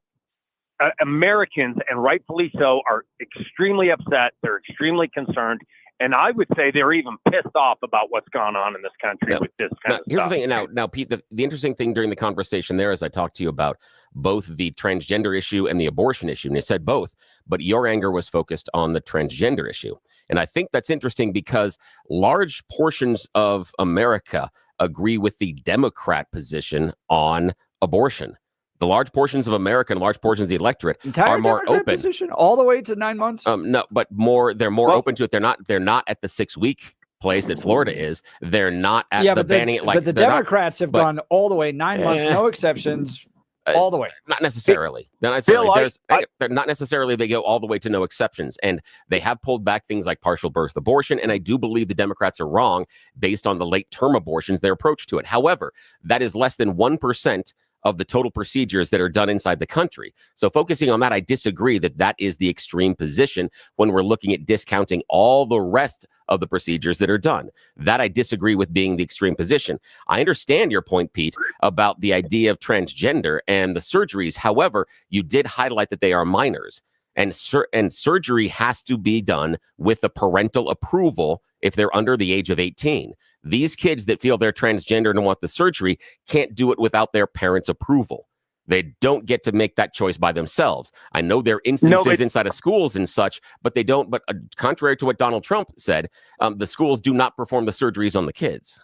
Americans, and rightfully so, are extremely upset. They're extremely concerned. And I would say they're even pissed off about what's gone on in this country with this kind of here's stuff. the thing. Now, Pete, the interesting thing during the conversation there is I talked to you about both the transgender issue and the abortion issue, and you said both, but your anger was focused on the transgender issue. And I think that's interesting because large portions of America agree with the Democrat position on abortion. The large portions of America and large portions of the electorate are more Democrat open. position all the way to 9 months. No, but they're more open to it. They're not at the 6-week place that Florida is. They're not at the banning. But the Democrats have gone all the way 9 months, no exceptions, all the way. Not necessarily. Not necessarily. They're not necessarily. They go all the way to no exceptions, and they have pulled back things like partial birth abortion. And I do believe the Democrats are wrong based on the late term abortions, their approach to it. However, that is less than 1% of the total procedures that are done inside the country. So focusing on that, I disagree that that is the extreme position when we're looking at discounting all the rest of the procedures that are done. That I disagree with being the extreme position. I understand your point, Pete, about the idea of transgender and the surgeries. However, you did highlight that they are minors. And surgery has to be done with the parental approval if they're under the age of 18. These kids that feel they're transgender and want the surgery can't do it without their parents' approval. They don't get to make that choice by themselves. I know there are instances inside of schools and such, but they don't. But contrary to what Donald Trump said, the schools do not perform the surgeries on the kids.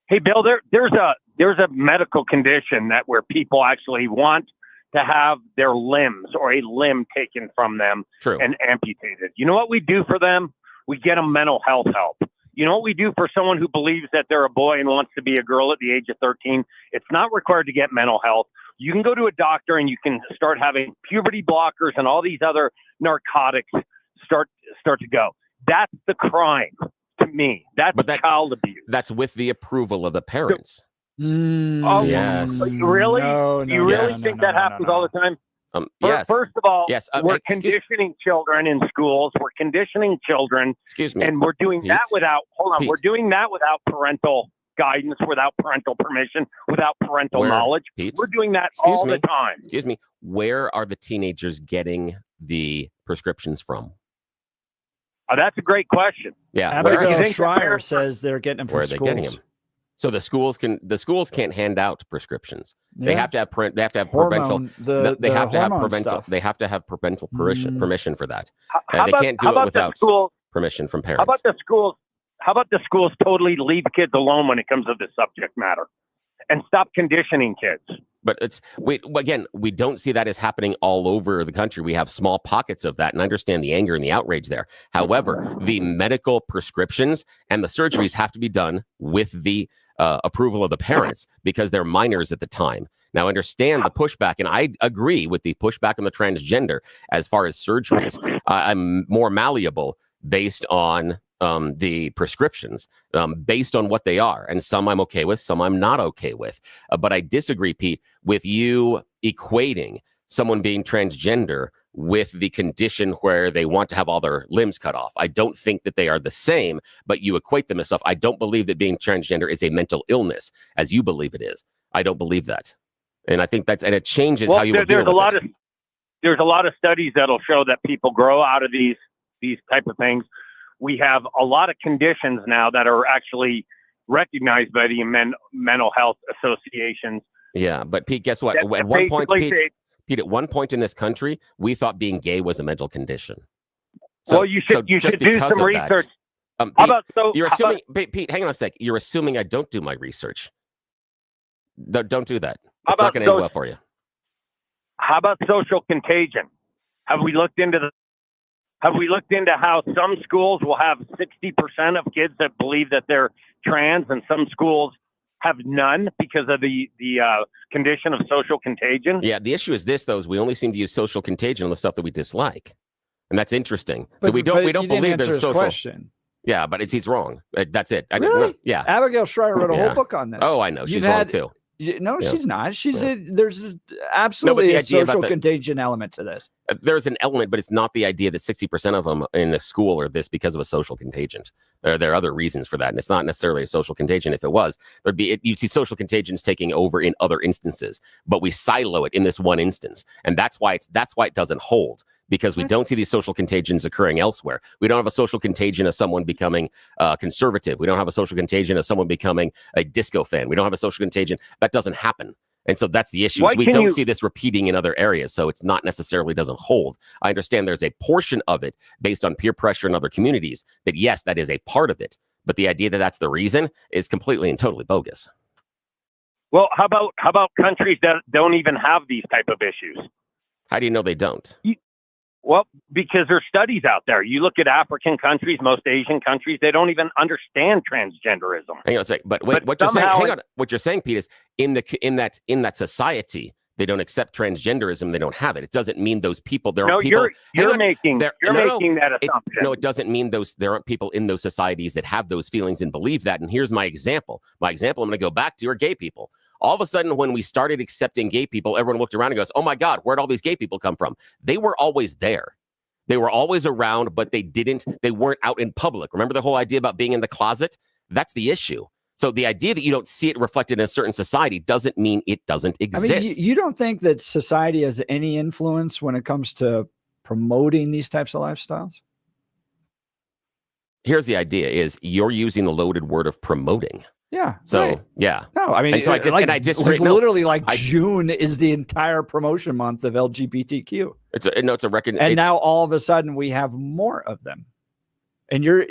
Hey, Bill, there's a medical condition that where people actually want to have their limbs or a limb taken from them and amputated. You know what we do for them? We get them mental health help. You know what we do for someone who believes that they're a boy and wants to be a girl at the age of 13? It's not required to get mental health. You can go to a doctor and you can start having puberty blockers and all these other narcotics start to go. That's the crime to me. That's child abuse. That's with the approval of the parents. Yes. Really? You really think that happens all the time? Yes. First of all, yes. We're conditioning children in schools. We're conditioning children. Excuse me. And we're doing Pete, that without, Pete. We're doing that without parental guidance, without parental permission, without parental knowledge. Pete, we're doing that all the time. Excuse me. Where are the teenagers getting the prescriptions from? That's a great question. Yeah. Abigail Schreier says they're getting them from schools. Where are they getting them? So the schools can't hand out prescriptions. Yeah. They have to have parental permission for that. They can't do it without permission from parents. How about the schools totally leave kids alone when it comes to the subject matter and stop conditioning kids? But we don't see that as happening all over the country. We have small pockets of that, and I understand the anger and the outrage there. However, the medical prescriptions and the surgeries have to be done with the approval of the parents because they're minors at the time. Now, I understand the pushback, and I agree with the pushback on the transgender as far as surgeries. I'm more malleable based on the prescriptions, based on what they are. And some I'm okay with, some I'm not okay with. But I disagree, Pete, with you equating someone being transgender with the condition where they want to have all their limbs cut off. I don't think that they are the same, but you equate them as stuff. I don't believe that being transgender is a mental illness as you believe it is. I don't believe that. And I think and it changes how you would deal with it. There's a lot of studies that'll show that people grow out of these type of things. We have a lot of conditions now that are actually recognized by the mental health associations. Yeah, but Pete, guess what? At one point, Pete, at one point in this country, we thought being gay was a mental condition. So, well, you should do some research. Pete, hang on a sec. You're assuming I don't do my research. Don't do that. It's not going to end well for you. How about social contagion? Have we looked into how some schools will have 60% of kids that believe that they're trans, and some schools have none because of the condition of social contagion? Yeah, the issue is this, though, is we only seem to use social contagion on the stuff that we dislike. And that's interesting. But we don't believe there's social question. Yeah, but he's wrong. That's it. Really? Yeah. Abigail Schreier wrote a whole book on this. Oh, I know. She's wrong too. No, she's not. There's absolutely a social contagion element to this. There's an element, but it's not the idea that 60% of them in the school are this because of a social contagion. There are other reasons for that, and it's not necessarily a social contagion. If it was, you'd see social contagions taking over in other instances, but we silo it in this one instance, and that's why it doesn't hold. Because we don't see these social contagions occurring elsewhere. We don't have a social contagion of someone becoming conservative. We don't have a social contagion of someone becoming a disco fan. We don't have a social contagion. That doesn't happen. And so that's the issue. We don't see this repeating in other areas. So it's not necessarily doesn't hold. I understand there's a portion of it based on peer pressure in other communities that, yes, that is a part of it. But the idea that that's the reason is completely and totally bogus. Well, how about countries that don't even have these type of issues? How do you know they don't? Well, because there's studies out there. You look at African countries, most Asian countries, they don't even understand transgenderism. Hang on a sec. But wait, what you're saying? Hang on. What you're saying, Pete, is in that society, they don't accept transgenderism. They don't have it. It doesn't mean those people. There aren't people. You're making that assumption. No, it doesn't mean there aren't people in those societies that have those feelings and believe that. And here's my example. My example I'm going to go back to are gay people. All of a sudden, when we started accepting gay people, everyone looked around and goes, oh my God, where'd all these gay people come from? They were always there. They were always around, but they weren't out in public. Remember the whole idea about being in the closet? That's the issue. So the idea that you don't see it reflected in a certain society doesn't mean it doesn't exist. I mean, you don't think that society has any influence when it comes to promoting these types of lifestyles? Here's the idea is you're using the loaded word of promoting. Yeah. So, right. yeah. No, I mean, and so I just literally June is the entire promotion month of LGBTQ. It's a record. And now all of a sudden we have more of them. And your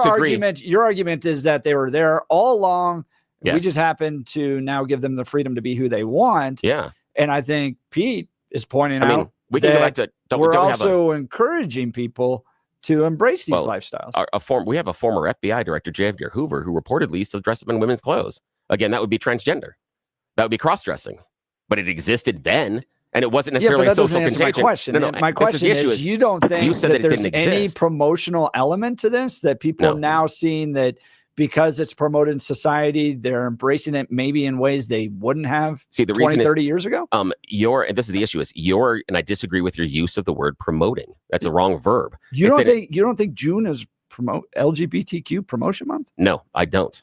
argument is that they were there all along. Yes. We just happen to now give them the freedom to be who they want. Yeah. And I think Pete is pointing out we can go back to we're also encouraging people to embrace these lifestyles. We have a former FBI director, J. Edgar Hoover, who reportedly used to dress up in women's clothes. Again, that would be transgender. That would be cross-dressing. But it existed then, and it wasn't necessarily a social contagion. My question. My question is, you don't think that there's any promotional element to this, that people now seeing that because it's promoted in society, they're embracing it maybe in ways they wouldn't have 20, 30 years ago? And this is the issue, and I disagree with your use of the word promoting. That's a wrong verb. You don't think June is LGBTQ promotion month? No, I don't.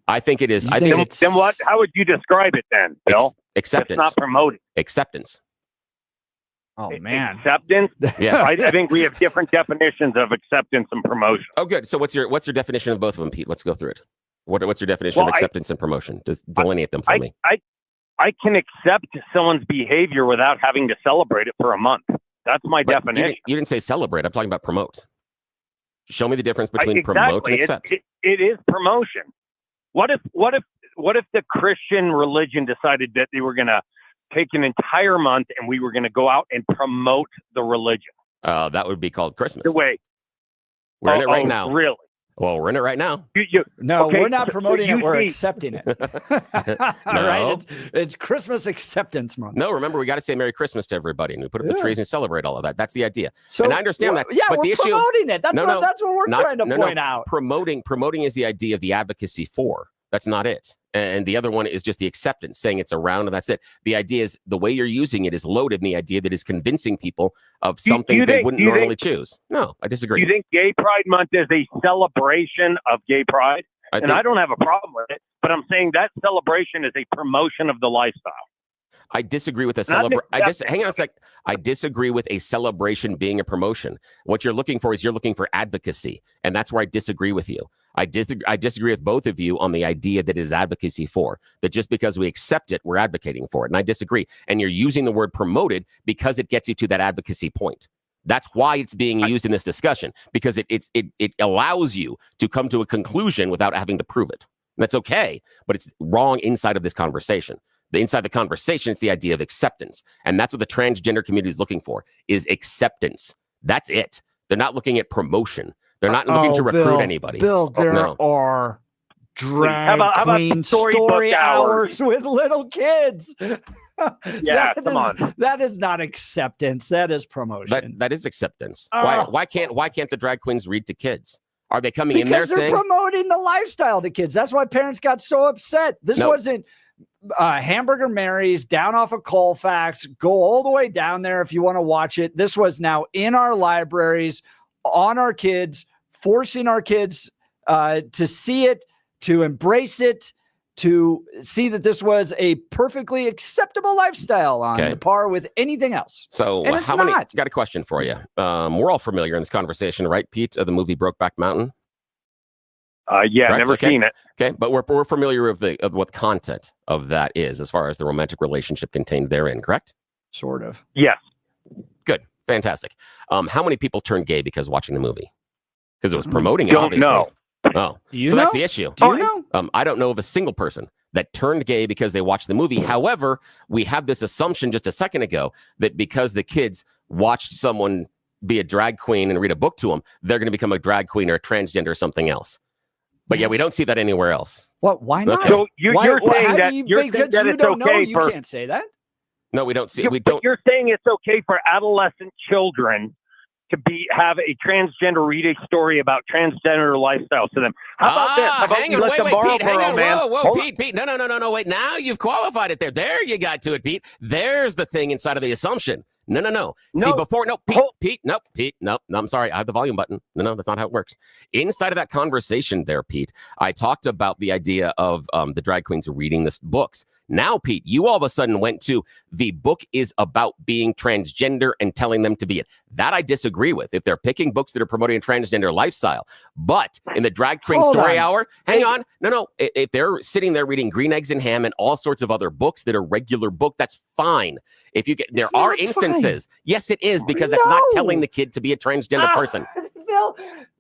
I think it is. Then what? How would you describe it then, Bill? Acceptance. That's not promoting. Acceptance. Oh, man. Acceptance? Yeah. I think we have different definitions of acceptance and promotion. Oh, good. So what's your definition of both of them, Pete? Let's go through it. What's your definition of acceptance and promotion? Just delineate them for me. I can accept someone's behavior without having to celebrate it for a month. That's my definition. You didn't say celebrate. I'm talking about promote. Show me the difference between promote and accept. It is promotion. What if the Christian religion decided that they were going to take an entire month and we were going to go out and promote the religion? That would be called Christmas. The way we're in it right now. Really? Well, we're in it right now. We're not promoting it. We're accepting it. No. Right? It's Christmas acceptance month. No, remember, we got to say Merry Christmas to everybody, and we put up the trees and celebrate all of that. That's the idea. So, and I understand that. Yeah, but we're promoting it. That's what we're trying to point out. Promoting is the idea of the advocacy for. That's not it. And the other one is just the acceptance, saying it's around and that's it. The idea is the way you're using it is loaded in the idea that is convincing people of something they wouldn't normally choose. No, I disagree. You think Gay Pride Month is a celebration of gay pride? I don't have a problem with it, but I'm saying that celebration is a promotion of the lifestyle. I disagree with a celebration. Hang on a sec. I disagree with a celebration being a promotion. What you're looking for is you're looking for advocacy, and that's where I disagree with you. I disagree with both of you on the idea that it is advocacy for, that just because we accept it, we're advocating for it, and I disagree. And you're using the word promoted because it gets you to that advocacy point. That's why it's being used in this discussion, because it allows you to come to a conclusion without having to prove it. And that's okay, but it's wrong inside of this conversation. Inside the conversation, it's the idea of acceptance. And that's what the transgender community is looking for, is acceptance. That's it. They're not looking at promotion. They're not looking to recruit anybody. Bill, there are drag queen story hours with little kids. Yeah, come on. That is not acceptance. That is promotion. That is acceptance. Why can't the drag queens read to kids? Are they coming in there saying? Because they're promoting the lifestyle to kids. That's why parents got so upset. This wasn't Hamburger Mary's down off of Colfax. Go all the way down there if you want to watch it. This was now in our libraries, on our kids, forcing our kids to see it, to embrace it, to see that this was a perfectly acceptable lifestyle on the par with anything else. So how many? Got a question for you. We're all familiar in this conversation, right, Pete, of the movie Brokeback Mountain? Yeah, right? Never seen it. Okay, but we're familiar with what content of that is as far as the romantic relationship contained therein, correct? Sort of. Yes. Good. Fantastic. How many people turned gay because watching the movie? Because it was promoting it, obviously. Know. Oh, do you know? That's the issue. Do you know? I don't know of a single person that turned gay because they watched the movie. However, we have this assumption just a second ago that because the kids watched someone be a drag queen and read a book to them, they're going to become a drag queen or a transgender or something else. But yeah, we don't see that anywhere else. What? Why not? So you're saying that it's okay you can't say that. No, we don't see. But you're saying it's okay for adolescent children have a transgender read a story about transgender lifestyles to them. How about this? How about hang you on, let wait, the Pete, hang Marlboro on, man? whoa, Pete, no, wait, now you've qualified it there. There you got to it, Pete. There's the thing inside of the assumption. No. See, before, Pete, no, I'm sorry. I have the volume button. No, that's not how it works. Inside of that conversation there, Pete, I talked about the idea of the drag queens reading the books. Now, Pete, you all of a sudden went to the book is about being transgender and telling them to be it. That I disagree with if they're picking books that are promoting a transgender lifestyle. But in the drag queen story hour, hang on. No. If they're sitting there reading Green Eggs and Ham and all sorts of other books that are regular book, that's fine. If you get, there are instances. Yes, it is, because that's not telling the kid to be a transgender person. Bill,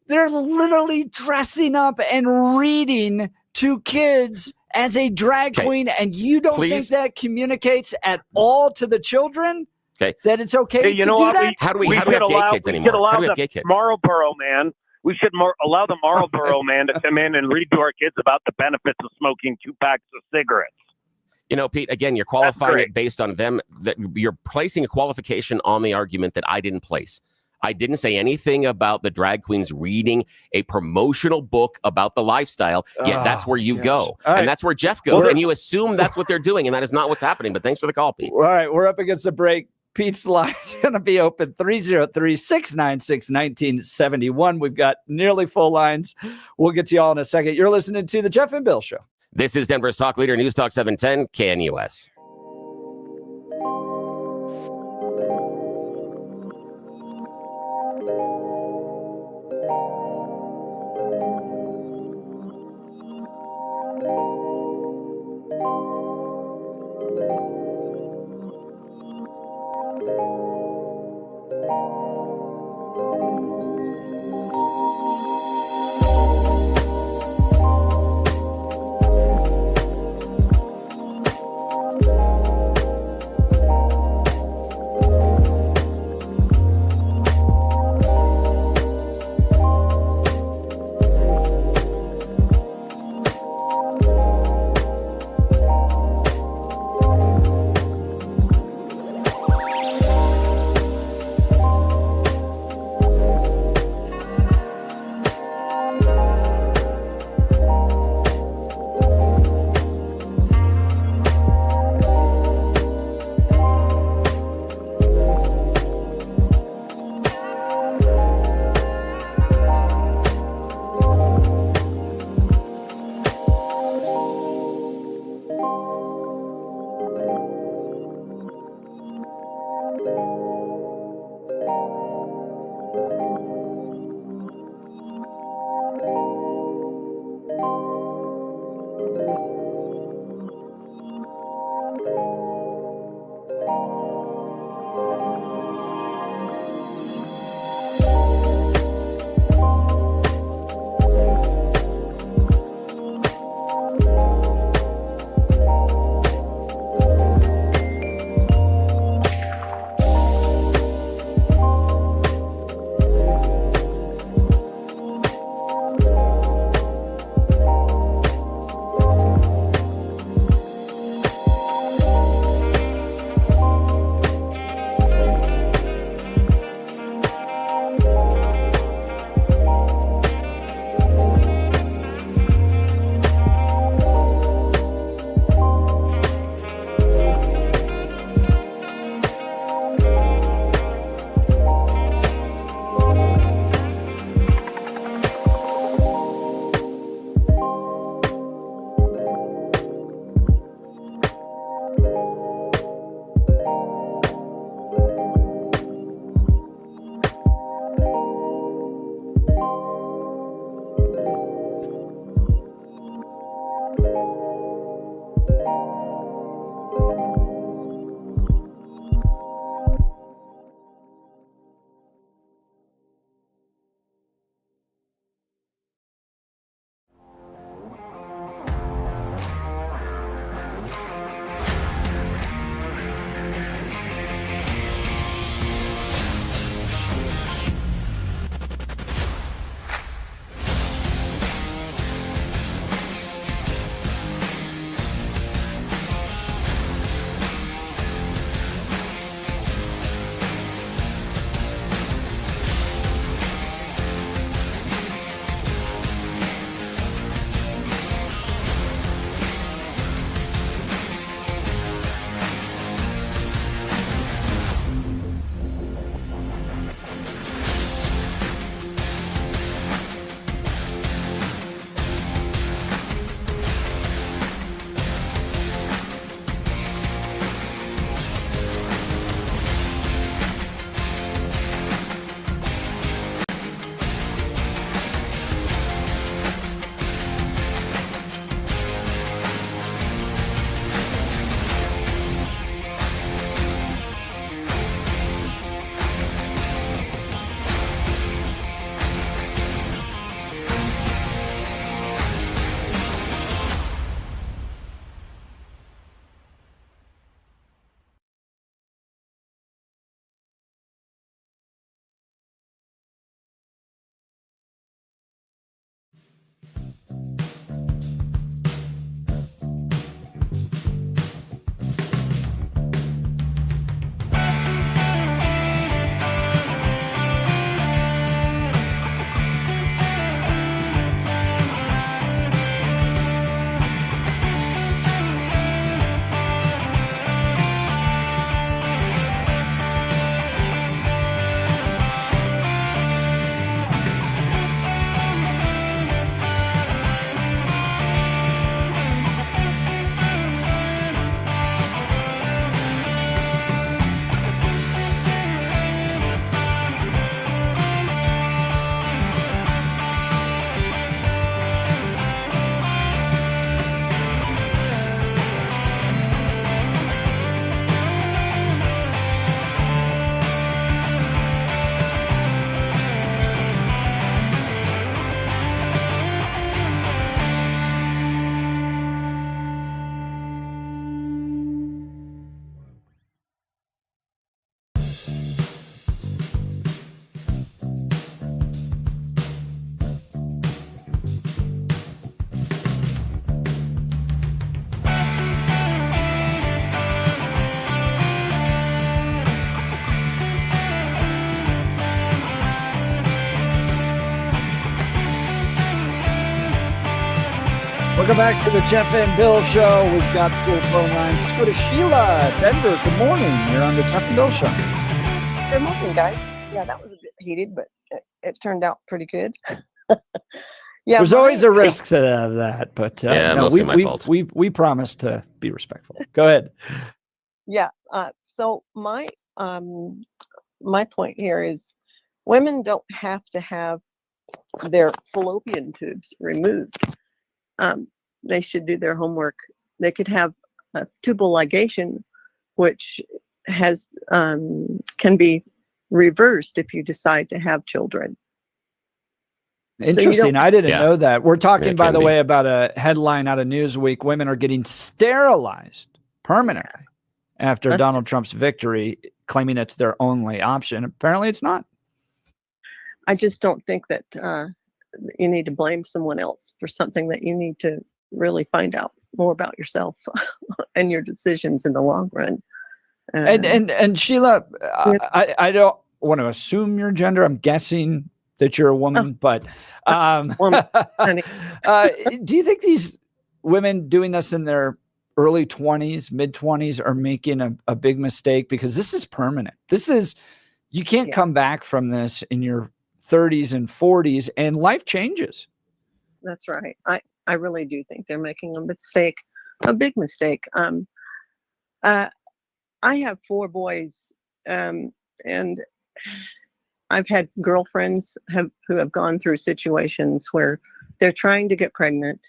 they're literally dressing up and reading to kids as a drag queen, and you don't think that communicates at all to the children? Okay. That it's okay Hey, you to know do what? that? How do we have gay kids anymore? How do we have gay kids? Marlboro man. We should allow the Marlboro man to come in and read to our kids about the benefits of smoking 2 packs of cigarettes. You know, Pete, again, you're qualifying it based on them. That you're placing a qualification on the argument that I didn't place. I didn't say anything about the drag queens reading a promotional book about the lifestyle, yet that's where you go. Right. And that's where Jeff goes. And you assume that's what they're doing, and that is not what's happening. But thanks for the call, Pete. All right, we're up against the break. Pete's line is going to be open 303-696-1971. We've got nearly full lines. We'll get to you all in a second. You're listening to The Jeff and Bill Show. This is Denver's Talk Leader, News Talk 710, KNUS. Welcome back to the Jeff and Bill Show. We've got full phone lines. Let's go to Sheila, Denver. Good morning. You're on the Jeff and Bill Show. Good morning, guys. Yeah, that was a bit heated, but it turned out pretty good. Yeah, there's always a risk to that, but mostly my fault. We promise to be respectful. Go ahead. Yeah. So my point here is, women don't have to have their fallopian tubes removed. They should do their homework. They could have a tubal ligation, which has can be reversed if you decide to have children. Interesting. I didn't know that. We're talking, by the be. way, about a headline out of Newsweek. Women are getting sterilized permanently after Donald Trump's victory, claiming it's their only option. Apparently it's not. I just don't think that you need to blame someone else for something that you need to really find out more about yourself and your decisions in the long run. And Sheila, I don't want to assume your gender. I'm guessing that you're a woman, but do you think these women doing this in their early 20s, mid 20s are making a big mistake? Because this is permanent. You can't come back from this in your 30s and 40s, and life changes. That's right. I really do think they're making a mistake, a big mistake. I have 4 boys, and I've had girlfriends who have gone through situations where they're trying to get pregnant,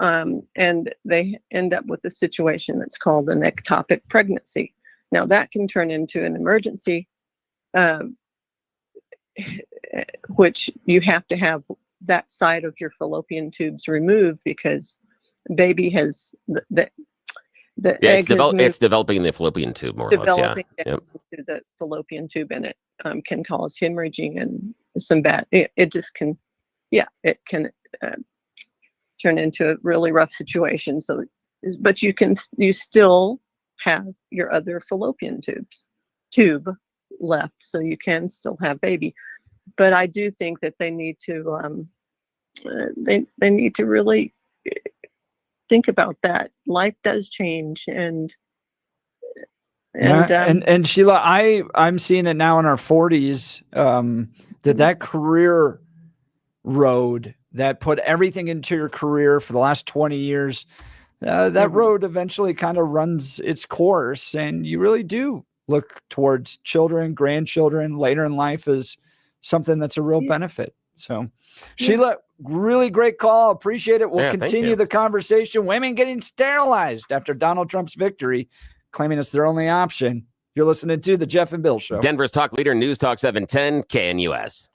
and they end up with a situation that's called an ectopic pregnancy. Now that can turn into an emergency, which you have to have that side of your fallopian tubes removed because baby has it's developing the fallopian tube more or less. To the fallopian tube, and it can cause hemorrhaging and some bad. It just can, it can turn into a really rough situation. So, but you still have your other fallopian tube left, so you can still have baby. But I do think that they need to they need to really think about that. Life does change, and Sheila, I'm seeing it now in our 40s, that career road that put everything into your career for the last 20 years, that road eventually kind of runs its course, and you really do look towards children, grandchildren later in life as something that's a real benefit. So, Sheila, really great call. Appreciate it. We'll continue the conversation. Women getting sterilized after Donald Trump's victory, claiming it's their only option. You're listening to the Jeff and Bill Show. Denver's talk leader, News Talk 710, KNUS.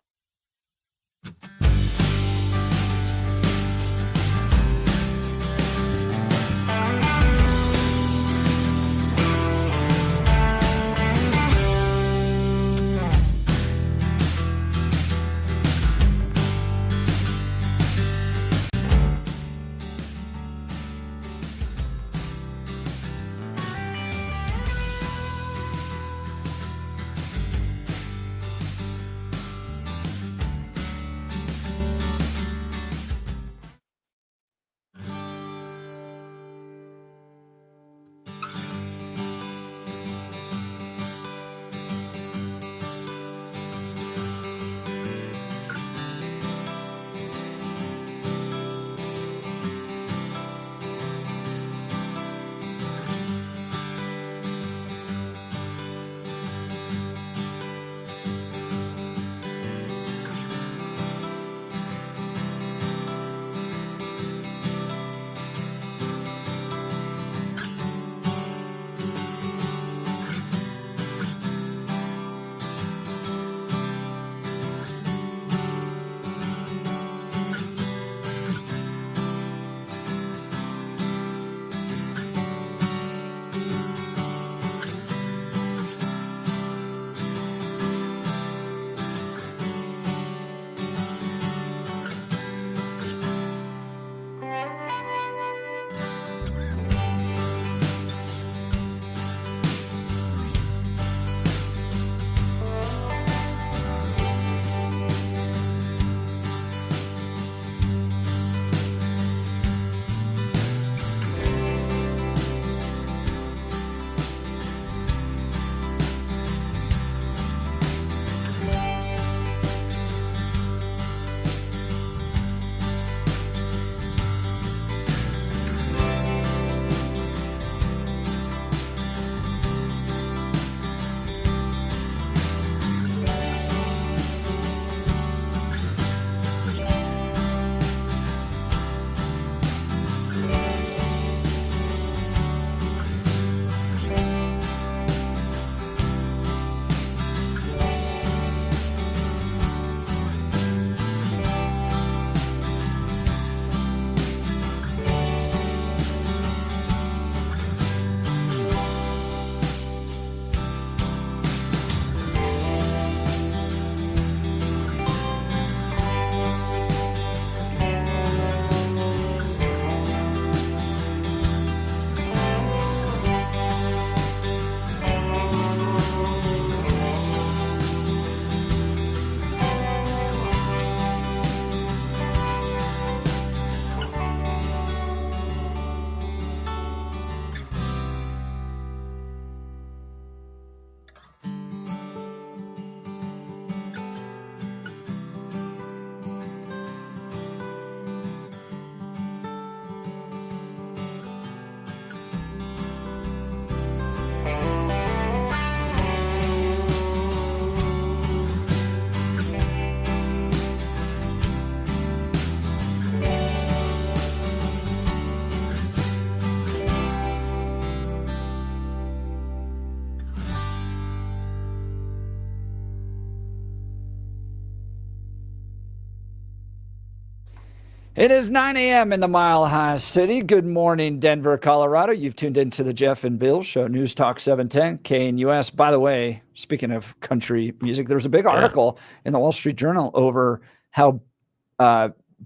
It is 9 a.m. in the Mile High City. Good morning, Denver, Colorado. You've tuned into the Jeff and Bill Show, News Talk 710, KNUS. By the way, speaking of country music, there was a big article in the Wall Street Journal over how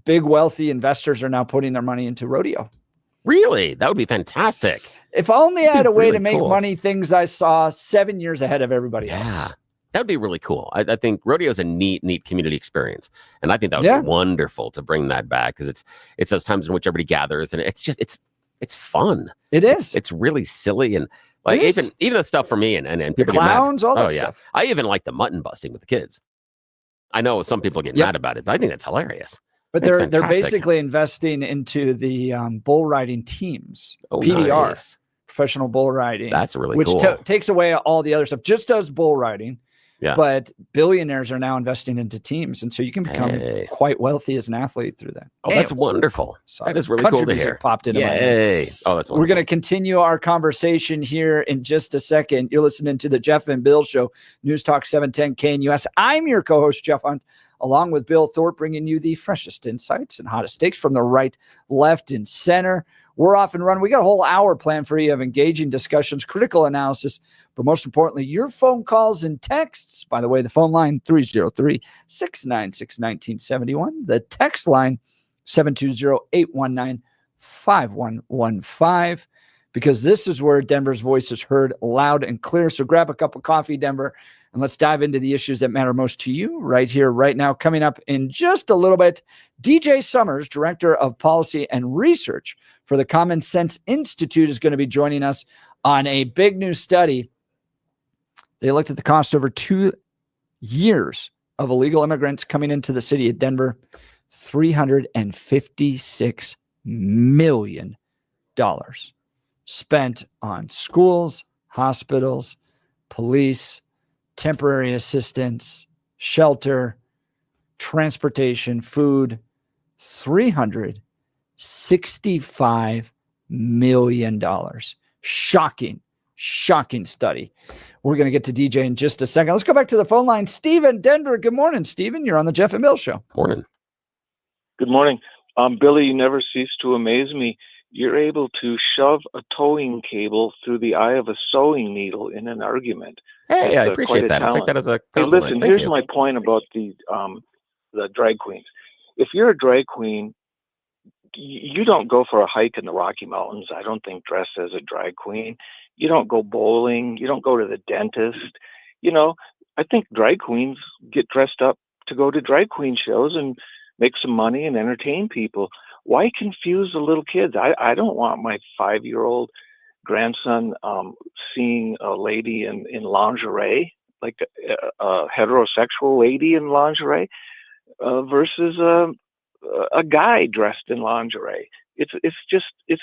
big, wealthy investors are now putting their money into rodeo. Really? That would be fantastic. If only I had a way really to make cool. money things I saw 7 years ahead of everybody else. Yeah. That would be really cool. I think rodeo is a neat community experience. And I think that would be wonderful to bring that back because it's those times in which everybody gathers and it's fun. It is. It's really silly. And like even the stuff for me and the people clowns, get mad. all that stuff. I even like the mutton busting with the kids. I know some people get mad about it, but I think that's hilarious. But they're basically investing into the bull riding teams, PBR, nice. Professional bull riding. That's really which cool. Takes away all the other stuff. Just does bull riding. Yeah. But billionaires are now investing into teams, and so you can become quite wealthy as an athlete through that. Oh, that's wonderful. That is really Country cool to music hear. Popped into my head. Yay! Oh, that's wonderful. We're going to continue our conversation here in just a second. You're listening to the Jeff and Bill Show, News Talk 710 KNUS. I'm your co-host, Jeff Hunt, along with Bill Thorpe, bringing you the freshest insights and hottest takes from the right, left, and center. We're off and running. We got a whole hour planned for you of engaging discussions, critical analysis, but most importantly, your phone calls and texts. By the way, the phone line 303-696-1971. The text line 720-819-5115. Because this is where Denver's voice is heard loud and clear. So grab a cup of coffee, Denver, and let's dive into the issues that matter most to you right here, right now. Coming up in just a little bit, DJ Summers, Director of Policy and Research for the Common Sense Institute, is going to be joining us on a big new study. They looked at the cost over 2 years of illegal immigrants coming into the city of Denver, $356 million spent on schools, hospitals, police, temporary assistance, shelter, transportation, food. $365 million. Shocking study. We're going to get to DJ in just a second. Let's go back to the phone line. Stephen, Denver. Good morning, Stephen. You're on the Jeff and Bill Show. Morning. Good morning. Billy, you never cease to amaze me. You're able to shove a towing cable through the eye of a sewing needle in an argument. Hey, I appreciate that. I'll take that as a compliment. Hey, listen, Thank here's you. my point about the drag queens. If you're a drag queen, you don't go for a hike in the Rocky Mountains, I don't think, dressed as a drag queen. You don't go bowling. You don't go to the dentist. You know, I think drag queens get dressed up to go to drag queen shows and make some money and entertain people. Why confuse the little kids? I don't want my 5-year-old grandson seeing a lady in lingerie, like a heterosexual lady in lingerie, versus a guy dressed in lingerie. It's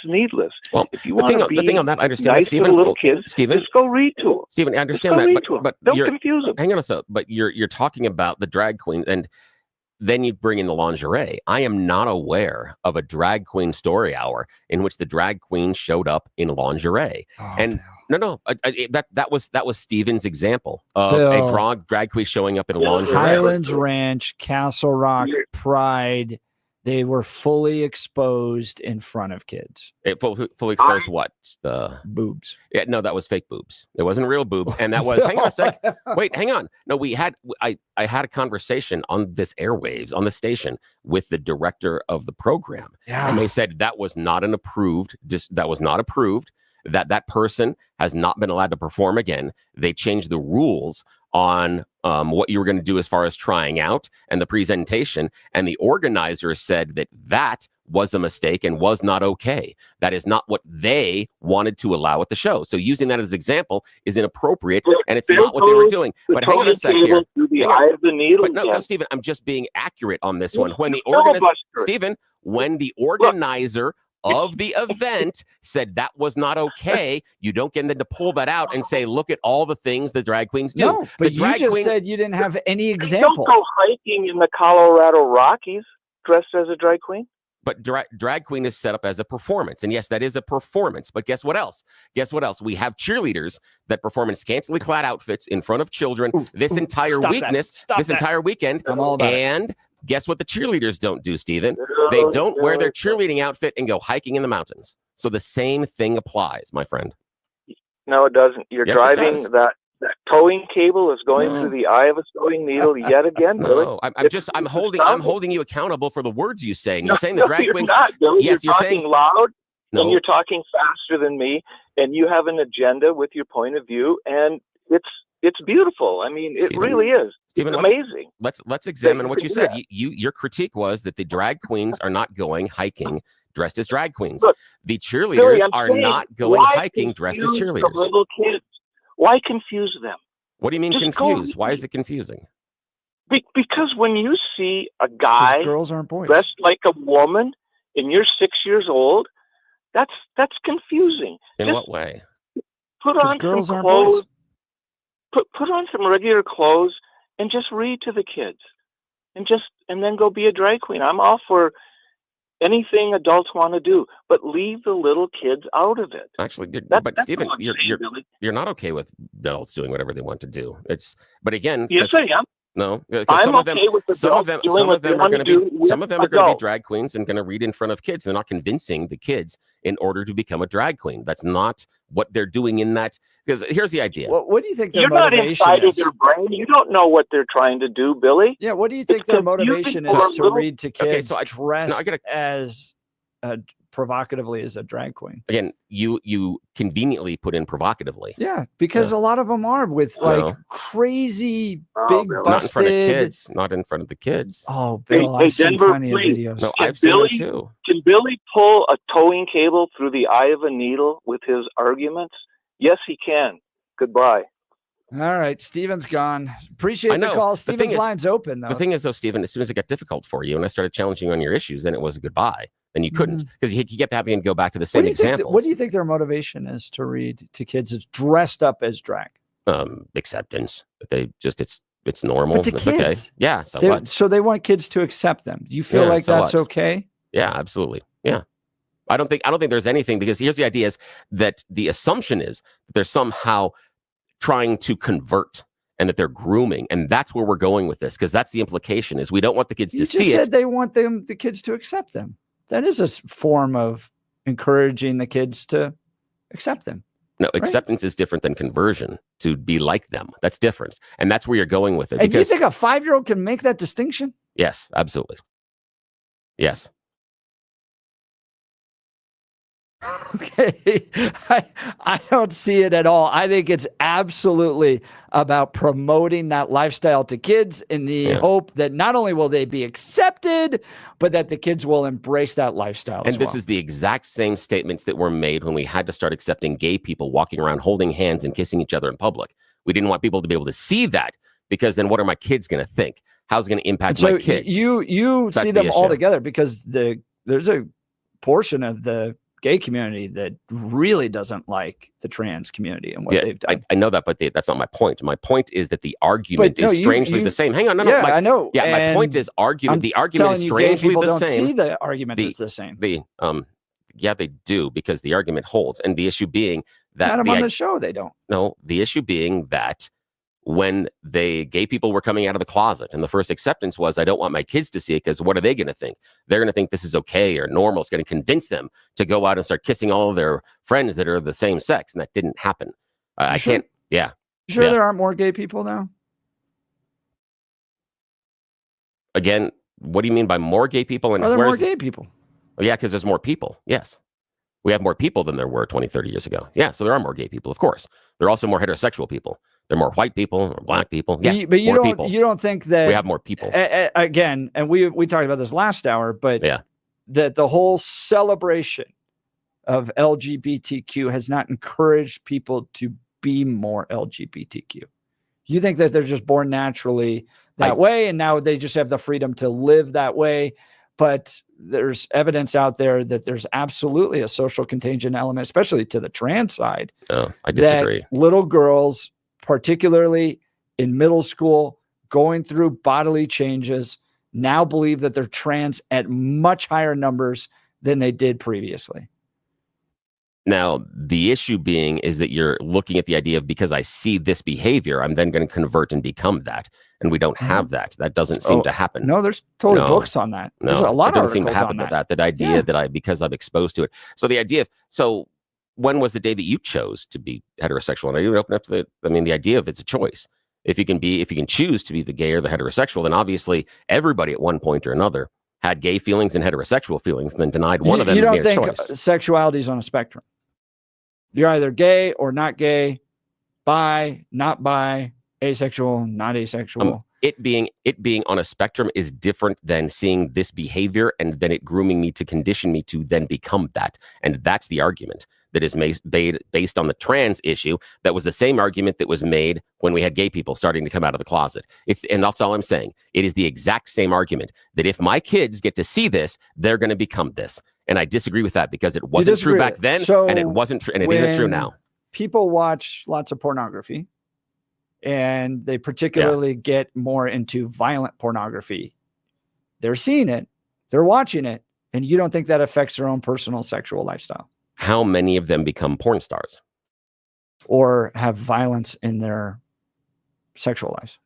needless. Well, if you want to be the thing on that, I understand nice that, Stephen. to little kids, Stephen, just go read to them. Stephen, I understand Just go read to that, but don't you're, confuse them. hang on a second. But you're talking about the drag queen, and then you bring in the lingerie. I am not aware of a drag queen story hour in which the drag queen showed up in lingerie. No, that was Steven's example of a drag queen showing up in lingerie. Highlands Ranch, Castle Rock, Pride. They were fully exposed in front of kids. Fully exposed what? The boobs. Yeah, no, that was fake boobs. It wasn't real boobs. And that was, hang on a sec. Wait, hang on. No, I had a conversation on this airwaves, on the station, with the director of the program. Yeah. And they said that was not approved, that person has not been allowed to perform again. They changed the rules on what you were going to do as far as trying out and the presentation. And the organizer said that was a mistake and was not okay. That is not what they wanted to allow at the show. So using that as an example is inappropriate, and it's not what they were doing. But hang on a sec here. The eye of the needle. But no, Stephen, I'm just being accurate on this one. When the organizer of the event said that was not okay, you don't get them to pull that out and say, look at all the things the drag queens do. No, but you just said you didn't have any example. Don't go hiking in the Colorado Rockies dressed as a drag queen. But drag queen is set up as a performance. And yes, that is a performance. But guess what else? We have cheerleaders that perform in scantily clad outfits in front of children this entire weekend. I'm all about it. Guess what the cheerleaders don't do, Stephen? They don't wear their cheerleading outfit and go hiking in the mountains. So the same thing applies, my friend. No, it doesn't. You're Yes, it driving does. that towing cable is going through the eye of a sewing needle yet again, Billy. No, I'm holding you accountable for the words you say. And you're saying the drag you're queens. not, Billy. Yes, you're talking saying loud, no. and you're talking faster than me, and you have an agenda with your point of view, and it's beautiful. I mean, it really is. Stephen, it's amazing. Let's examine what you said. Your critique was that the drag queens are not going hiking dressed as drag queens. Look, the cheerleaders Billy, are not going hiking dressed as cheerleaders. The little kids. Why confuse them? What do you mean confused? Why is it confusing? Because when you see a guy girls aren't boys. dressed like a woman and you're 6 years old, that's confusing. In what way? Put on girls some aren't clothes. boys. Put on some regular clothes and just read to the kids, and then go be a drag queen. I'm all for anything adults want to do, but leave the little kids out of it. Actually, that's Stephen, all I'm saying, Billy. you're not okay with adults doing whatever they want to do. But again, yes, I am. No, I'm some of them, okay with the some of them are going to be drag queens and going to read in front of kids. They're not convincing the kids in order to become a drag queen. That's not what they're doing in that. Because here's the idea. What do you think their You're not motivation inside is? of their brain. You don't know what they're trying to do, Billy. Yeah, what do you think their motivation is to read to kids dressed as provocatively as a drag queen? Again, you conveniently put in provocatively. Yeah, because a lot of them are with crazy big busted. Not in front of kids. Not in front of the kids. Oh, Bill, I've seen Denver, plenty please. of videos. No, I've seen them too. Can Billy pull a towing cable through the eye of a needle with his arguments? Yes, he can. Goodbye. All right, Steven's gone. Appreciate the call. Steven's line's open, though. The thing is, though, Steven, as soon as it got difficult for you and I started challenging you on your issues, then it was a goodbye. And you couldn't because you kept having to go back to the same examples. What do you think their motivation is to read to kids that's dressed up as drag? Acceptance. They just it's normal. But to it's kids, okay. Yeah. So they want kids to accept them. Do you feel like that's okay? Yeah, absolutely. Yeah. I don't think there's anything, because here's the idea is that the assumption is that they're somehow trying to convert and that they're grooming, and that's where we're going with this, because that's the implication is we don't want the kids to see it. You said they want the kids to accept them. That is a form of encouraging the kids to accept them. No, acceptance is different than conversion. To be like them, that's different, and that's where you're going with it. And you think a 5-year-old can make that distinction? Yes, absolutely. Yes. Okay, I don't see it at all. I think it's absolutely about promoting that lifestyle to kids in the hope that not only will they be accepted, but that the kids will embrace that lifestyle. And this is the exact same statements that were made when we had to start accepting gay people walking around holding hands and kissing each other in public. We didn't want people to be able to see that, because then what are my kids going to think? How's it going to impact my kids? You see them all together, because there's a portion of the gay community that really doesn't like the trans community and what they've done. I know that, but that's not my point. My point is that the argument is strangely the same. Hang on, I know. Yeah, my point is the argument is strangely the same. Don't see the argument is the same. Yeah, they do, because the argument holds, and the issue being that had them on the show, they don't. No, the issue being that when gay people were coming out of the closet, and the first acceptance was, I don't want my kids to see it, because what are they going to think? They're going to think this is okay or normal. It's going to convince them to go out and start kissing all of their friends that are the same sex, and that didn't happen. I can't. Yeah. Sure, there aren't more gay people now? Again, what do you mean by more gay people? And are there more gay people? Oh, yeah, because there's more people. Yes. We have more people than there were 20, 30 years ago. Yeah, so there are more gay people, of course. There are also more heterosexual people. There are more white people or black people. Yes, but you don't think that we have more people again? And we talked about this last hour, but that the whole celebration of LGBTQ has not encouraged people to be more LGBTQ. You think that they're just born naturally that way, and now they just have the freedom to live that way? But there's evidence out there that there's absolutely a social contagion element, especially to the trans side. Oh, I disagree. That little girls, particularly in middle school, going through bodily changes, now believe that they're trans at much higher numbers than they did previously. Now, the issue being is that you're looking at the idea of, because I see this behavior, I'm then going to convert and become that. and we don't have that. That doesn't seem to happen. No, there's totally books on that. There's a lot of articles seem to happen on that. That idea that because I'm exposed to it. So the idea of when was the day that you chose to be heterosexual? And are you open up to the idea of it's a choice. If you can choose to be the gay or the heterosexual, then obviously everybody at one point or another had gay feelings and heterosexual feelings, and then denied one of them. You don't think choice. Sexuality is on a spectrum? You're either gay or not gay, bi, not bi, asexual, not asexual. It being on a spectrum is different than seeing this behavior and then it grooming me to condition me to then become that. And that's the argument that is made based on the trans issue. That was the same argument that was made when we had gay people starting to come out of the closet. And that's all I'm saying. It is the exact same argument that if my kids get to see this, they're going to become this. And I disagree with that because it wasn't true back then, and it wasn't, and it isn't true now. People watch lots of pornography, and they particularly get more into violent pornography. They're seeing it, they're watching it, and you don't think that affects their own personal sexual lifestyle? How many of them become porn stars? Or have violence in their sexual lives?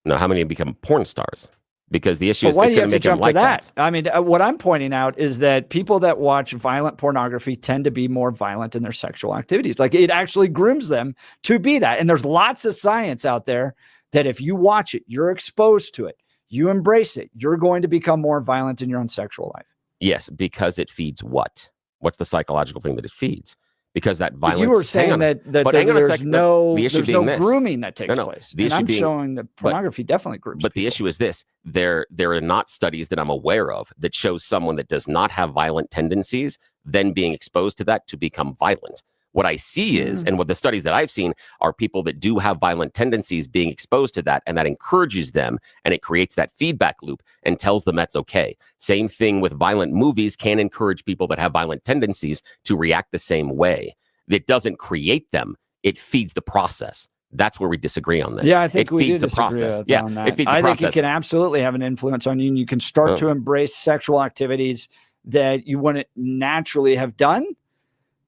No, how many become porn stars? Because the issue is, why it's do you going have to make to jump them like to that? that. I mean, what I'm pointing out is that people that watch violent pornography tend to be more violent in their sexual activities. Like, it actually grooms them to be that. And there's lots of science out there that if you watch it, you're exposed to it, you embrace it, you're going to become more violent in your own sexual life. Yes, because it feeds what? What's the psychological thing that it feeds? Because that violence. You were saying that there's no grooming that takes place. And I'm showing that pornography definitely grooms. But the issue is this: there are not studies that I'm aware of that shows someone that does not have violent tendencies then being exposed to that to become violent. What I see is, and what the studies that I've seen are people that do have violent tendencies being exposed to that, and that encourages them, and it creates that feedback loop and tells them that's okay. Same thing with violent movies can encourage people that have violent tendencies to react the same way. It doesn't create them, it feeds the process. That's where we disagree on this. Yeah, I think we feeds do the process. On that. It feeds the I process. think it can absolutely have an influence on you, and you can start to embrace sexual activities that you wouldn't naturally have done,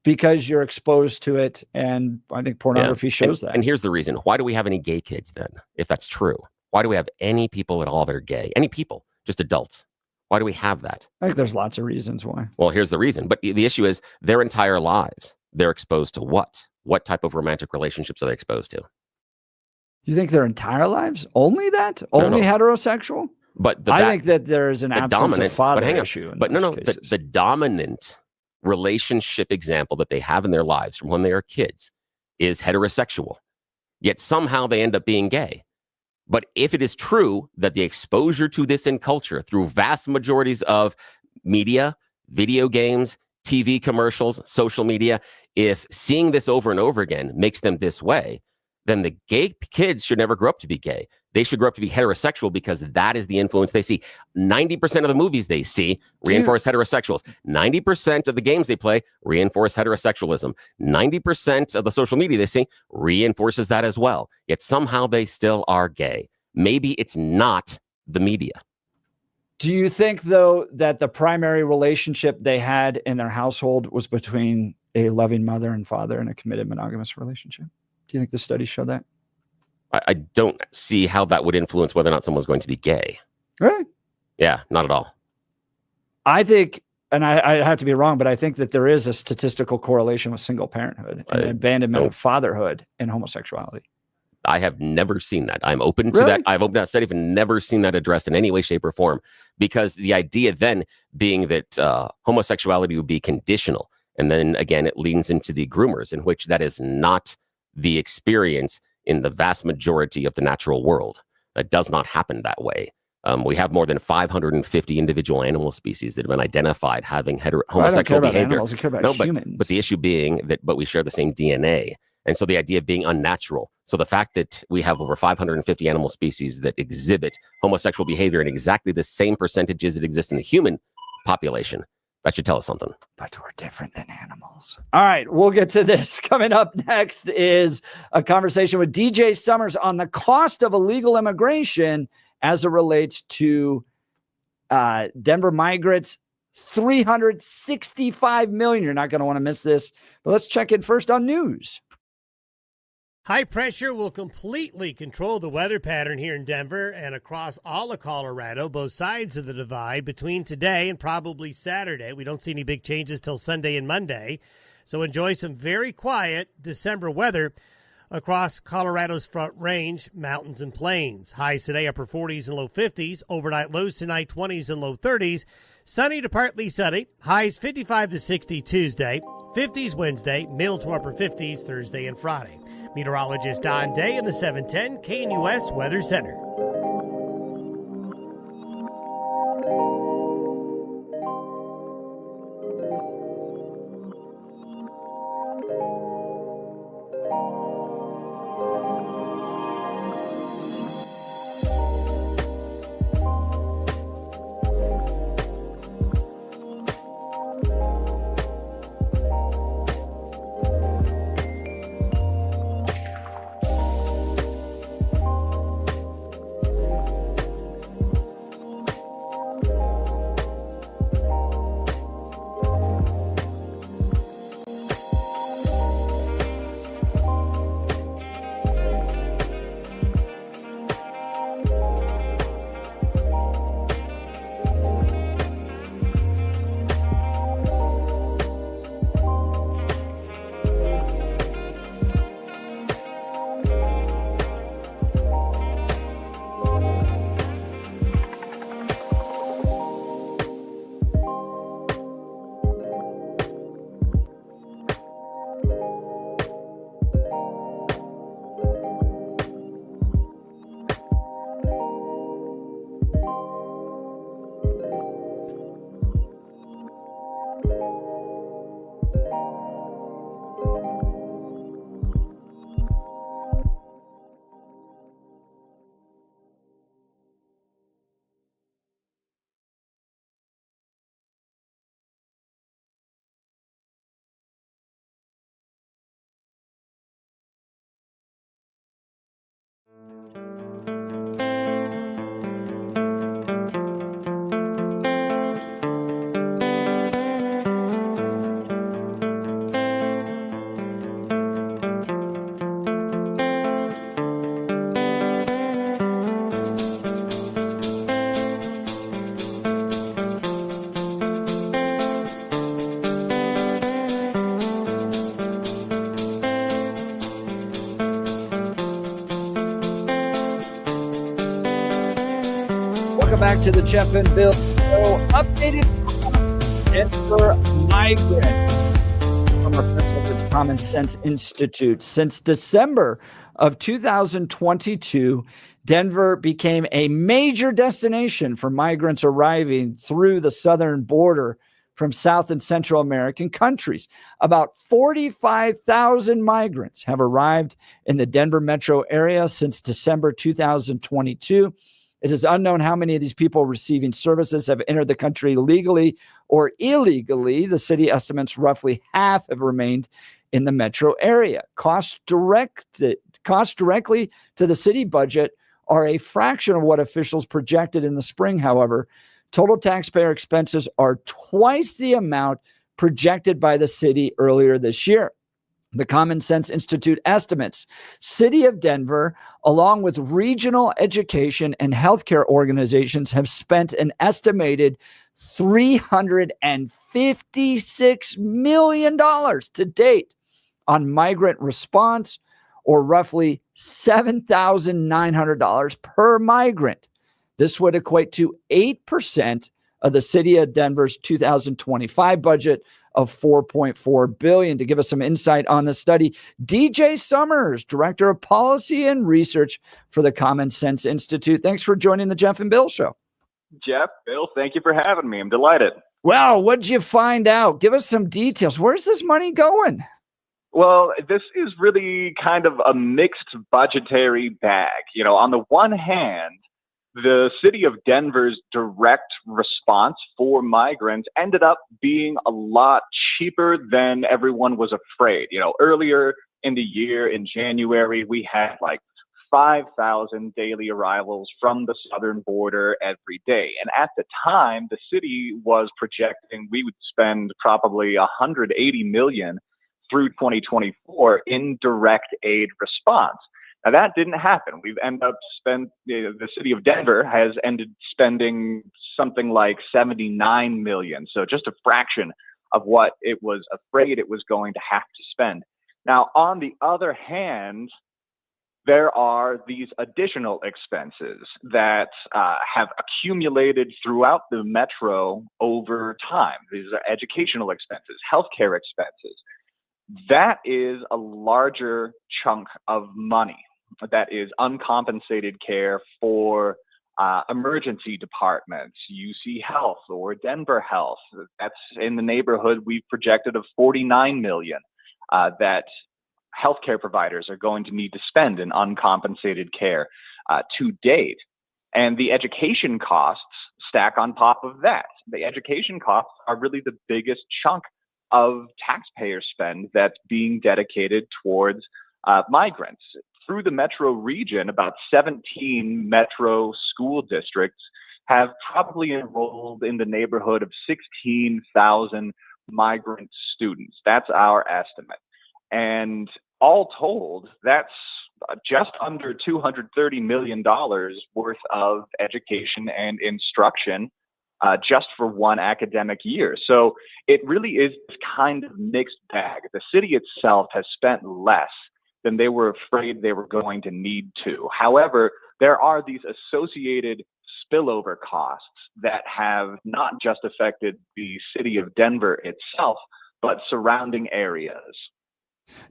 because you're exposed to it. And I think pornography shows that. And here's the reason. Why do we have any gay kids then, if that's true? Why do we have any people at all that are gay? Any people, just adults. Why do we have that? I think there's lots of reasons why. Well, here's the reason. But the issue is their entire lives, they're exposed to what? What type of romantic relationships are they exposed to? You think their entire lives? Only that? Only heterosexual? But I think that there is an absence of father issue. But the dominant relationship example that they have in their lives from when they are kids is heterosexual, yet somehow they end up being gay. But if it is true that the exposure to this in culture through vast majorities of media, video games, TV commercials, social media, if seeing this over and over again makes them this way, then the gay kids should never grow up to be gay. They should grow up to be heterosexual because that is the influence they see. 90% of the movies they see reinforce heterosexuals. 90% of the games they play reinforce heterosexualism. 90% of the social media they see reinforces that as well. Yet somehow they still are gay. Maybe it's not the media. Do you think, though, that the primary relationship they had in their household was between a loving mother and father in a committed monogamous relationship? Do you think the studies show that? I don't see how that would influence whether or not someone's going to be gay. Really? Yeah, not at all. I think, and I have to be wrong, but I think that there is a statistical correlation with single parenthood and abandonment of fatherhood and homosexuality. I have never seen that. I'm open to that. I've opened that study but never seen that addressed in any way, shape, or form, because the idea then being that homosexuality would be conditional. And then again, it leans into the groomers, in which that is not the experience in the vast majority of the natural world. That does not happen that way. We have more than 550 individual animal species that have been identified having homosexual behavior. Animals, I care about humans. But the issue being that, but we share the same DNA. And so the idea of being unnatural. So the fact that we have over 550 animal species that exhibit homosexual behavior in exactly the same percentages that exist in the human population, that should tell us something. But we're different than animals. All right, we'll get to this. Coming up next is a conversation with DJ Summers on the cost of illegal immigration as it relates to Denver migrants. $365 million. You're not going to want to miss this. But let's check in first on news. High pressure will completely control the weather pattern here in Denver and across all of Colorado, both sides of the divide between today and probably Saturday. We don't see any big changes till Sunday and Monday. So enjoy some very quiet December weather across Colorado's Front Range, mountains and plains. Highs today upper 40s and low 50s. Overnight lows tonight 20s and low 30s. Sunny to partly sunny. Highs 55 to 60 Tuesday. 50s Wednesday. Middle to upper 50s Thursday and Friday. Meteorologist Don Day in the 710 KNUS Weather Center. Back to the Jeff and Bill Show. Updated Denver migrant from our friends over at the Common Sense Institute. Since December of 2022, Denver became a major destination for migrants arriving through the southern border from South and Central American countries. About 45,000 migrants have arrived in the Denver metro area since December 2022. It is unknown how many of these people receiving services have entered the country legally or illegally. The city estimates roughly half have remained in the metro area. Costs directly to the city budget are a fraction of what officials projected in the spring, however. Total taxpayer expenses are twice the amount projected by the city earlier this year. The Common Sense Institute estimates City of Denver, along with regional education and healthcare organizations, have spent an estimated $356 million to date on migrant response, or roughly $7,900 per migrant. This would equate to 8% of the City of Denver's 2025 budget of $4.4 billion. To give us some insight on the study, DJ Summers, Director of Policy and Research for the Common Sense Institute. Thanks for joining the Jeff and Bill Show. Jeff, Bill, thank you for having me. I'm delighted. Well, what'd you find out? Give us some details. Where's this money going? Well, this is really kind of a mixed budgetary bag. You know, on the one hand, the city of Denver's direct response for migrants ended up being a lot cheaper than everyone was afraid. You know, earlier in the year, in January, we had like 5,000 daily arrivals from the southern border every day. And at the time, the city was projecting we would spend probably $180 million through 2024 in direct aid response. Now, that didn't happen. The city of Denver has ended spending something like $79 million. So just a fraction of what it was afraid it was going to have to spend. Now, on the other hand, there are these additional expenses that have accumulated throughout the metro over time. These are educational expenses, healthcare expenses. That is a larger chunk of money. That is uncompensated care for emergency departments, UC Health or Denver Health. That's in the neighborhood we've projected of $49 million that healthcare providers are going to need to spend in uncompensated care to date. And the education costs stack on top of that. The education costs are really the biggest chunk of taxpayer spend that's being dedicated towards migrants. Through the metro region, about 17 metro school districts have probably enrolled in the neighborhood of 16,000 migrant students. That's our estimate. And all told, that's just under $230 million worth of education and instruction just for one academic year. So it really is this kind of mixed bag. The city itself has spent less than they were afraid they were going to need to. However, there are these associated spillover costs that have not just affected the city of Denver itself, but surrounding areas.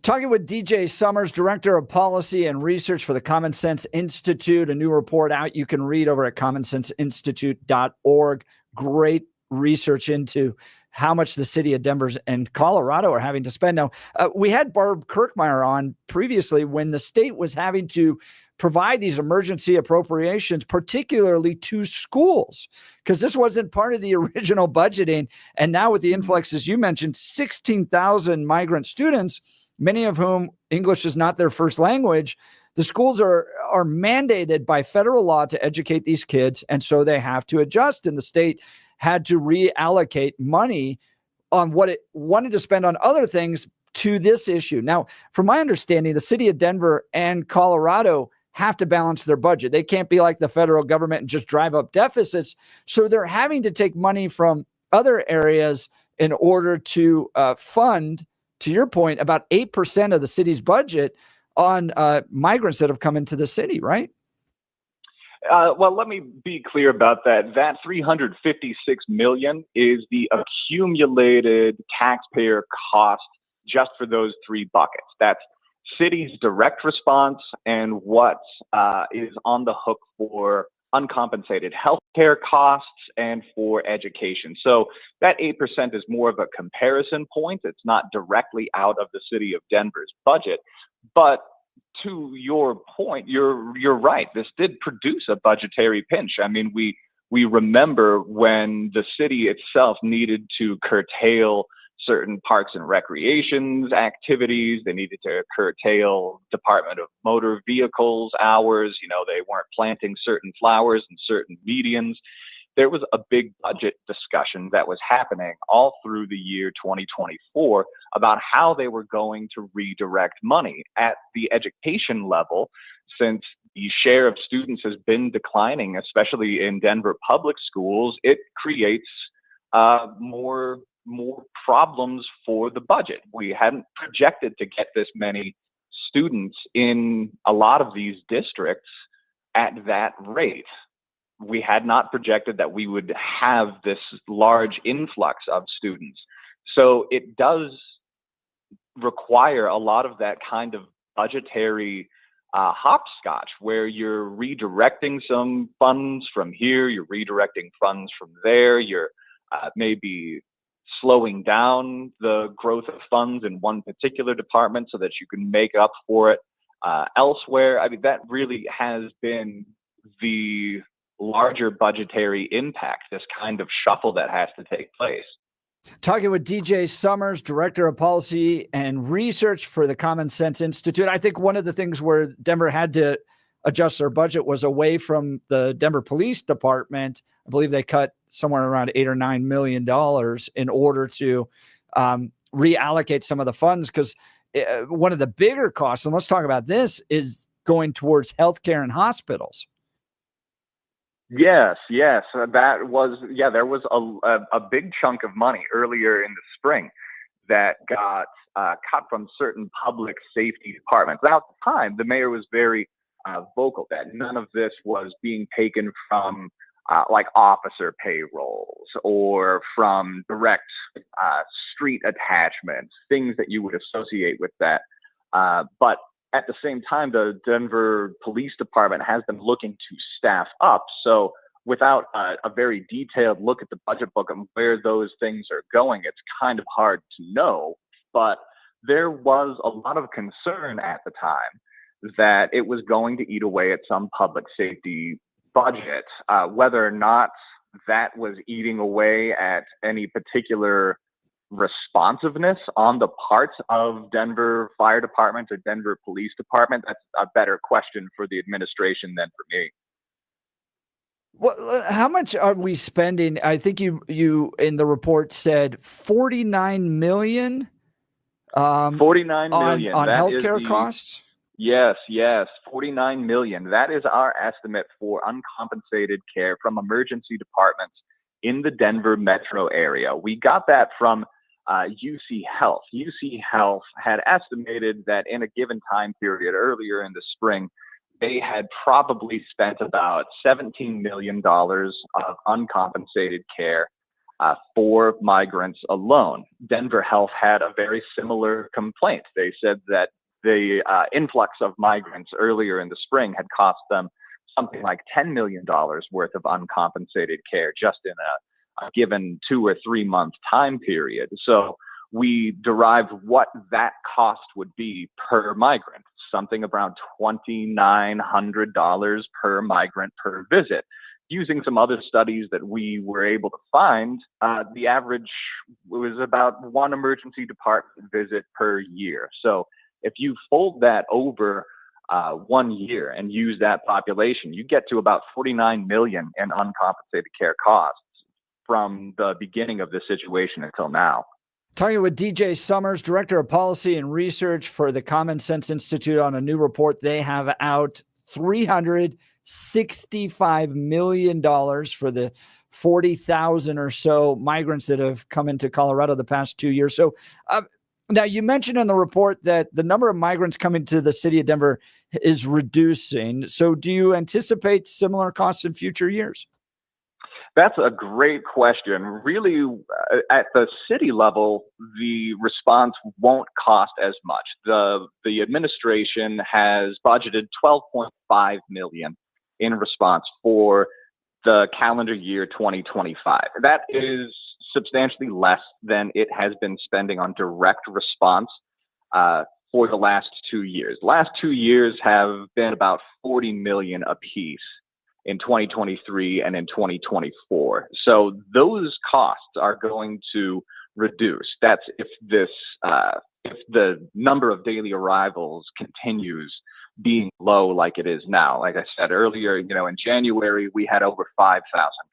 Talking with DJ Summers, Director of Policy and Research for the Common Sense Institute, a new report out you can read over at commonsenseinstitute.org. Great research into how much the city of Denver and Colorado are having to spend. Now, we had Barb Kirkmeyer on previously when the state was having to provide these emergency appropriations, particularly to schools, because this wasn't part of the original budgeting. And now with the influx, as you mentioned, 16,000 migrant students, many of whom English is not their first language, the schools are mandated by federal law to educate these kids. And so they have to adjust, and the state had to reallocate money on what it wanted to spend on other things to this issue. Now, from my understanding, the city of Denver and Colorado have to balance their budget. They can't be like the federal government and just drive up deficits. So they're having to take money from other areas in order to fund, to your point, about 8% of the city's budget on migrants that have come into the city, right? Well, let me be clear about that. That $356 million is the accumulated taxpayer cost just for those three buckets. That's city's direct response and what is on the hook for uncompensated healthcare costs and for education. So that 8% is more of a comparison point. It's not directly out of the city of Denver's budget, but to your point, you're right. This did produce a budgetary pinch. I mean, we remember when the city itself needed to curtail certain parks and recreations activities. They needed to curtail Department of Motor Vehicles hours. You know, they weren't planting certain flowers in certain medians. There was a big budget discussion that was happening all through the year 2024 about how they were going to redirect money at the education level, since the share of students has been declining, especially in Denver public schools. It creates more problems for the budget. We hadn't projected to get this many students in a lot of these districts at that rate. We had not projected that we would have this large influx of students. So it does require a lot of that kind of budgetary hopscotch, where you're redirecting some funds from here, you're redirecting funds from there, you're maybe slowing down the growth of funds in one particular department so that you can make up for it elsewhere. I mean, that really has been the larger budgetary impact, this kind of shuffle that has to take place. Talking with DJ Summers, Director of Policy and Research for the Common Sense Institute. I think one of the things where Denver had to adjust their budget was away from the Denver Police Department. I believe they cut somewhere around $8 or $9 million in order to reallocate some of the funds, because one of the bigger costs, and let's talk about this, is going towards healthcare and hospitals. Yes. That was, there was a big chunk of money earlier in the spring that got cut from certain public safety departments. Now, at the time, the mayor was very vocal that none of this was being taken from like officer payrolls or from direct street attachments, things that you would associate with that. But at the same time, the Denver Police Department has been looking to staff up. So without a very detailed look at the budget book and where those things are going, it's kind of hard to know. But there was a lot of concern at the time that it was going to eat away at some public safety budget. Whether or not that was eating away at any particular responsiveness on the parts of Denver Fire Department or Denver Police Department, that's a better question for the administration than for me. Well, how much are we spending? I think you in the report said 49 million. 49 million on healthcare costs. Yes, 49 million. That is our estimate for uncompensated care from emergency departments in the Denver metro area. We got that from UC Health. UC Health had estimated that in a given time period earlier in the spring, they had probably spent about $17 million of uncompensated care for migrants alone. Denver Health had a very similar complaint. They said that the influx of migrants earlier in the spring had cost them something like $10 million worth of uncompensated care just in a given 2 or 3 month time period. So we derived what that cost would be per migrant, something around $2,900 per migrant per visit. Using some other studies that we were able to find, the average was about 1 emergency department visit per year. So if you fold that over 1 year and use that population, you get to about 49 million in uncompensated care costs from the beginning of this situation until now. Talking with DJ Summers, Director of Policy and Research for the Common Sense Institute, on a new report they have out, $365 million for the 40,000 or so migrants that have come into Colorado the past 2 years. So now you mentioned in the report that the number of migrants coming to the city of Denver is reducing. So do you anticipate similar costs in future years? That's a great question. Really, at the city level, the response won't cost as much. The administration has budgeted $12.5 million in response for the calendar year 2025. That is substantially less than it has been spending on direct response for the last 2 years. The last 2 years have been about $40 million apiece in 2023 and in 2024. So those costs are going to reduce. That's if the number of daily arrivals continues being low like it is now. Like I said earlier, in January, we had over 5,000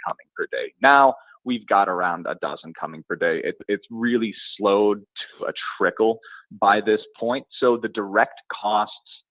coming per day. Now we've got around a dozen coming per day. It's really slowed to a trickle by this point. So the direct costs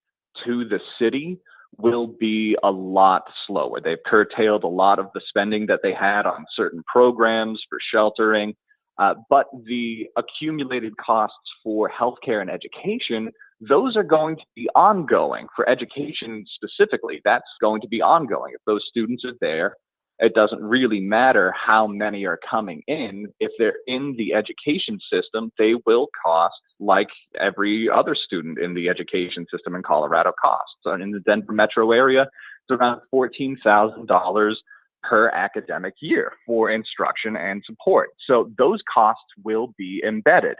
to the city will be a lot slower. They've curtailed a lot of the spending that they had on certain programs for sheltering, but the accumulated costs for healthcare and education, those are going to be ongoing. For education specifically, that's going to be ongoing. If those students are there, it doesn't really matter how many are coming in. If they're in the education system, they will cost like every other student in the education system in Colorado costs. So in the Denver metro area, it's around $14,000 per academic year for instruction and support. So those costs will be embedded.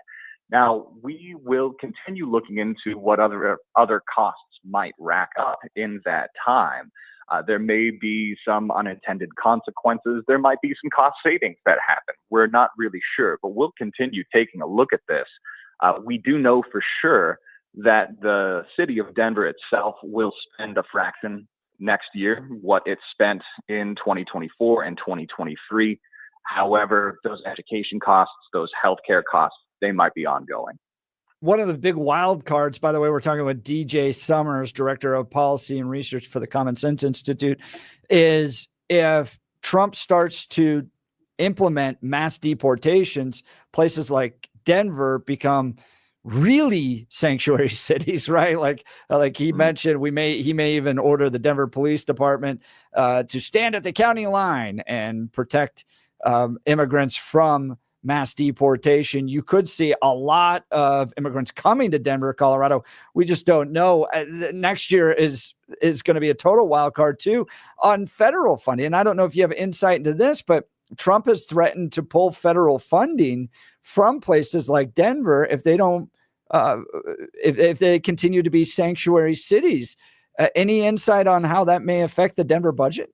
Now, we will continue looking into what other costs might rack up in that time. There may be some unintended consequences. There might be some cost savings that happen. We're not really sure, but we'll continue taking a look at this. We do know for sure that the city of Denver itself will spend a fraction next year what it spent in 2024 and 2023. However, those education costs, those healthcare costs, they might be ongoing. One of the big wild cards, by the way, we're talking with DJ Summers, Director of Policy and Research for the Common Sense Institute, is if Trump starts to implement mass deportations, places like Denver become really sanctuary cities, right? Like he mentioned, he may even order the Denver Police Department to stand at the county line and protect immigrants from mass deportation. You could see a lot of immigrants coming to Denver, Colorado. We just don't know. Next year is going to be a total wild card too on federal funding. And I don't know if you have insight into this, but Trump has threatened to pull federal funding from places like Denver if they don't, if they continue to be sanctuary cities. Any insight on how that may affect the Denver budget?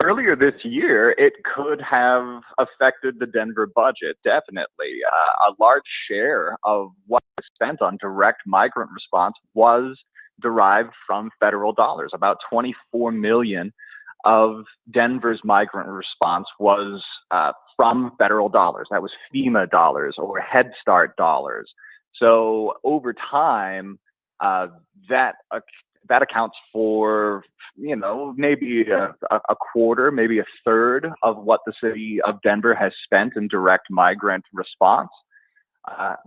Earlier this year, it could have affected the Denver budget, definitely. A large share of what was spent on direct migrant response was derived from federal dollars. About 24 million of Denver's migrant response was from federal dollars. That was FEMA dollars or Head Start dollars. So over time, that accounts for, maybe a quarter, maybe a third of what the city of Denver has spent in direct migrant response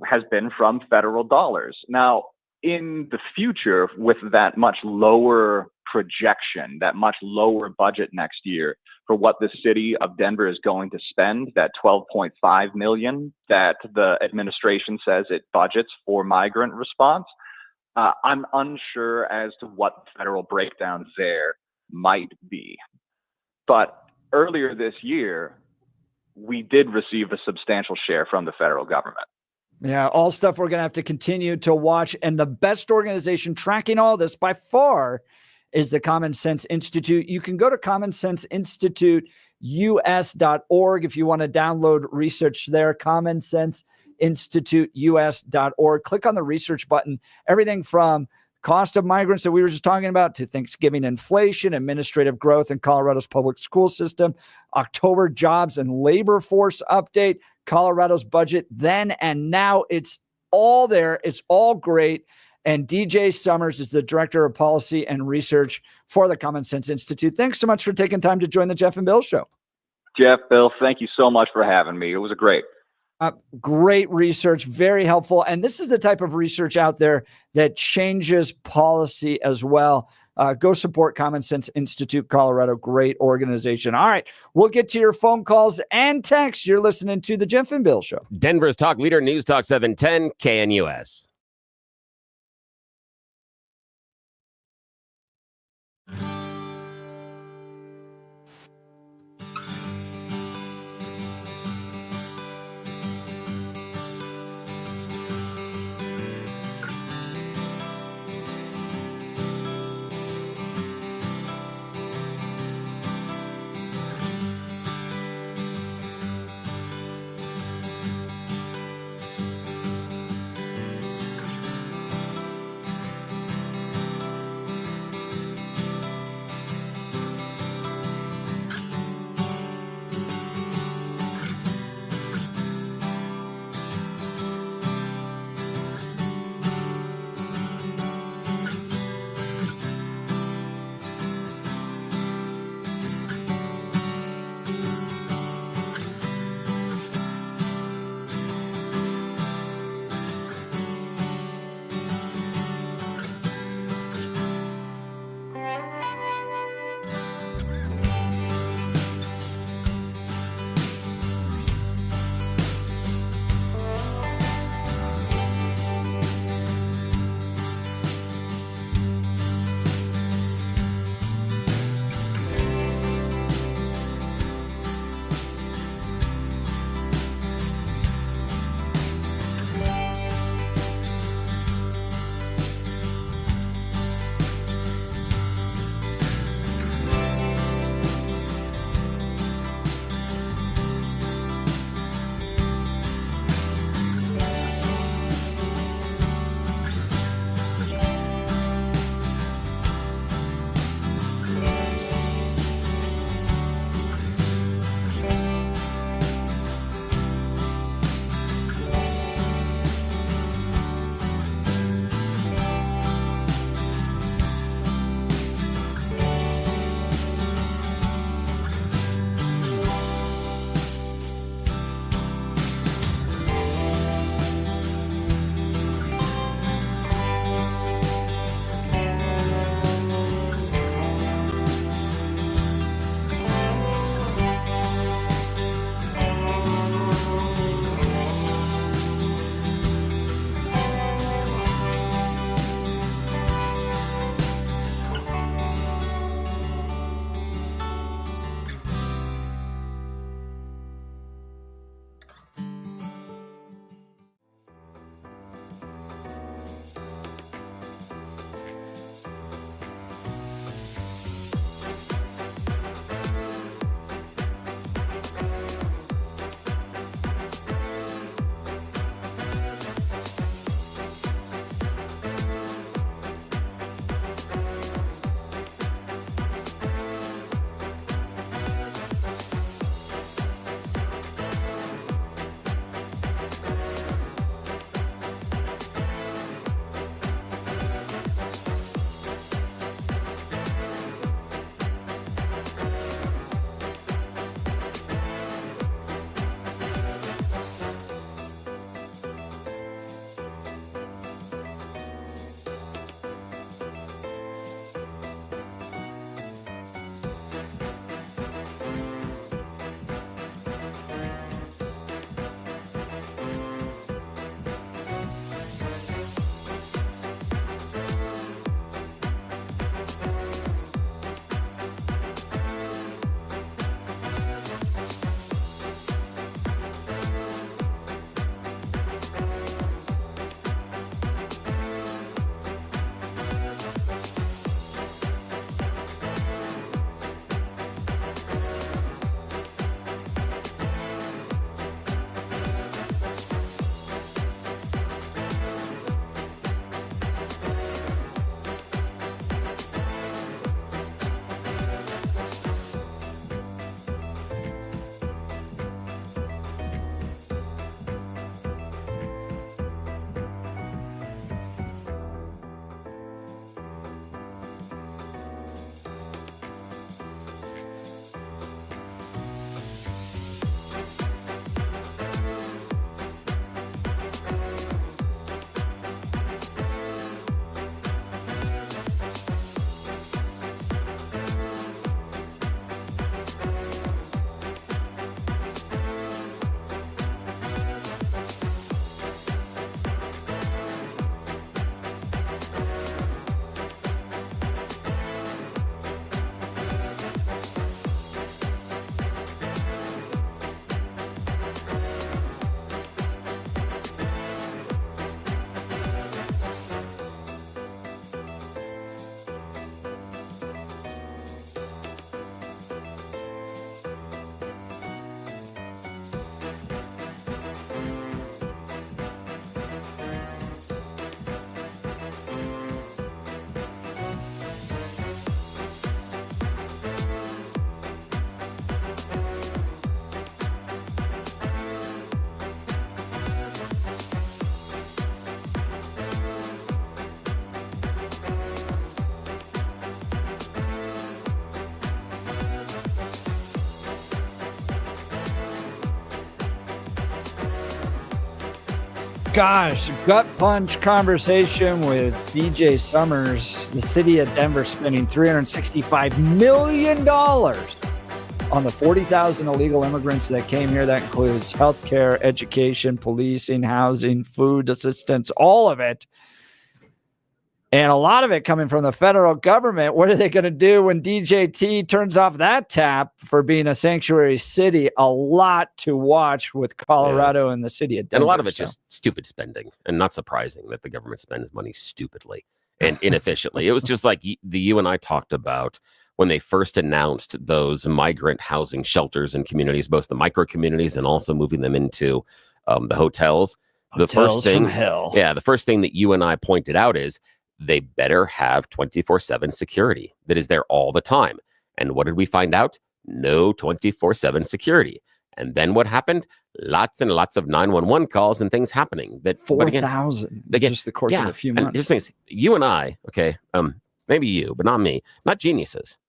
has been from federal dollars. Now, in the future, with that much lower projection, that much lower budget next year for what the city of Denver is going to spend, that $12.5 million that the administration says it budgets for migrant response, I'm unsure as to what the federal breakdown there might be. But earlier this year, we did receive a substantial share from the federal government. Yeah, all stuff we're going to have to continue to watch. And the best organization tracking all this by far is the Common Sense Institute. You can go to commonsenseinstituteus.org if you want to download research there, commonsenseinstituteus.org. Click on the research button. Everything from cost of migrants that we were just talking about to Thanksgiving inflation, administrative growth in Colorado's public school system, October jobs and labor force update, Colorado's budget then and now. It's all there. It's all great. And DJ Summers is the Director of Policy and Research for the Common Sense Institute. Thanks so much for taking time to join the Jeff and Bill Show. Jeff, Bill, thank you so much for having me. It was great. Great research, very helpful. And this is the type of research out there that changes policy as well. Go support Common Sense Institute Colorado. Great organization. All right, we'll get to your phone calls and texts. You're listening to the Jeff and Bill Show. Denver's talk leader, News Talk 710 KNUS. gosh, gut punch conversation with DJ Summers. The city of Denver spending $365 million on the 40,000 illegal immigrants that came here. That includes healthcare, education, policing, housing, food assistance, all of it. And a lot of it coming from the federal government. What are they going to do when DJT turns off that tap for being a sanctuary city? A lot to watch with Colorado and the city of Denver. And a lot of it's just stupid spending, and not surprising that the government spends money stupidly and inefficiently. It was just like you and I talked about when they first announced those migrant housing shelters in communities, both the micro communities and also moving them into the hotels. The first thing, the first thing that you and I pointed out is they better have 24/7 security that is there all the time. And what did we find out? No 24/7 security. And then what happened? Lots and lots of 911 calls and things happening. That 4,000 just the course of a few months. Here's the thing, you and I, okay, maybe you, but not me, not geniuses.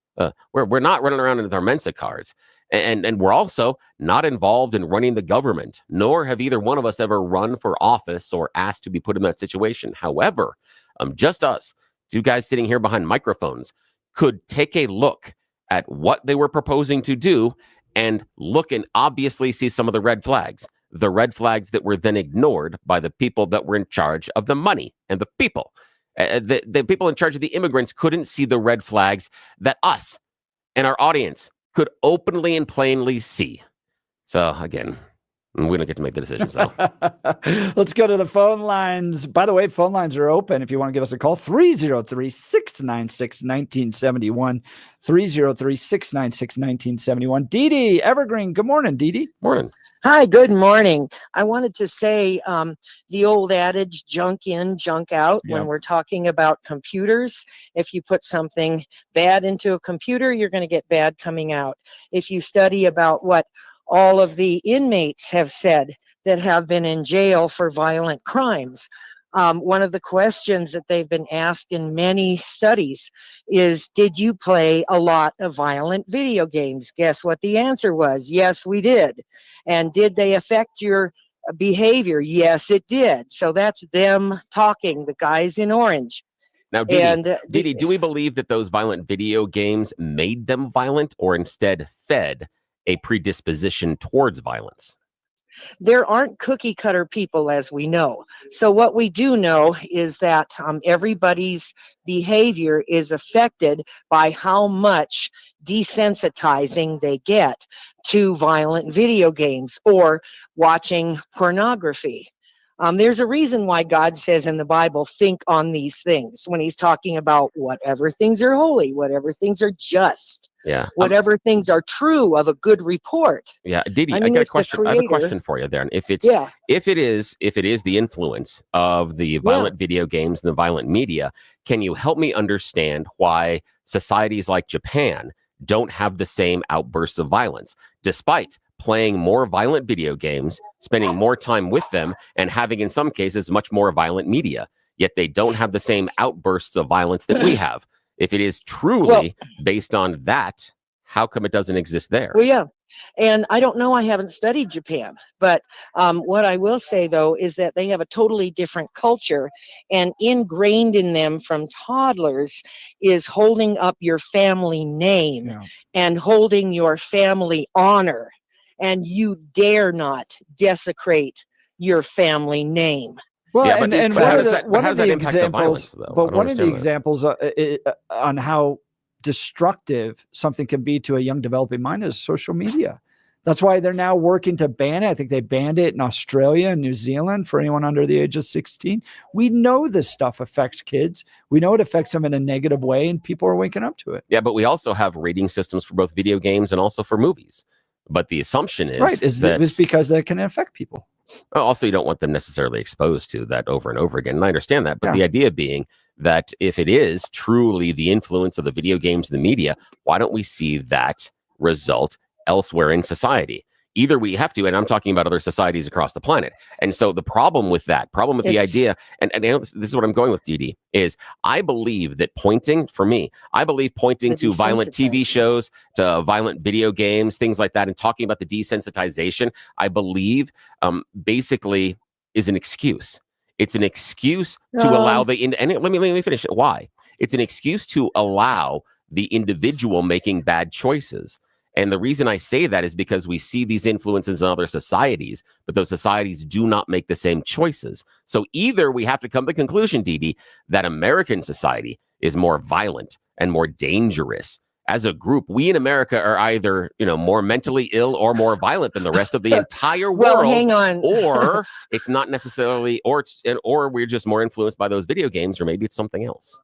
We're not running around in our Mensa cards. And we're also not involved in running the government, nor have either one of us ever run for office or asked to be put in that situation. However, just us, two guys sitting here behind microphones, could take a look at what they were proposing to do and look and obviously see some of the red flags that were then ignored by the people that were in charge of the money and the people. The people in charge of the immigrants couldn't see the red flags that us and our audience could openly and plainly see. So again, we don't get to make the decisions, though. Let's go to the phone lines. By the way, phone lines are open. If you want to give us a call, 303-696-1971. 303-696-1971. Dee Dee, Evergreen. Good morning, Dee Dee. Morning. Hi, good morning. I wanted to say the old adage, junk in, junk out, when we're talking about computers. If you put something bad into a computer, you're going to get bad coming out. If you study about what all of the inmates have said that have been in jail for violent crimes, one of the questions that they've been asked in many studies is, did you play a lot of violent video games? Guess what the answer was? Yes, we did. And did they affect your behavior? Yes, it did. So that's them talking, the guys in orange. Now, Didi, do we believe that those violent video games made them violent, or instead fed a predisposition towards violence? There aren't cookie cutter people, as we know. So what we do know is that everybody's behavior is affected by how much desensitizing they get to violent video games or watching pornography. There's a reason why God says in the Bible, think on these things, when he's talking about whatever things are holy, whatever things are just, whatever things are true of a good report. Yeah, Didi, I got a question. I have a question for you there. And if it is the influence of the violent video games and the violent media, can you help me understand why societies like Japan don't have the same outbursts of violence, despite playing more violent video games, spending more time with them, and having, in some cases, much more violent media, yet they don't have the same outbursts of violence that we have? If it is truly based on that, how come it doesn't exist there? Well, yeah. And I don't know, I haven't studied Japan, but what I will say, though, is that they have a totally different culture, and ingrained in them from toddlers is holding up your family name and holding your family honor. And you dare not desecrate your family name. Well, and one of the examples, but one of the examples on how destructive something can be to a young developing mind is social media. That's why they're now working to ban it. I think they banned it in Australia and New Zealand for anyone under the age of 16. We know this stuff affects kids. We know it affects them in a negative way, and people are waking up to it. Yeah, but we also have rating systems for both video games and also for movies. But the assumption is that it's because that can affect people. Also, you don't want them necessarily exposed to that over and over again. And I understand that. But the idea being that if it is truly the influence of the video games and the media, why don't we see that result elsewhere in society? Either we have to, and I'm talking about other societies across the planet. And so the problem with the idea, and this is what I'm going with, Didi, is I believe that pointing to violent TV shows, to violent video games, things like that, and talking about the desensitization, I believe basically is an excuse. It's an excuse to allow and let me finish it. Why? It's an excuse to allow the individual making bad choices. And the reason I say that is because we see these influences in other societies, but those societies do not make the same choices. So either we have to come to the conclusion, Dee, that American society is more violent and more dangerous. As a group, we in America are either, more mentally ill or more violent than the rest of the entire world. Well, hang on. Or it's not necessarily, or we're just more influenced by those video games, or maybe it's something else.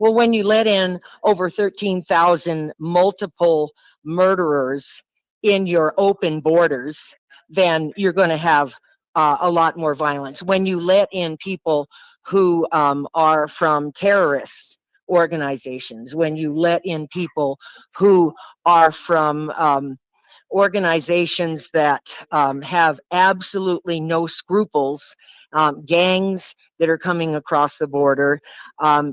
Well, when you let in over 13,000 multiple murderers in your open borders, then you're going to have a lot more violence. When you let in people who are from terrorist organizations, when you let in people who are from organizations that have absolutely no scruples, gangs that are coming across the border,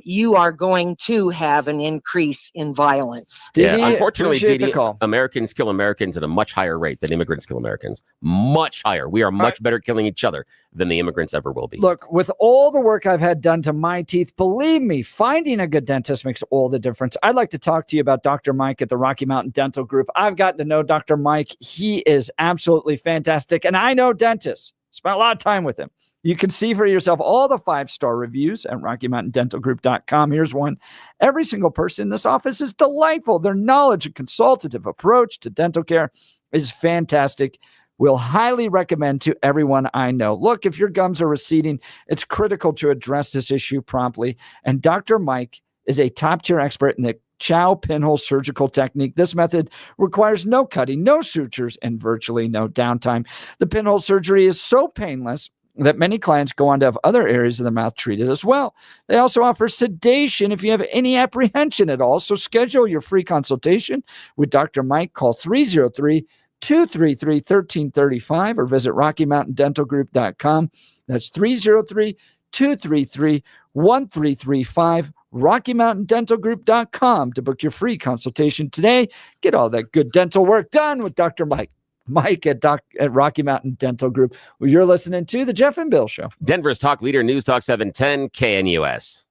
you are going to have an increase in violence. Unfortunately, Didi, Americans kill Americans at a much higher rate than immigrants kill Americans. Much higher. We are much better killing each other than the immigrants ever will be. Look, with all the work I've had done to my teeth, believe me, finding a good dentist makes all the difference. I'd like to talk to you about Dr. Mike at the Rocky Mountain Dental Group. I've gotten to know Dr. Mike. He is absolutely fantastic. And I know dentists. Spent a lot of time with him. You can see for yourself all the 5-star reviews at RockyMountainDentalGroup.com. Here's one. Every single person in this office is delightful. Their knowledge and consultative approach to dental care is fantastic. Will highly recommend to everyone I know. Look, if your gums are receding, it's critical to address this issue promptly. And Dr. Mike is a top-tier expert in the Chow pinhole surgical technique. This method requires no cutting, no sutures, and virtually no downtime. The pinhole surgery is so painless that many clients go on to have other areas of the mouth treated as well. They also offer sedation if you have any apprehension at all. So schedule your free consultation with Dr. Mike. Call 303-233-1335 or visit RockyMountainDentalGroup.com. That's 303-233-1335. RockyMountainDentalGroup.com to book your free consultation today. Get all that good dental work done with Dr. Mike. Mike at Rocky Mountain Dental Group. Well, you're listening to The Jeff and Bill Show. Denver's talk leader, News Talk 710 KNUS.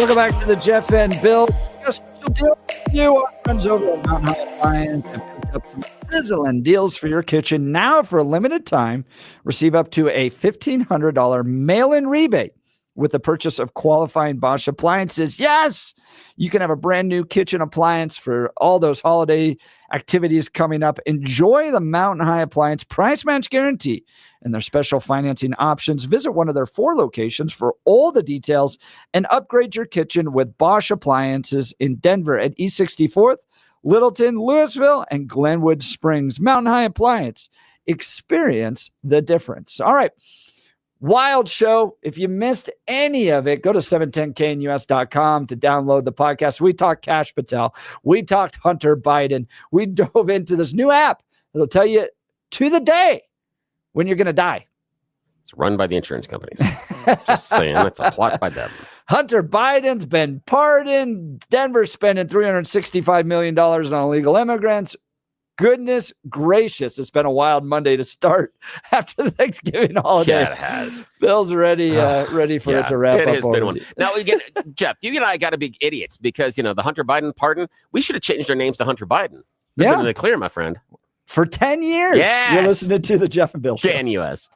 Welcome back to the Jeff and Bill. A special deal for you. Our friends over at Mountain High Appliance have picked up some sizzling deals for your kitchen. Now, for a limited time, receive up to a $1,500 mail-in rebate with the purchase of qualifying Bosch appliances. Yes, you can have a brand new kitchen appliance for all those holiday activities coming up. Enjoy the Mountain High Appliance price match guarantee and their special financing options. Visit one of their 4 locations for all the details and upgrade your kitchen with Bosch appliances in Denver at East 64th, Littleton, Louisville, and Glenwood Springs. Mountain High Appliance. Experience the difference. All right. Wild show. If you missed any of it, go to 710knus.com to download the podcast. We talked Kash Patel. We talked Hunter Biden. We dove into this new app that'll tell you to the day when you're going to die. It's run by the insurance companies. Just saying, it's a plot by them. Hunter Biden's been pardoned. Denver's spending $365 million on illegal immigrants. Goodness gracious, it's been a wild Monday to start after the Thanksgiving holiday. Yeah, it has. Bill's ready for it to wrap up. It has been one. Now, again, Jeff, you and I got to be idiots because, the Hunter Biden pardon, we should have changed our names to Hunter Biden. Been in the clear, my friend. For 10 years. Yes. You're listening to the Jeff and Bill Show. JNUS.